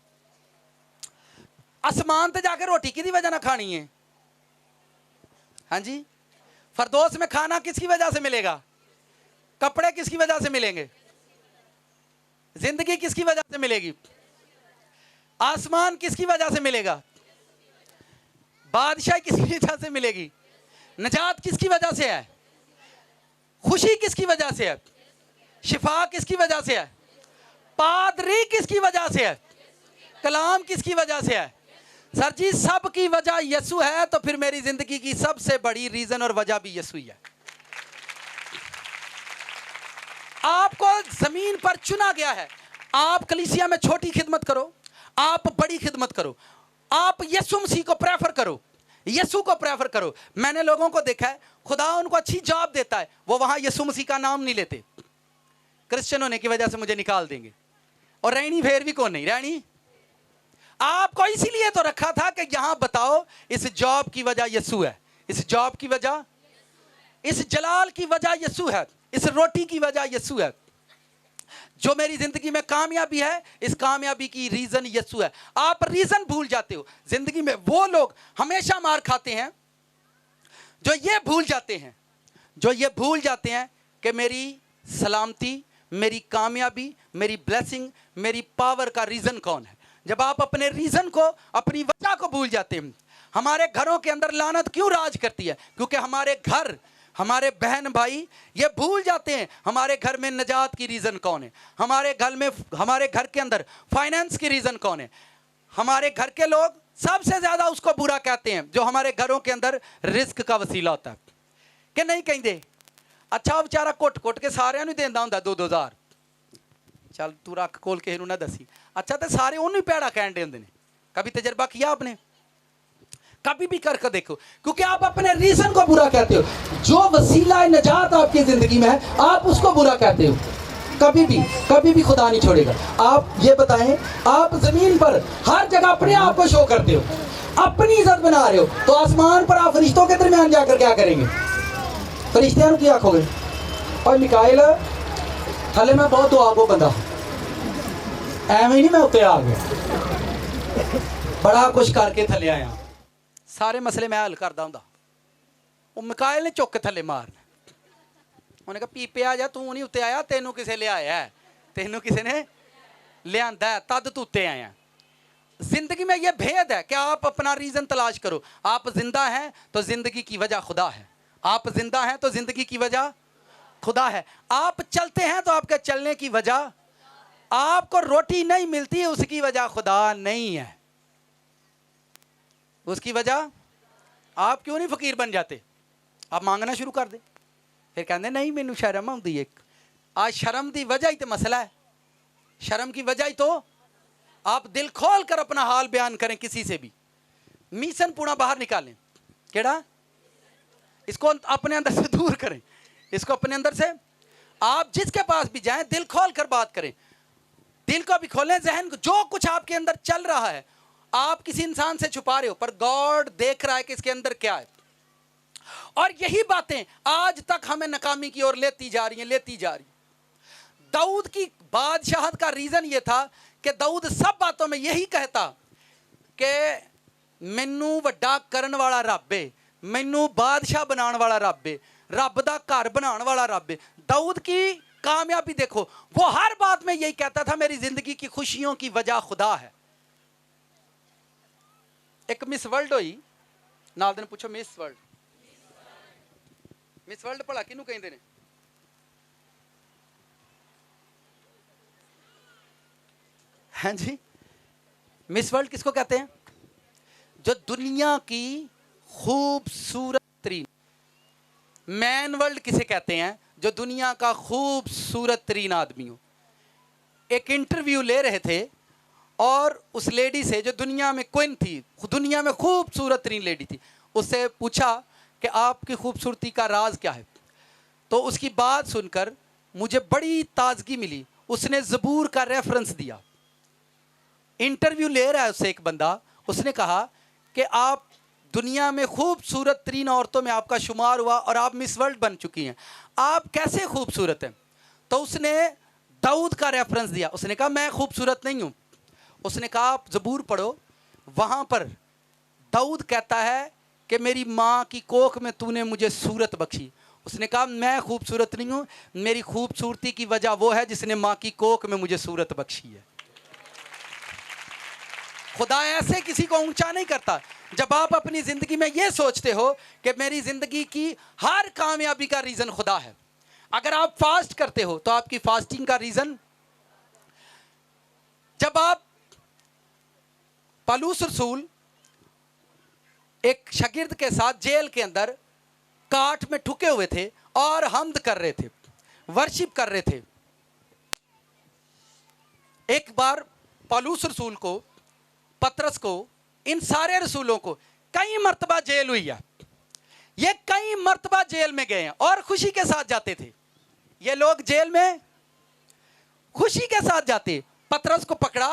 आसमान ते जाके रोटी किसकी वजह ना खानी है, हाँ जी, फरदौस में खाना किसकी वजह से मिलेगा, कपड़े किसकी वजह से मिलेंगे, जिंदगी किसकी वजह से मिलेगी, आसमान किसकी वजह से मिलेगा, बादशाही किसकी वजह से मिलेगी, निजात किसकी वजह से है, खुशी किसकी वजह से है, शिफा किसकी वजह से है, पादरी किसकी वजह से है? कलाम किसकी वजह से है? सर जी सब की वजह यीशु है, तो फिर मेरी जिंदगी की सबसे बड़ी रीजन और वजह भी यीशु ही है। आपको जमीन पर चुना गया है। आप कलीसिया में छोटी खिदमत करो, आप बड़ी खिदमत करो, आप यीशु मसीह को प्रेफर करो, यीशु को प्रेफर करो। मैंने लोगों को देखा है, खुदा उनको अच्छी जॉब देता है, वो वहां यीशु मसीह का नाम नहीं लेते। क्रिश्चियन होने की वजह से मुझे निकाल देंगे, और रहनी फेर भी कौन नहीं रहनी। आपको इसीलिए तो रखा था कि यहां बताओ इस जॉब की वजह यीशु है, इस जॉब की वजह, इस जलाल की वजह यीशु है, इस रोटी की वजह यीशु है। जो मेरी जिंदगी में कामयाबी है, इस कामयाबी की रीजन यीशु है। आप रीजन भूल जाते हो। जिंदगी में वो लोग हमेशा मार खाते हैं जो ये भूल जाते हैं, जो ये भूल जाते हैं कि मेरी सलामती, मेरी कामयाबी, मेरी ब्लेसिंग, मेरी पावर का रीजन कौन है। जब आप अपने रीजन को, अपनी वजह को भूल जाते हैं। हमारे घरों के अंदर लानत क्यों राज करती है? क्योंकि हमारे घर, हमारे बहन भाई ये भूल जाते हैं हमारे घर में निजात की रीजन कौन है, हमारे घर में, हमारे घर के अंदर फाइनेंस की रीजन कौन है। हमारे घर के लोग सबसे ज्यादा उसको बुरा कहते हैं जो हमारे घरों के अंदर रिस्क का वसीला होता है। कि नहीं कहेंगे अच्छा बेचारा कुट कुट के सारे देंदा हुंदा 2-2000, चल तू रख खोल के ना दसी। अच्छा तो सारे उन्हें पैड़ा कह दे होंगे। कभी तजर्बा किया आपने? कभी भी करके देखो, क्योंकि आप अपने रीजन को बुरा कहते हो। जो वसीला नजात आपकी जिंदगी में है आप उसको बुरा कहते हो। कभी भी खुदा नहीं छोड़ेगा। आप ये बताएं, आप जमीन पर हर जगह अपने आप को शो करते हो, अपनी इज्जत बना रहे हो, तो आसमान पर आप फरिश्तों के दरमियान जाकर क्या करेंगे? फरिश्तियां की आंखोगे और मिकाइल हले मैं बहुत दुआ को बंदा एवं नहीं, मैं उत्ते आ गया, बड़ा कुछ करके थले आया, सारे मसले मैं हल करदा हुंदा। वो मिकाइल ने चुक के थले मारना। उन्हें कहा पीपे आ जा, तू नहीं उत्ते आया, तेनू किसे ले आया है, तेनू किसे ने लियांदा है, तद तू उत्ते आया। जिंदगी में यह भेद है कि आप अपना रीजन तलाश करो। आप जिंदा हैं तो जिंदगी की वजह खुदा है, आप जिंदा हैं तो जिंदगी की वजह खुदा है। आप चलते हैं तो आपके चलने की वजह, आपको रोटी नहीं मिलती उसकी वजह खुदा नहीं है, उसकी वजह। आप क्यों नहीं फकीर बन जाते? आप मांगना शुरू कर दे, फिर कहते नहीं मैनू शर्म आउंदी है। आज शर्म की वजह ही तो मसला है, शर्म की वजह ही तो। आप दिल खोल कर अपना हाल बयान करें किसी से भी। मिशन पुणा बाहर निकालें, केड़ा, इसको अपने अंदर से दूर करें, इसको अपने अंदर से। आप जिसके पास भी जाएं दिल खोल कर बात करें, दिल को भी खोलें, जहन को। जो कुछ आपके अंदर चल रहा है आप किसी इंसान से छुपा रहे हो, पर गॉड देख रहा है कि इसके अंदर क्या है। और यही बातें आज तक हमें नाकामी की ओर लेती जा रही हैं। दाऊद की बादशाहत का रीजन यह था कि दाऊद सब बातों में यही कहता कि मैनू वड्डा करन वाला रब है, मैनू बादशाह बनाने वाला रब है, रब दा घर बनाने वाला रब है। दाऊद की कामयाबी देखो, वो हर बात में यही कहता था मेरी जिंदगी की खुशियों की वजह खुदा है। एक मिस वर्ल्ड हुई, नाल दिन पूछो मिस वर्ल्ड, मिस वर्ल्ड भला किनू कहंदे ने? हाँ जी, मिस वर्ल्ड किसको कहते हैं? जो दुनिया की खूबसूरत तरीन। मैन वर्ल्ड किसे कहते हैं? जो दुनिया का खूबसूरत तरीन आदमी हो। एक इंटरव्यू ले रहे थे और उस लेडी से जो दुनिया में क्वीन थी, दुनिया में खूबसूरत तरीन लेडी थी, उससे पूछा कि आपकी खूबसूरती का राज क्या है। तो उसकी बात सुनकर मुझे बड़ी ताजगी मिली। उसने ज़बूर का रेफरेंस दिया। इंटरव्यू ले रहा है उससे एक बंदा, उसने कहा कि आप दुनिया में खूबसूरत तरीन औरतों में आपका शुमार हुआ और आप मिस वर्ल्ड बन चुकी हैं, आप कैसे खूबसूरत हैं? तो उसने दाऊद का रेफरेंस दिया। उसने कहा मैं खूबसूरत नहीं हूँ। उसने कहा आप ज़बूर पढ़ो, वहाँ पर दाऊद कहता है कि मेरी माँ की कोख में तूने मुझे सूरत बख्शी। उसने कहा मैं खूबसूरत नहीं हूँ, मेरी खूबसूरती की वजह वो है जिसने माँ की कोख में मुझे सूरत बख्शी है। खुदा ऐसे किसी को ऊंचा नहीं करता। जब आप अपनी जिंदगी में ये सोचते हो कि मेरी जिंदगी की हर कामयाबी का रीजन खुदा है। अगर आप फास्ट करते हो तो आपकी फास्टिंग का रीजन, जब आप पालूस रसूल एक शागिर्द के साथ जेल के अंदर काठ में ठुके हुए थे और हमद कर रहे थे, वर्शिप कर रहे थे। एक बार पालूस रसूल को, पतरस को, इन सारे रसूलों को कई मर्तबा जेल हुई है। ये कई मर्तबा जेल में गए हैं और खुशी के साथ जाते थे। ये लोग जेल में खुशी के साथ जाते। पतरस को पकड़ा,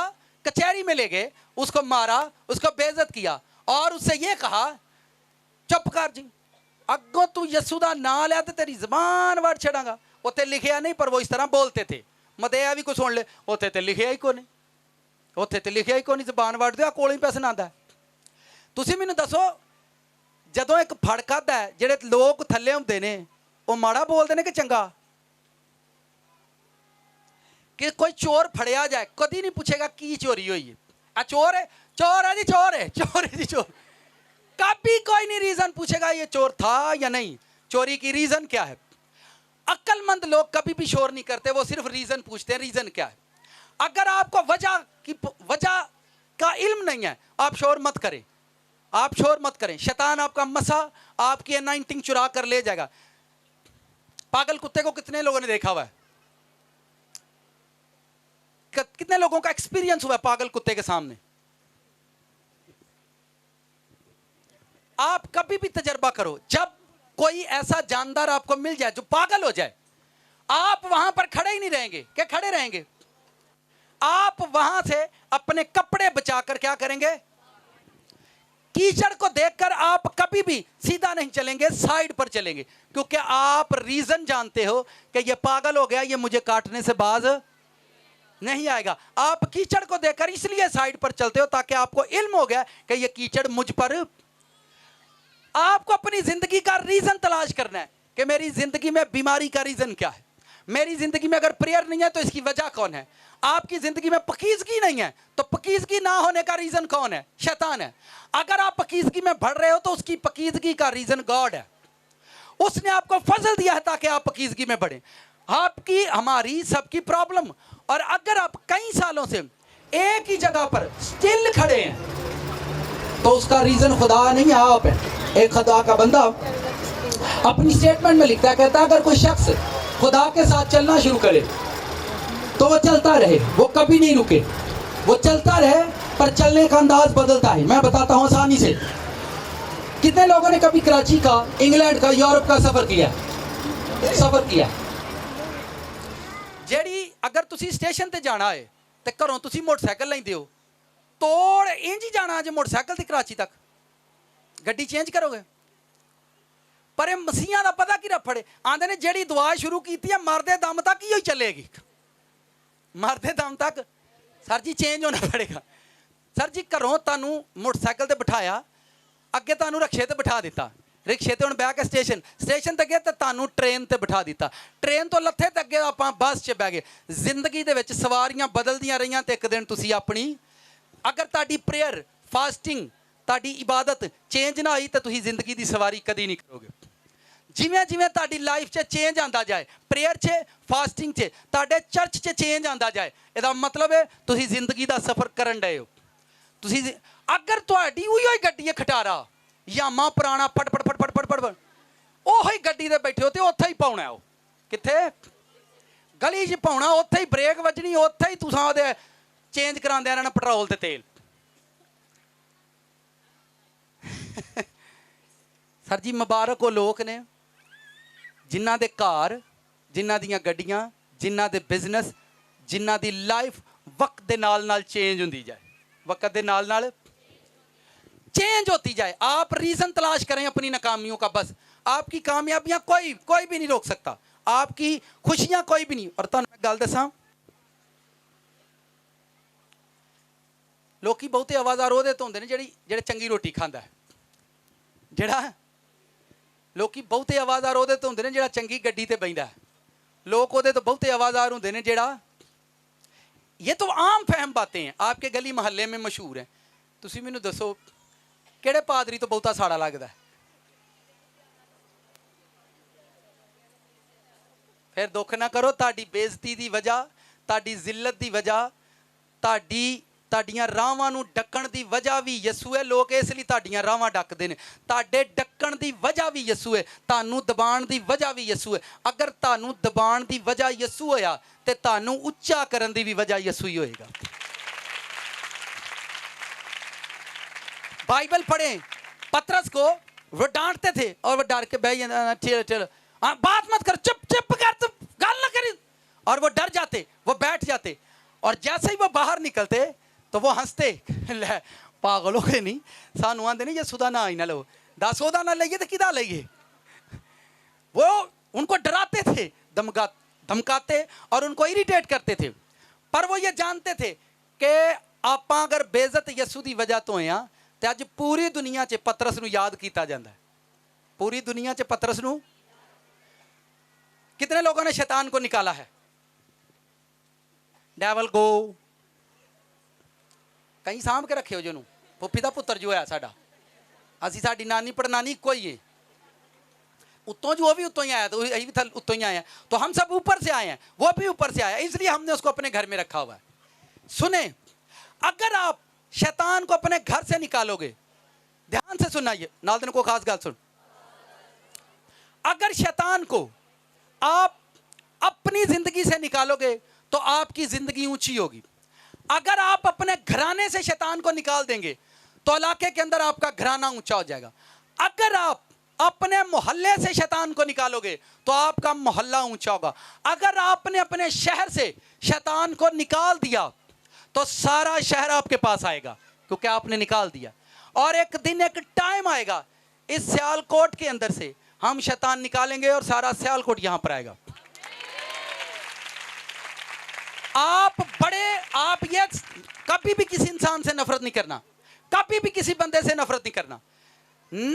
कचहरी में ले गए, उसको मारा, उसको बेइज्जत किया और उससे ये कहा, चुप कर जी, अगो तू यसू दा नाम लिया तो तेरी जबान वड़ छड़ांगा। उत्थे लिखिया नहीं, पर वो इस तरह बोलते थे। मतेया भी को सुन ले, उत्थे ते लिखिया ही को नहीं, उत्थे ते लिखिया ही को नहीं, जबान वड़ दिया कोल ही पैसे आंदा। तुसी मैनू दसो, जदों एक फड़कद है, जेड़े लोग थल्ले हुंदे ने, वो माड़ा बोलते ने कि चंगा? कि कोई चोर फड़िया जाए, कभी नहीं पूछेगा की चोरी हुई है, आ चोर है, चोर है जी, चोर है, चोर है जी, चोर। कभी कोई नहीं रीजन पूछेगा ये चोर था या नहीं, चोरी की रीजन क्या है। अक्लमंद लोग कभी भी शोर नहीं करते, वो सिर्फ रीजन पूछते हैं, रीजन क्या है। अगर आपको वजह का इल्म नहीं है, आप शोर मत करें, आप शोर मत करें। शैतान आपका मसा, आपकी अनाइंटिंग चुरा कर ले जाएगा। पागल कुत्ते को कितने लोगों ने देखा हुआ है? कितने लोगों का एक्सपीरियंस हुआ है पागल कुत्ते के सामने? आप कभी भी तजर्बा करो, जब कोई ऐसा जानदार आपको मिल जाए जो पागल हो जाए, आप वहां पर खड़े ही नहीं रहेंगे। क्या खड़े रहेंगे? आप वहां से अपने कपड़े बचाकर क्या करेंगे? कीचड़ को देखकर आप कभी भी सीधा नहीं चलेंगे, साइड पर चलेंगे, क्योंकि आप रीजन जानते हो कि ये पागल हो गया, ये मुझे काटने से बाज नहीं आएगा। आप कीचड़ को देखकर इसलिए साइड पर चलते हो ताकि आपको इल्म हो गया कि ये कीचड़ मुझ पर। आपको अपनी जिंदगी का रीजन तलाश करना है कि मेरी जिंदगी में बीमारी का रीजन क्या है, मेरी जिंदगी में अगर प्रेयर नहीं है तो इसकी वजह कौन है। आपकी जिंदगी में पकीजगी नहीं है तो पकीजगी ना होने का रीजन कौन है? शैतान है। अगर आप पकीजगी में बढ़ रहे हो तो उसकी पकीजगी का रीजन गॉड है। उसने आपको फजल दिया है ताकि आप पकीजगी में बढ़े। आपकी, हमारी, सबकी प्रॉब्लम। और अगर आप कई सालों से एक ही जगह पर स्टिल खड़े हैं तो उसका रीजन खुदा नहीं, आप है। एक खुदा का बंदा अपनी स्टेटमेंट में लिखता है, कहता है अगर कोई शख्स खुदा के साथ चलना शुरू करे तो वो चलता रहे, वो कभी नहीं रुके, वो चलता रहे, पर चलने का अंदाज बदलता है। मैं बताता हूं आसानी से। कितने लोगों ने कभी कराची का, इंग्लैंड का, यूरोप का सफर किया? जेड़ी अगर तुसी स्टेशन ते जाना है तो घरों तुसी मोटरसाइकिल लेंदे हो, तोड़ इंज ही जाना जे मोटरसाइकिल ते कराची तक, गड्डी चेंज करोगे। पर मसीहा का पता कि रफड़े आंदे ने, जेड़ी दुआ शुरू की है मरदे दम तक ही चलेगी, मरदे दम तक। सर जी चेंज होना पड़ेगा। सर जी घरों तुहानू मोटरसाइकिल ते बिठाया, अगे तुहानू रिक्शे ते बिठा दिता, रिक्शे ते हुण बह के स्टेशन ते गए तो तुहानू ट्रेन ते बिठा दिता, ट्रेन तो लथे ते अगे आपां बस च बह गए। जिंदगी दे विच सवारियां बदलदियां रहियां ते एक दिन तुसी अपनी, अगर तुहाडी प्रेयर, फास्टिंग, तुहाडी इबादत चेंज ना होई तो तुसी जिंदगी दी सवारी कदी नहीं करोगे। जिवें जिवें तुहाडी लाइफ च चेंज आंदा जाए, प्रेयर च, फास्टिंग च, तुहाडे चर्च च चेंज आंदा जाए, इहदा मतलब है तुसी जिंदगी दा सफर करन डए हो। तुसी अगर तुहाडी उही गड्डी खटारा, यामा पुराना फट फट फट फट फट फट ओही गड्डी ते बैठे हो ते उत्थे ही पाउणा है। कित्थे? गली च पाउणा, उत्थे ही ब्रेक वजनी, उत्थे ही तुसां ओहदे चेंज करांदे रहना पेट्रोल ते तेल। सर जी मुबारक हो लोग ने जिन्हां दे घर, जिन्हां दियां गड्डियां, जिन्हां दे बिजनेस, जिन्हां दी लाइफ वक्त दे नाल नाल चेंज हुंदी जाए, वक्त दे नाल नाल चेंज होती जाए। आप रीजन तलाश करें अपनी नाकामियों का, बस आपकी कामयाबियां कोई भी नहीं रोक सकता, आपकी खुशियां कोई भी नहीं। और तुहानू मैं गल दसां, लोकी बहुते आवाज़ार ओहदे तो हुंदे ने जेड़े चंगी रोटी खांदा है, जेड़ा लोकी बहुते आवाज़ार ओहदे तो हुंदे ने जेड़ा चंगी गड्डी ते बैठदा है। लोग ओहदे तो बहुते आवाज़ार हुंदे ने जेड़ा, ये तो आम फहम बातें हैं, आपके गली महल्ले में मशहूर है। तुसी मैनू दसो किहड़े पादरी तो बहुता साड़ा लगदा है? फिर दुख ना करो, तुहाडी बेइज्जती दी वजह, तुहाडी जिल्लत दी वजह, ਤੁਹਾਡੀਆਂ ਰਾਹਾਂ ਨੂੰ ਡੱਕਣ ਦੀ ਵਜ੍ਹਾ ਵੀ ਯਿਸੂ ਹੈ। ਲੋਕ ਇਸ ਲਈ ਤੁਹਾਡੀਆਂ ਰਾਹਾਂ ਡੱਕਦੇ ਨੇ। ਤੁਹਾਡੇ ਡੱਕਣ ਦੀ ਵਜ੍ਹਾ ਵੀ ਯਿਸੂ ਹੈ, ਤੁਹਾਨੂੰ ਦਬਾਉਣ ਦੀ ਵਜ੍ਹਾ ਵੀ ਯਿਸੂ ਹੈ। ਅਗਰ ਤੁਹਾਨੂੰ ਦਬਾਉਣ ਦੀ ਵਜ੍ਹਾ ਯਿਸੂ ਹੋਇਆ ਤੇ ਤੁਹਾਨੂੰ ਉੱਚਾ ਕਰਨ ਦੀ ਵੀ ਵਜ੍ਹਾ ਯਿਸੂ ही होएगा। बाइबल पढ़ें, पतरस को वो डांटते थे और वो डर के भाई चल बात मत कर, चुप चुप कर, तुम गाल ना करी, और वो डर जाते, वो बैठ जाते, और जैसे ही वो बाहर निकलते तो वो हंसते, ले पागलों के नहीं सानू आंदे नहीं, ये सुधा ना आई ना लो, दस ओदा ना लेइए तो किदा लेइए। वो उनको डराते थे, धमकाते और उनको इरिटेट करते थे, पर वो ये जानते थे कि आप अगर बेइज्जत यसू दी वजह तो हैं तो अज पूरी दुनिया च पतरस नूं याद किया जाता है। पूरी दुनिया च पतरस नूं कितने लोगों ने शैतान को निकाला है? डेविल गो, कहीं सामभ के रखे हो जो फुफी का पुत्र जो है साडा, असी साडी नानी पड़नानी कोई है, उत्तों जो वो भी उत्तों ही आया, तो यही भी उत्तों ही आया, तो हम सब ऊपर से आए हैं, वो भी ऊपर से आया, इसलिए हमने उसको अपने घर में रखा हुआ है। सुने, अगर आप शैतान को अपने घर से निकालोगे, ध्यान से सुनाइए, नालदन को खास गाल सुन, अगर शैतान को आप अपनी जिंदगी से निकालोगे तो आपकी जिंदगी ऊंची होगी। अगर आप अपने घराने से शैतान को निकाल देंगे तो इलाके के अंदर आपका घराना ऊंचा हो जाएगा। अगर आप अपने मोहल्ले से शैतान को निकालोगे तो आपका मोहल्ला ऊंचा होगा। अगर आपने अपने शहर से शैतान को निकाल दिया तो सारा शहर आपके पास आएगा, क्योंकि आपने निकाल दिया। और एक दिन एक टाइम आएगा, इस सियालकोट के अंदर से हम शैतान निकालेंगे और सारा सियालकोट यहां पर आएगा। आप ये कभी भी किसी इंसान से नफरत नहीं करना, कभी भी किसी बंदे से नफरत नहीं करना।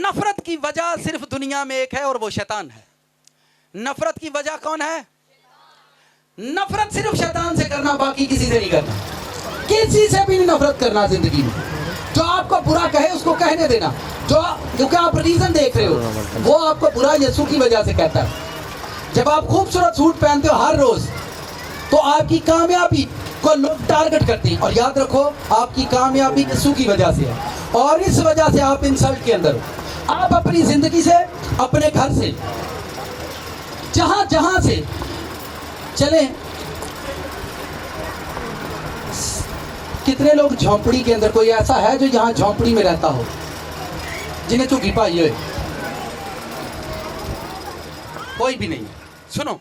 नफरत की वजह सिर्फ दुनिया में एक है और वो शैतान है। नफरत की वजह कौन है? नफरत सिर्फ शैतान से करना, बाकी किसी से नहीं करना। किसी से भी नहीं नफरत करना जिंदगी में। जो आपको बुरा कहे उसको कहने देना, क्योंकि आप रीजन देख रहे हो, वो आपको बुरा यीशु की वजह से कहता है। जब आप खूबसूरत सूट पहनते हो हर रोज तो आपकी कामयाबी को लोग टारगेट करते हैं, और याद रखो आपकी कामयाबी यीशु की वजह से है, और इस वजह से आप इंसल्ट के अंदर हो। आप अपनी जिंदगी से, अपने घर से, जहां जहां से चले, कितने लोग झोंपड़ी के अंदर, कोई ऐसा है जो यहां झोंपड़ी में रहता हो जिन्हें झुग्गी पाई हो? कोई भी नहीं। सुनो,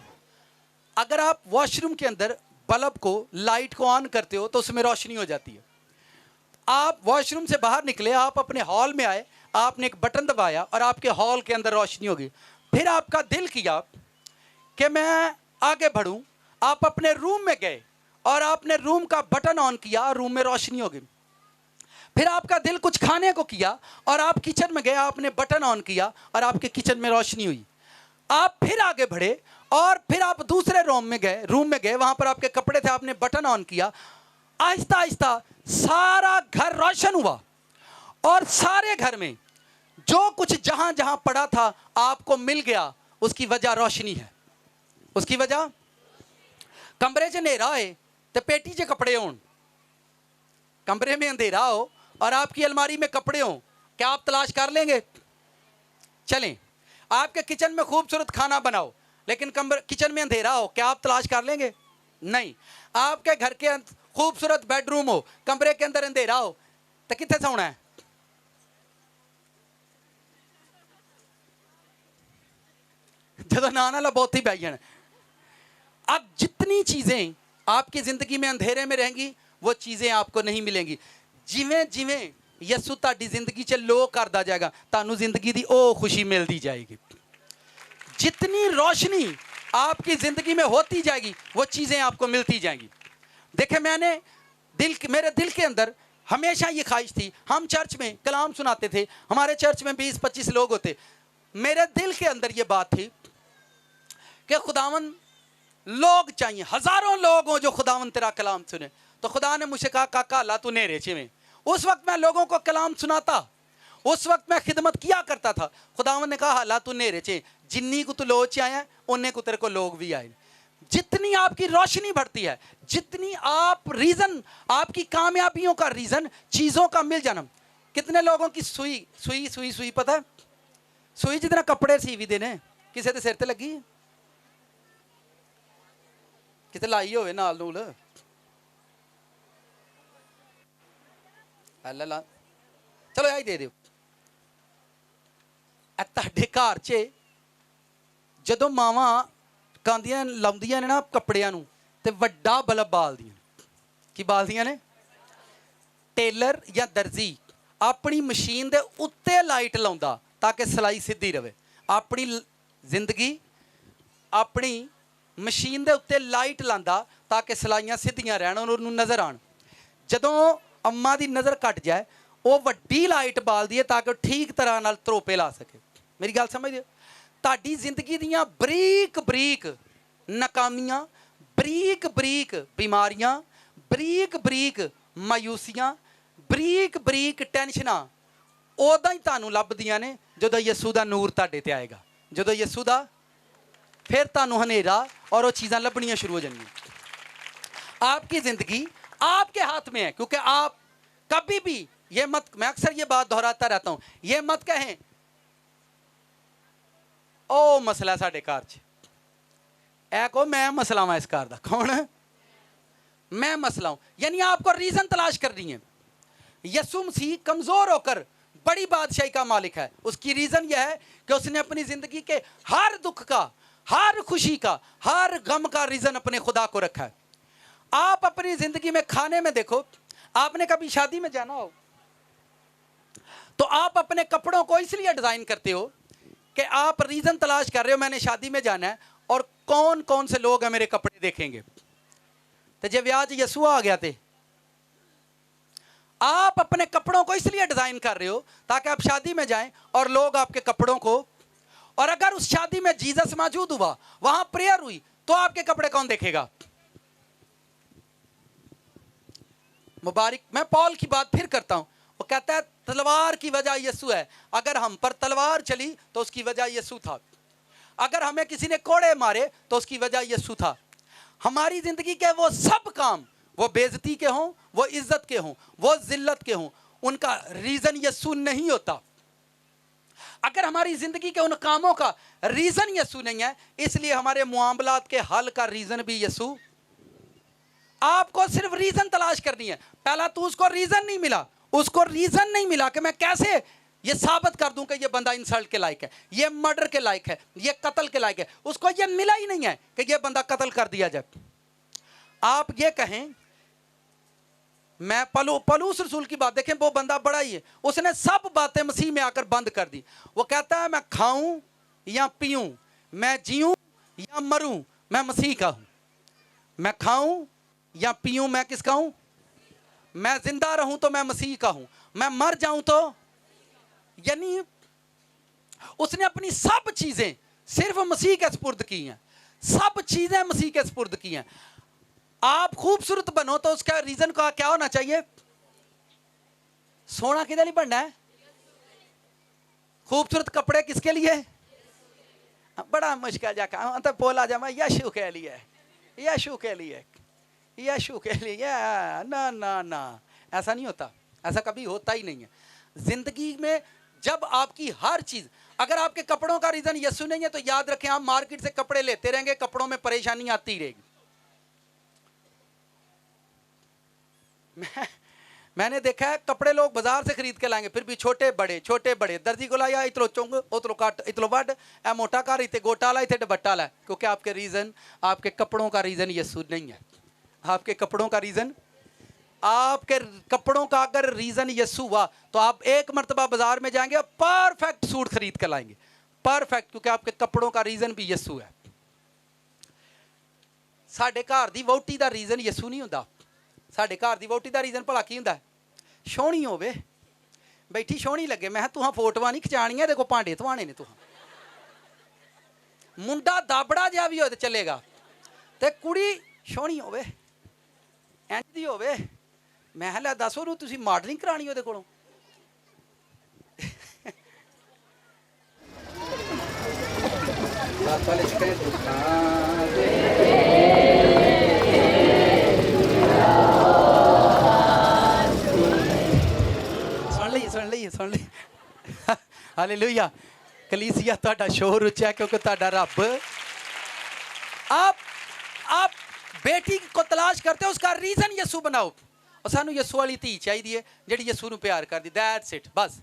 अगर आप वॉशरूम के अंदर बल्ब को, लाइट को ऑन करते हो तो उसमें रोशनी हो जाती है। आप वॉशरूम से बाहर निकले, आप अपने हॉल में आए, आपने एक बटन दबाया और आपके हॉल के अंदर रोशनी होगी। फिर आपका दिल किया कि मैं आगे बढ़ूं, आप अपने रूम में गए और आपने रूम का बटन ऑन किया, रूम में रोशनी हो गई। फिर आपका दिल कुछ खाने को किया और आप किचन में गए, आपने बटन ऑन किया और आपके किचन में रोशनी हुई। आप फिर आगे बढ़े और फिर आप दूसरे रूम में गए, वहां पर आपके कपड़े थे, आपने बटन ऑन किया। आहिस्ता आहिस्ता सारा घर रोशन हुआ, और सारे घर में जो कुछ जहां जहां पड़ा था आपको मिल गया। उसकी वजह रोशनी है। उसकी वजह, कमरे च अंधेरा है तो पेटी च कपड़े होन, कमरे में अंधेरा हो और आपकी अलमारी में कपड़े हों, क्या आप तलाश कर लेंगे? चलें, आपके किचन में खूबसूरत खाना बनाओ लेकिन किचन में अंधेरा हो, क्या आप तलाश कर लेंगे? नहीं। आपके घर के खूबसूरत बेडरूम हो, कमरे के अंदर अंधेरा हो, तो कितने सोना है? जदों नाना ला बहुत ही बैन। अब जितनी चीजें आपकी जिंदगी में अंधेरे में रहेंगी वो चीजें आपको नहीं मिलेंगी। जिवें जिवें यीशु ताड़ी जिंदगी च लो करता जाएगा, तानू जिंदगी दी ओ खुशी मिलती जाएगी। जितनी रोशनी आपकी जिंदगी में होती जाएगी वो चीजें आपको मिलती जाएंगी। देखे, मेरे दिल के अंदर हमेशा ये ख्वाहिश थी, हम चर्च में कलाम सुनाते थे, हमारे चर्च में 20-25 लोग होते। मेरे दिल के अंदर ये बात थी कि खुदावन लोग चाहिए, हजारों लोग हों जो खुदावन तेरा कलाम सुने। तो खुदा ने मुझसे कहा, काका अल्लाह तू नेरे चे में। उस वक्त मैं लोगों को कलाम सुनाता, उस वक्त मैं खिदमत किया करता था। खुदावन ने कहा, अल्लाह तू नेरे चे, जिन्नी को तू लोग च आया उन्ने को तेरे को लोग भी आए। जितनी आपकी रोशनी बढ़ती है, जितनी आप रीजन, आपकी कामयाबियों का रीजन चीजों का मिल जाना। कितने लोगों की सुई सुई सुई सुई पता है, सुई जितना कपड़े सीवी देने किसी के सिर ते लगी, किते लाई होवे नाल नूल, ला चलो यही दे दिओ। ਤੁਹਾਡੇ ਘਰ 'ਚ ਜਦੋਂ ਮਾਵਾਂ ਕਾਂਦੀਆਂ ਲਾਉਂਦੀਆਂ ਨੇ ਨਾ ਕੱਪੜਿਆਂ ਨੂੰ ਤੇ ਵੱਡਾ ਬਲਬ ਬਾਲਦੀਆਂ, ਕੀ ਬਾਲਦੀਆਂ ਨੇ? ਟੇਲਰ ਜਾਂ ਦਰਜੀ ਆਪਣੀ ਮਸ਼ੀਨ ਦੇ ਉੱਤੇ ਲਾਈਟ ਲਾਉਂਦਾ ਤਾਂ ਕਿ ਸਿਲਾਈ ਸਿੱਧੀ ਰਵੇ। ਆਪਣੀ ਜ਼ਿੰਦਗੀ ਆਪਣੀ ਮਸ਼ੀਨ ਦੇ ਉੱਤੇ ਲਾਈਟ ਲਾਉਂਦਾ ਤਾਂ ਕਿ ਸਿਲਾਈਆਂ ਸਿੱਧੀਆਂ ਰਹਿਣ, ਉਹਨੂੰ ਨਜ਼ਰ ਆਉਣ। ਜਦੋਂ ਅੰਮਾ ਦੀ ਨਜ਼ਰ ਘਟ ਜਾਏ ਉਹ ਵੱਡੀ ਲਾਈਟ ਬਾਲਦੀ ਹੈ ਤਾਂ ਕਿ ਠੀਕ ਤਰ੍ਹਾਂ ਨਾਲ ਤਰੋਪੇ ਲਾ ਸਕੇ। ਮੇਰੀ ਗੱਲ ਸਮਝਦੇ ਹੋ? ਤੁਹਾਡੀ ਜ਼ਿੰਦਗੀ ਦੀਆਂ ਬਰੀਕ ਬਰੀਕ ਨਾਕਾਮੀਆਂ, ਬਰੀਕ ਬਰੀਕ ਬਿਮਾਰੀਆਂ, ਬਰੀਕ ਬਰੀਕ ਮਾਯੂਸੀਆਂ, ਬਰੀਕ ਬਰੀਕ ਟੈਨਸ਼ਨਾਂ ਉਦਾਂ ਹੀ ਤੁਹਾਨੂੰ ਲੱਭਦੀਆਂ ਨੇ ਜਦੋਂ ਯਿਸੂ ਦਾ ਨੂਰ ਤੁਹਾਡੇ ਤੇ ਆਏਗਾ। ਜਦੋਂ ਯਿਸੂ ਦਾ, ਫਿਰ ਤੁਹਾਨੂੰ ਹਨੇਰਾ और वो चीज़ें लभनियाँ शुरू हो जाएंगी। आपकी ज़िंदगी आपके हाथ में है, क्योंकि आप कभी भी ये मत, मैं अक्सर ये बात दोहराता रहता हूँ, ये मत कहें ओ मसला साढ़े घर च, ऐ को मैं मसला हूँ इस घर का। कौन? मैं मसला हूँ। यानी आपको रीज़न तलाश करनी है। यीशु मसीह कमज़ोर होकर बड़ी बादशाही का मालिक है। उसकी रीज़न यह है कि उसने अपनी ज़िंदगी के हर दुख का, हर खुशी का, हर गम का रीज़न अपने खुदा को रखा है। आप अपनी ज़िंदगी में खाने में देखो, आपने कभी शादी में जाना हो तो आप अपने कपड़ों को इसलिए डिज़ाइन करते हो कि आप रीज़न तलाश कर रहे हो, मैंने शादी में जाना है और कौन कौन से लोग हैं मेरे कपड़े देखेंगे। तो जब आज यीशु आ गया थे, आप अपने कपड़ों को इसलिए डिज़ाइन कर रहे हो ताकि आप शादी में जाएं और लोग आपके कपड़ों को, और अगर उस शादी में जीसस मौजूद हुआ, वहां प्रेयर हुई, तो आपके कपड़े कौन देखेगा? मुबारक। मैं पॉल की बात फिर करता हूं, वो कहता है तलवार की वजह यीशु है। अगर हम पर तलवार चली तो उसकी वजह यीशु था। अगर हमें किसी ने कोड़े मारे तो उसकी वजह यीशु था। हमारी जिंदगी के वो सब काम, वो बेइज्जती के हों, वो इज्जत के हों, वो जिल्लत के हों, उनका रीज़न यीशु नहीं होता। अगर हमारी ज़िंदगी के उन कामों का रीज़न यीशु नहीं है, इसलिए हमारे मुआमलात के हल का रीज़न भी यीशु। आपको सिर्फ रीज़न तलाश करनी है। पहला तो उसको रीज़न नहीं मिला, उसको रीज़न नहीं मिला कि मैं कैसे ये साबित कर दूं कि ये बंदा इंसल्ट के लायक है, ये मर्डर के लायक है, ये कत्ल के लायक है। उसको ये मिला ही नहीं है कि ये बंदा कत्ल कर दिया जाए। आप ये कहें, मैं पलूस रसूल की बात देखें, वो बंदा बड़ा ही है, उसने सब बातें मसीह में आकर बंद कर दी। वो कहता है मैं खाऊं या पीऊं, मैं जीऊं या मरूं, मैं मसीह का हूं। मैं खाऊं या पीऊं, मैं किसका हूं? मैं जिंदा रहूं तो मैं मसीह का हूं, मैं मर जाऊं तो। यानी उसने अपनी सब चीजें सिर्फ मसीह के सुपुर्द की हैं, सब चीजें मसीह के सुपुर्द की हैं। आप खूबसूरत बनो तो उसका रीजन का क्या होना चाहिए? सोना किधर नहीं बनना है? खूबसूरत कपड़े किसके लिए? बड़ा मुश्किल जाकर तो बोला जा, मैं यीशु के लिए, यीशु के लिए, यीशु के लिए। ना ना ना, ऐसा नहीं होता, ऐसा कभी होता ही नहीं है। जिंदगी में जब आपकी हर चीज, अगर आपके कपड़ों का रीजन यीशु नहीं है तो याद रखें आप मार्केट से कपड़े लेते रहेंगे, कपड़ों में परेशानी आती रहेगी। मैंने देखा है कपड़े लोग बाजार से खरीद के लाएंगे, फिर भी छोटे बड़े दर्जी को लाया, इतलो चुंग उतलो काट इतलो बड ए मोटा कर, इतने गोटा ला, इतने दुपट्टा ला, क्योंकि आपके रीजन, आपके कपड़ों का रीजन यीशु नहीं है। आपके कपड़ों का रीजन, आपके कपड़ों का अगर रीजन यीशु हुआ तो आप एक मर्तबा बाजार में जाएंगे, परफेक्ट सूट खरीद कर लाएंगे, परफेक्ट, क्योंकि आपके कपड़ों का रीजन भी यीशु है। साडे घर दी वोटी दा रीजन यीशु नहीं हुंदा। साडे घर दी वोटी दा रीजन भला की हुंदा? सोहनी होवे, बैठी सोहनी लगे। मैं तुहां फोटोआं नहीं खिचाणियां, देखो भांडे धवाने ने तुहां। मुंडा दाबड़ा जिहा भी होए ते चलेगा, ते कुड़ी सोहनी होवे, इंज दी होवे। मैं लै दस ओनू तुसीं मॉडलिंग करानी ओहदे कोलों। बात वाले सुन ली हालेलुया कलीसिया ਤੁਹਾਡਾ शोर ਉੱਚਾ है क्योंकि ਤੁਹਾਡਾ रब आप बेटी को तलाश करते हो उसका रीजन यसू बनाओ और सानू यसू वाली धी चाहिए जेड़ी यसू ਨੂੰ प्यार कर दी दैट्स इट बस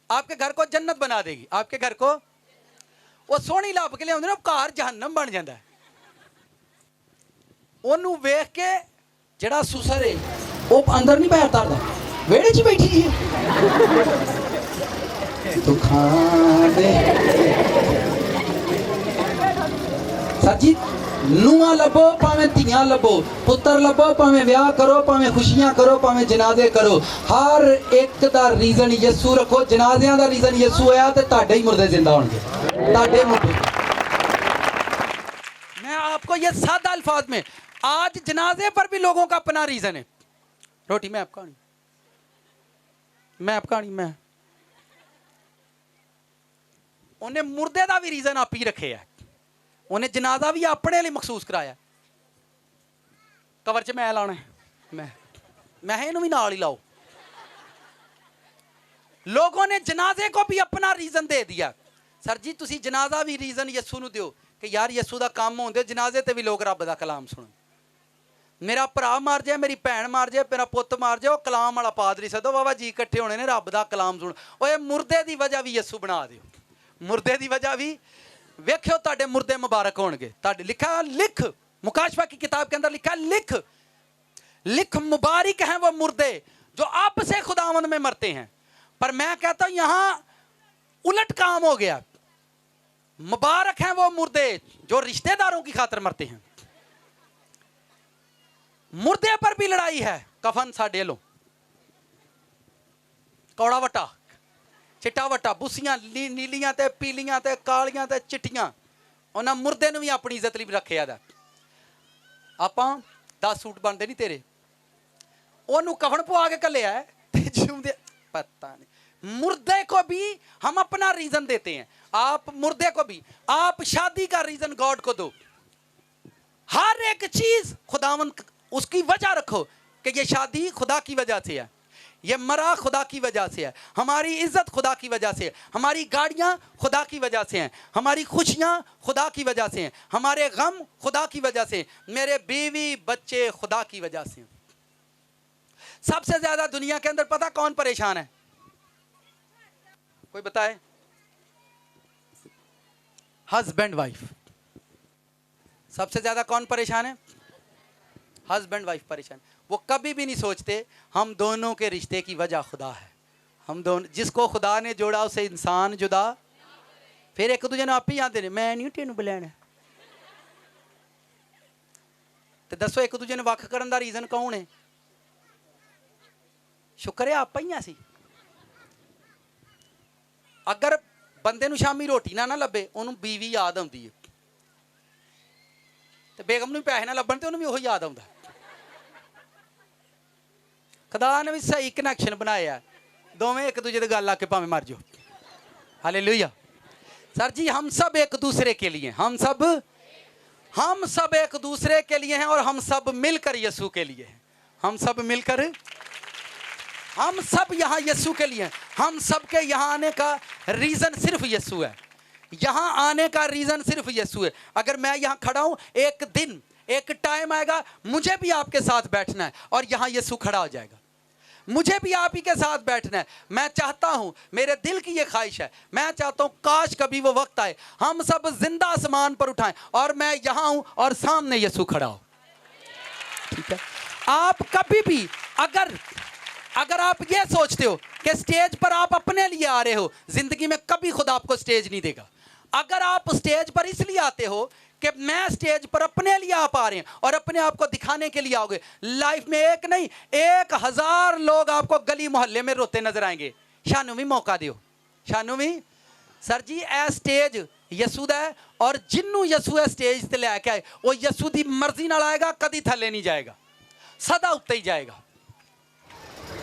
आपके घर को जन्नत बना देगी आपके घर को वो सोहनी ਲੱਭ के लियाਉਂਦੇ ਨੇ ਘਰ जहन्नम बन ਜਾਂਦਾ है ਉਹਨੂੰ ਵੇਖ ਕੇ ਜਿਹੜਾ ਸੁਸਰ ਹੈ ਉਹ ਅੰਦਰ ਨਹੀਂ ਬੈਠਦਾ ਵਿਹੜੇ 'ਚ ਬੈਠੀ ਹੈ ਤੂੰ ਖਾਣੇ सच्ची ਨੂੰਹਾਂ ਲੱਭੋ ਭਾਵੇਂ ਧੀਆਂ ਲੱਭੋ ਪੁੱਤਰ ਲੱਭੋ ਭਾਵੇਂ ਵਿਆਹ ਕਰੋ ਭਾਵੇਂ ਖੁਸ਼ੀਆਂ ਕਰੋ ਭਾਵੇਂ ਜਨਾਜ਼ੇ ਕਰੋ ਹਰ ਇੱਕ ਦਾ ਰੀਜ਼ਨ ਯਿਸੂ ਰੱਖੋ ਜਨਾਜ਼ਿਆਂ ਦਾ ਰੀਜ਼ਨ ਯਿਸੂ ਹੋਇਆ ਤੇ ਤੁਹਾਡੇ ਹੀ ਮੁਰਦੇ ਜ਼ਿੰਦਾ ਹੋਣਗੇ ਤੁਹਾਡੇ ਮੁਰਦੇ मैं आपको ये सादा अल्फाज में आज जनाजे पर भी लोगों का अपना रीजन है रोटी मैं आपका नहीं मैं उन्हें मुर्दे का भी रीजन आप ही रखे है उन्हें जनाजा भी अपने लिए मखसूस कराया कवर च मैं लाना मैं इनू भी नाल ही लाओ लोगों ने जनाजे को भी अपना रीजन दे दिया सर जी तुसी जनाजा भी रीजन यसू नू दिओ कि यार यसू का काम होंदे जनाजे ते भी लोग रब का कलाम सुन मेरा भरा मार जाए मेरी भैन मार जाए मेरा पुत मार जाए कलाम वाला पादरी सदो बाबा जी इकट्ठे होने ने रब का कलाम सुन ओए मुर्दे की वजह भी यसू बना दिओ मुर्दे की वजह भी वेख्यो ताडे मुर्दे मुबारक होणगे ताडे लिखा लिख मुकाशफा की किताब के अंदर लिखा लिख लिख मुबारक हैं वो मुर्दे जो अब से खुदावंद में मरते हैं पर मैं कहता हूं यहां उलट काम हो गया मुबारक हैं वो मुर्दे जो रिश्तेदारों की खातिर मरते हैं मुर्दे पर भी लड़ाई है कफन साडे लो कौड़ा वटा चिट्टा वटा बुसियां नीलियां ते पीलियां ते कालियां ते चिट्टियां उन्हां मुर्दे नूं भी अपनी इज्जत लई रखिया दा आपां 10 सूट बनदे नहीं तेरे ओनू कफन पवा के घल्लिया है ते जिउंदे पता नहीं मुर्दे को भी हम अपना रीजन देते हैं आप मुर्दे को भी आप शादी का रीजन गॉड को दो हर एक चीज खुदावंद उसकी वजह रखो कि ये शादी खुदा की वजह से है ये मरा खुदा की वजह से है हमारी इज्जत खुदा की वजह से है हमारी गाड़ियां खुदा की वजह से हैं हमारी खुशियां खुदा की वजह से हैं हमारे गम खुदा की वजह से मेरे बीवी बच्चे खुदा की वजह से हैं सबसे ज्यादा दुनिया के अंदर पता कौन परेशान है कोई बताए हस्बैंड वाइफ सबसे ज्यादा कौन परेशान है हस्बैंड वाइफ परेशान वो कभी भी नहीं सोचते हम दोनों के रिश्ते की वजह खुदा है हम दोनों जिसको खुदा ने जोड़ा उसे इंसान जुदा फिर एक दूजे आप ही आते मैं नहीं तेन बुलाना तो दसो एक दूजे वख करने का रीजन कौन है शुक्र है आप ही सी अगर बंदे नूं शामी रोटी ना लभे उन्होंने बीवी याद आती है तो बेगम नूं पैसे ना लभन तो उन्होंने भी वही याद आता खुदा ने भी सही कनैक्शन बनाया दोवें एक दूजे की गल आके भावें मर जाओ हालेलुया सर जी हम सब एक दूसरे के लिए हम सब एक दूसरे के लिए हैं और हम सब मिलकर यीशु के लिए हैं हम सब मिलकर हम सब यहाँ यीशु के लिए हम सब के यहाँ आने का रीजन सिर्फ यीशु है यहाँ आने का रीजन सिर्फ यीशु है अगर मैं यहाँ खड़ा हूँ एक दिन एक टाइम आएगा मुझे भी आपके साथ बैठना है और यहाँ यीशु खड़ा हो जाएगा मुझे भी आप ही के साथ बैठना है मैं चाहता हूँ मेरे दिल की ये ख्वाहिश है मैं चाहता हूँ काश कभी वो वक्त आए हम सब जिंदा आसमान पर उठाएं और मैं यहाँ हूँ और सामने यीशु खड़ा हो ठीक है आप कभी भी अगर आप ये सोचते हो कि स्टेज पर आप अपने लिए आ रहे हो जिंदगी में कभी खुदा आपको स्टेज नहीं देगा अगर आप स्टेज पर इसलिए आते हो कि मैं स्टेज पर अपने लिए आप आ रहे हैं और अपने आप को दिखाने के लिए आओगे लाइफ में एक नहीं 1000 लोग आपको गली मोहल्ले में रोते नजर आएंगे शानू भी मौका दियो शानू भी सर जी ए स्टेज यसू दा है और जिन्नू यसू ए स्टेज ते लैके आए वो यसू दी मर्जी नाल आएगा कदी थले नहीं जाएगा सदा उत्ते ही जाएगा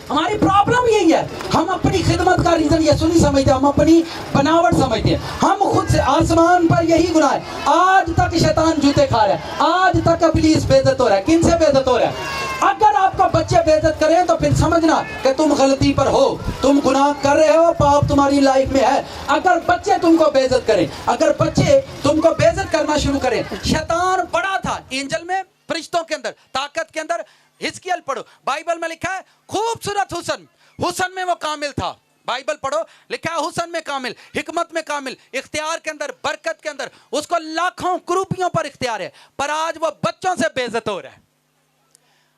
हमारी प्रॉब्लम यही है हम अपनी खिदमत का रीजन यीशु नहीं समझते हम अपनी बनावट समझते हैं हम खुद से आसमान पर यही गुनाह है आज तक शैतान जूते खा रहा है आज तक इब्लीस बेइज्जत हो रहा है किन से बेइज्जत हो रहा है अगर आपका बच्चे बेइज्जत करें तो फिर समझना कि तुम गलती पर हो, तुम गुनाह कर रहे हो, पाप तुम्हारी लाइफ में है। अगर बच्चे तुमको बेइज्जत करें, अगर बच्चे तुमको बेइज्जत करना शुरू करें, शैतान बड़ा था एंजल में, फरिश्तों के अंदर, ताकत के अंदर। हिजकिय्याह पढ़ो, बाइबल में लिखा है खूबसूरत हुस्न, हुस्न में वो कामिल था। बाइबल पढ़ो, लिखा है हुस्न में कामिल, हिकमत में कामिल, इख्तियार के अंदर, बरकत के अंदर, उसको लाखों कुरूपियों पर इख्तियार है, पर आज वो बच्चों से बेइज्जत हो रहा है।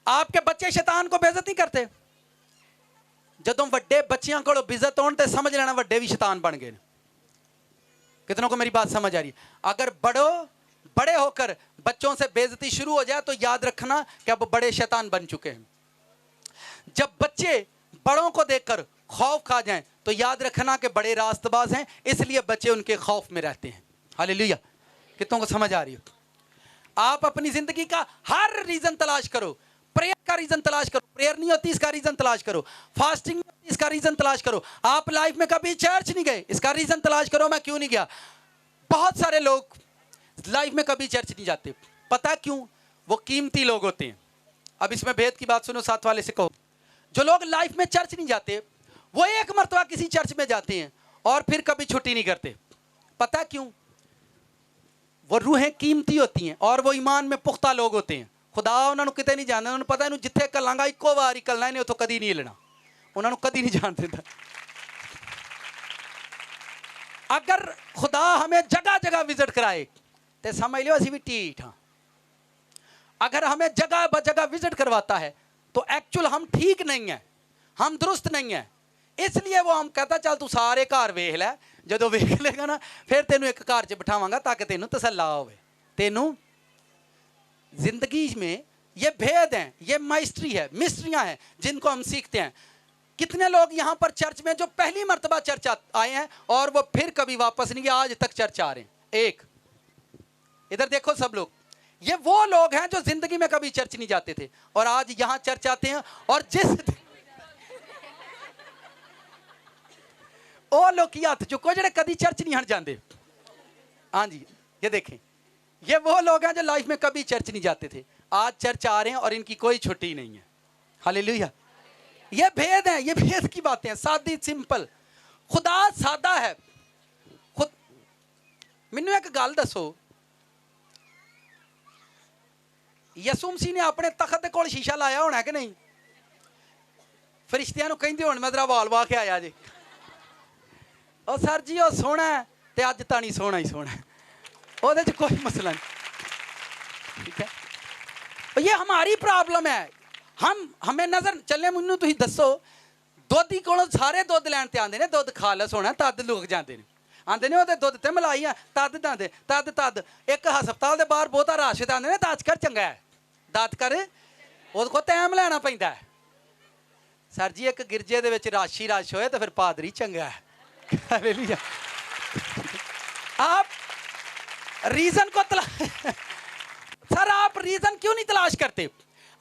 आपके बच्चे शैतान को बेइज्जत नहीं करते। जदों वड्डे बच्चियां को बेइज्जत होण ते समझ लेना वड्डे भी शैतान बन गए। कितनों को मेरी बात समझ आ रही है? अगर बड़े होकर बच्चों से बेइज्जती शुरू हो जाए तो याद रखना कि अब बड़े शैतान बन चुके हैं। जब बच्चे बड़ों को देखकर खौफ खा जाएं तो याद रखना कि बड़े रास्तबाज हैं, इसलिए बच्चे उनके खौफ में रहते हैं। हालेलुया। कितनों को समझ आ रही है? आप अपनी जिंदगी का हर रीजन तलाश करो। प्रेयर का रीजन तलाश करो, प्रेयर नहीं होती इसका रीजन तलाश करो। फास्टिंग नहीं होती इसका रीजन तलाश करो। आप लाइफ में कभी चर्च नहीं गए, इसका रीजन तलाश करो, मैं क्यों नहीं गया। बहुत सारे लोग लाइफ में कभी चर्च नहीं जाते, पता क्यों? वो कीमती लोग होते हैं। अब इसमें भेद की बात सुनो, साथ वाले से कहो। जो लोग लाइफ में चर्च नहीं जाते वो एक मर्तबा किसी चर्च में जाते हैं और फिर कभी छुट्टी नहीं करते, पता क्यों? वो रूहें कीमती होती हैं और वो ईमान में पुख्ता लोग होते हैं। खुदा उन्होंने कितने नहीं जानना, उन्होंने पता इन्हों जिथे कलांगा इको बार ही कलना, इन्हें उतों कदी नहीं हिलना, उन्होंने कदी नहीं जान देता। अगर खुदा हमें जगह जगह विजिट कराए तो समझ लो असी भी ठीक हाँ। अगर हमें जगह ब जगह विजिट करवाता है तो एक्चुअल हम ठीक नहीं है, हम दुरुस्त नहीं है, इसलिए वो हम कहता चल तू सारे घर वेख लै, जो वेख लेगा ना फिर तेनू एक घर च बिठावांगा ताकि तेनू तसल्ला होवे। तेनू जिंदगी में ये भेद हैं, ये माइस्ट्री है, मिस्ट्रियां हैं जिनको हम सीखते हैं। कितने लोग यहाँ पर चर्च में जो पहली मर्तबा चर्च आए हैं और वो फिर कभी वापस नहीं गए, आज तक चर्च आ रहे हैं। एक इधर देखो सब लोग, ये वो लोग हैं जो जिंदगी में कभी चर्च नहीं जाते थे और आज यहाँ चर्च आते हैं। और ओ लोग की हाथ चुको जेडे कभी चर्च नहीं हट जाते। हाँ जी, ये देखें, ये वो लोग हैं जो लाइफ में कभी चर्च नहीं जाते थे, आज चर्च आ रहे हैं और इनकी कोई छुट्टी नहीं है। हालेलुया। ये भेद है, ये भेद की बातें हैं, सादी सिंपल। खुदा सादा है। खुद मैनू एक गल दसो, यसू मसीह ने अपने तख्त दे कोल शीशा लाया होना कि नहीं? फरिश्तियां नूं कहंदे होण मैं तेरा वाल वाह के आया जी, ओ सर जी ओ सोहना है ते अज ताणी सोहना ही सोहना है, ओहदे च कोई मसला नहीं। ठीक है, ये हमारी प्रॉब्लम है। हमें नजर चले, मैनू तुसीं दसो, दोधी कोलों सारे दुध लैण ते आंदे ने, दुध खालस होना तद लोग जांदे ने, आंदे ने ओहदे दुध ते मलाई आ तद दांदे तद एक हस्पताल दे बाहर बहुता रश ते आंदे ने दात कर चंगा है, दात कर ओहदे को टाइम लैना पैंदा है। सर जी एक गिरजे दे विच रश ही रश होए तो फिर पादरी चंगा है। हालेलुया। आप रीजन को सर आप रीजन क्यों नहीं तलाश करते?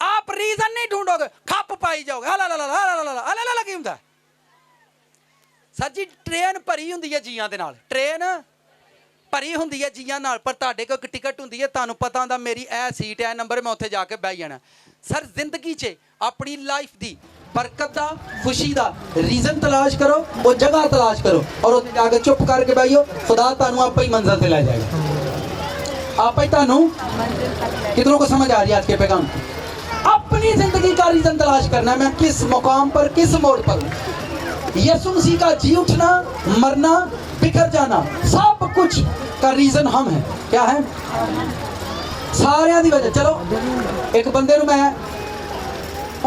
आप रीजन नहीं ढूंढोगे, खप पाई जाओगे। हला की हुंदा सर जी? ट्रेन भरी हुंदी है जियां दे नाल, ट्रेन भरी हुंदी है जियां नाल, पर तुहाडे कोल टिकट हुंदी है, तुहानूं पता हुंदा मेरी ए सीट है नंबर, मैं उत्थे जाके बैठ जाना। सर जिंदगी च अपनी लाइफ दी बरकत दा, खुशी दा रीजन तलाश करो, वो जगह तलाश करो और उत्थे जाके चुप करके बैठो, खुदा तुहानूं आपे ही मंजिल ते ले जाएगा। आप ही तुहानूं, कितनों को समझ आ रही है आज के पैगाम? अपनी जिंदगी का रीजन तलाश करना है, मैं किस मुकाम पर, किस मोड़ पर हूं। यीशु मसीह का जी उठना, मरना, बिखर जाना, सब कुछ का रीजन हम हैं। क्या है? सारियां दी वजह। चलो एक बंदे नूं मैं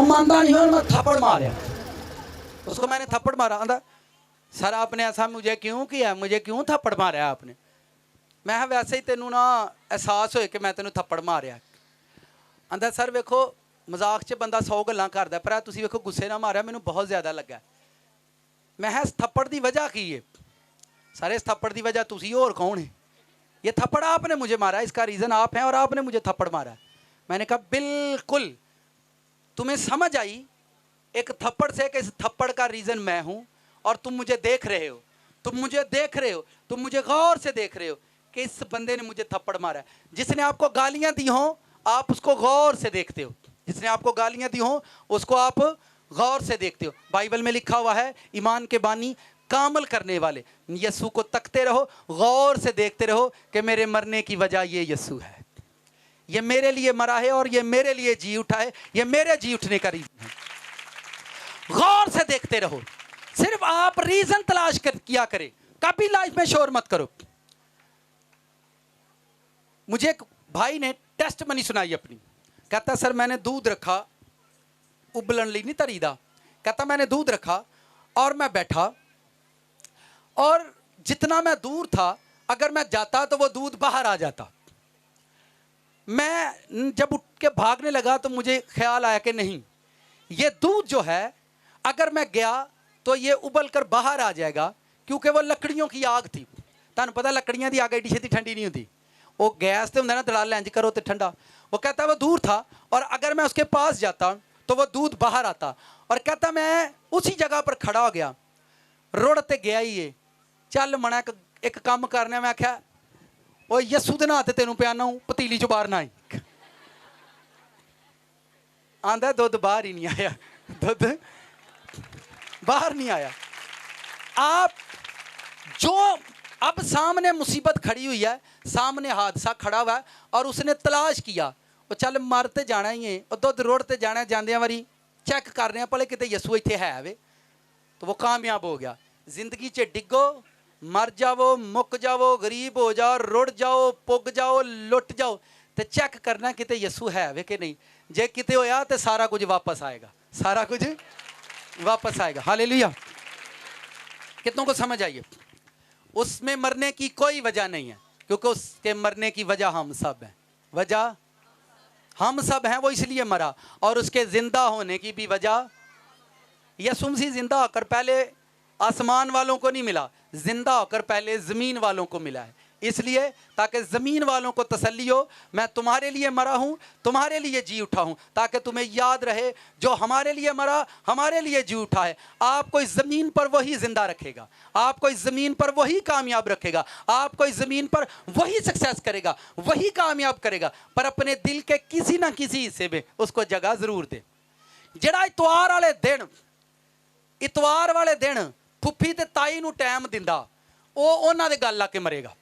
मानता नहीं हूं, मैं थप्पड़ मारा, उसको मैंने थप्पड़ मारा, आंदा सर आपने ऐसा मुझे क्यों किया, मुझे क्यों थप्पड़ मारा आपने? मैं वैसे ही तेनू ना एहसास होए कि मैं तेनू थप्पड़ मारिया। आंदा सर वेखो मजाक च बंदा 100 गल्लां करदा, पर तुसीं वेखो गुस्से ना मारिया, मैनू बहुत ज़्यादा लगा। मैं इस थप्पड़ की वजह की है? सर इस थप्पड़ की वजह तुसी और कौन है? ये थप्पड़ आपने मुझे मारा, इसका रीज़न आप हैं और आपने मुझे थप्पड़ मारा। मैंने कहा बिल्कुल, तुम्हें समझ आई एक थप्पड़ से कि इस थप्पड़ का रीज़न मैं हूँ और तुम मुझे देख रहे हो, तुम मुझे देख रहे हो, तुम मुझे गौर से देख रहे हो कि इस बंदे ने मुझे थप्पड़ मारा है। जिसने आपको गालियाँ दी हों आप उसको गौर से देखते हो, जिसने आपको गालियां दी हो उसको आप गौर से देखते हो। बाइबल में लिखा हुआ है ईमान के बानी कामल करने वाले यीशु को तकते रहो, गौर से देखते रहो कि मेरे मरने की वजह ये यीशु है, ये मेरे लिए मरा है और ये मेरे लिए जी उठा है, ये मेरे जी उठने का रीजन है। गौर से देखते रहो, सिर्फ आप रीजन तलाश किया करें, कभी लाइफ में शोर मत करो। मुझे एक भाई ने टेस्ट मनी सुनाई अपनी, कहता सर मैंने दूध रखा उबलन ली नहीं तरीदा, कहता मैंने दूध रखा और मैं बैठा और जितना मैं दूर था अगर मैं जाता तो वो दूध बाहर आ जाता। मैं जब उठ के भागने लगा तो मुझे ख्याल आया कि नहीं, ये दूध जो है अगर मैं गया तो ये उबल कर बाहर आ जाएगा, क्योंकि वो लकड़ियों की आग थी। तुहानू पता लकड़ियां की आग एडी छेती ठंडी नहीं होती, वो गैस तो होंगे ना दलाल इंज करो तो ठंडा। वो कहता वो दूर था और अगर मैं उसके पास जाता तो वो दूध बाहर आता। और कहता मैं उसी जगह पर खड़ा हो गया, रोड ते गया ही है, चल मना एक काम करने, मैं आख्या वो यस्सू दे नां ते तेनू पियाना हूं पतीली चो बाहर ना आई। आंदा दुध बाहर ही नहीं आया, दुध बाहर नहीं आया। आप जो अब सामने मुसीबत खड़ी हुई है, सामने हादसा खड़ा हुआ है और उसने तलाश किया वो चल मर ते जाना ही है, और दुध रोड ते जाना, जांदियां वारी चेक कर रहे हैं भले किते यस्सू इत्थे है वे, तो वो कामयाब हो गया। जिंदगी च डिगो, मर जाओ, मुक जाओ, गरीब हो जाओ, रुड़ जाओ, पुग जाओ, लुट जाओ, तो चेक करना किते यस्सू है वे कि नहीं। जे किते होया तो सारा कुछ वापस आएगा, सारा कुछ वापस आएगा। हालेलुया। कितनों को समझ आइए? उसमें मरने की कोई वजह नहीं है, क्योंकि उसके मरने की वजह हम सब हैं। वजह हम सब हैं, वो इसलिए मरा। और उसके जिंदा होने की भी वजह, यीशु मसीह जिंदा होकर पहले आसमान वालों को नहीं मिला, जिंदा होकर पहले ज़मीन वालों को मिला है। इसलिए ताकि ज़मीन वालों को तसल्ली हो, मैं तुम्हारे लिए मरा हूँ, तुम्हारे लिए जी उठा हूँ, ताकि तुम्हें याद रहे जो हमारे लिए मरा हमारे लिए जी उठा है। आपको इस ज़मीन पर वही ज़िंदा रखेगा, आपको इस ज़मीन पर वही कामयाब रखेगा, आपको इस ज़मीन पर वही सक्सेस करेगा, वही कामयाब करेगा। पर अपने दिल के किसी ना किसी हिस्से में उसको जगह ज़रूर दे। जड़ा इतवार वाले दिन फुफी ते ताई नू टाइम दिंदा, वो उन्हां दे गल ला के मरेगा।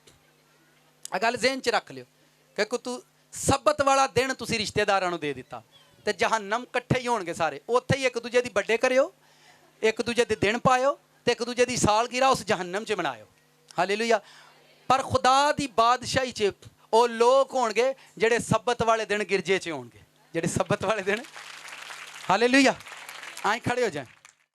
आ गल ज़हन च रख लियो कि तू सब्बत वाला दिन तुसी रिश्तेदारां नू दे दिता ते जहन्नम कट्ठे ही होणगे सारे। उत्थे ही एक दूजे दी बर्थडे करियो, एक दूजे दे दिन पायो ते एक दूजे दी सालगिरह उस जहन्नम च मनायो। हालेलुया। पर खुदा दी बादशाही च वो लोग होणगे जेड़े सब्बत वाले दिन गिरजे च होणगे, जेड़े सब्बत वाले दिन। हालेलुया। आए खड़े हो जाए।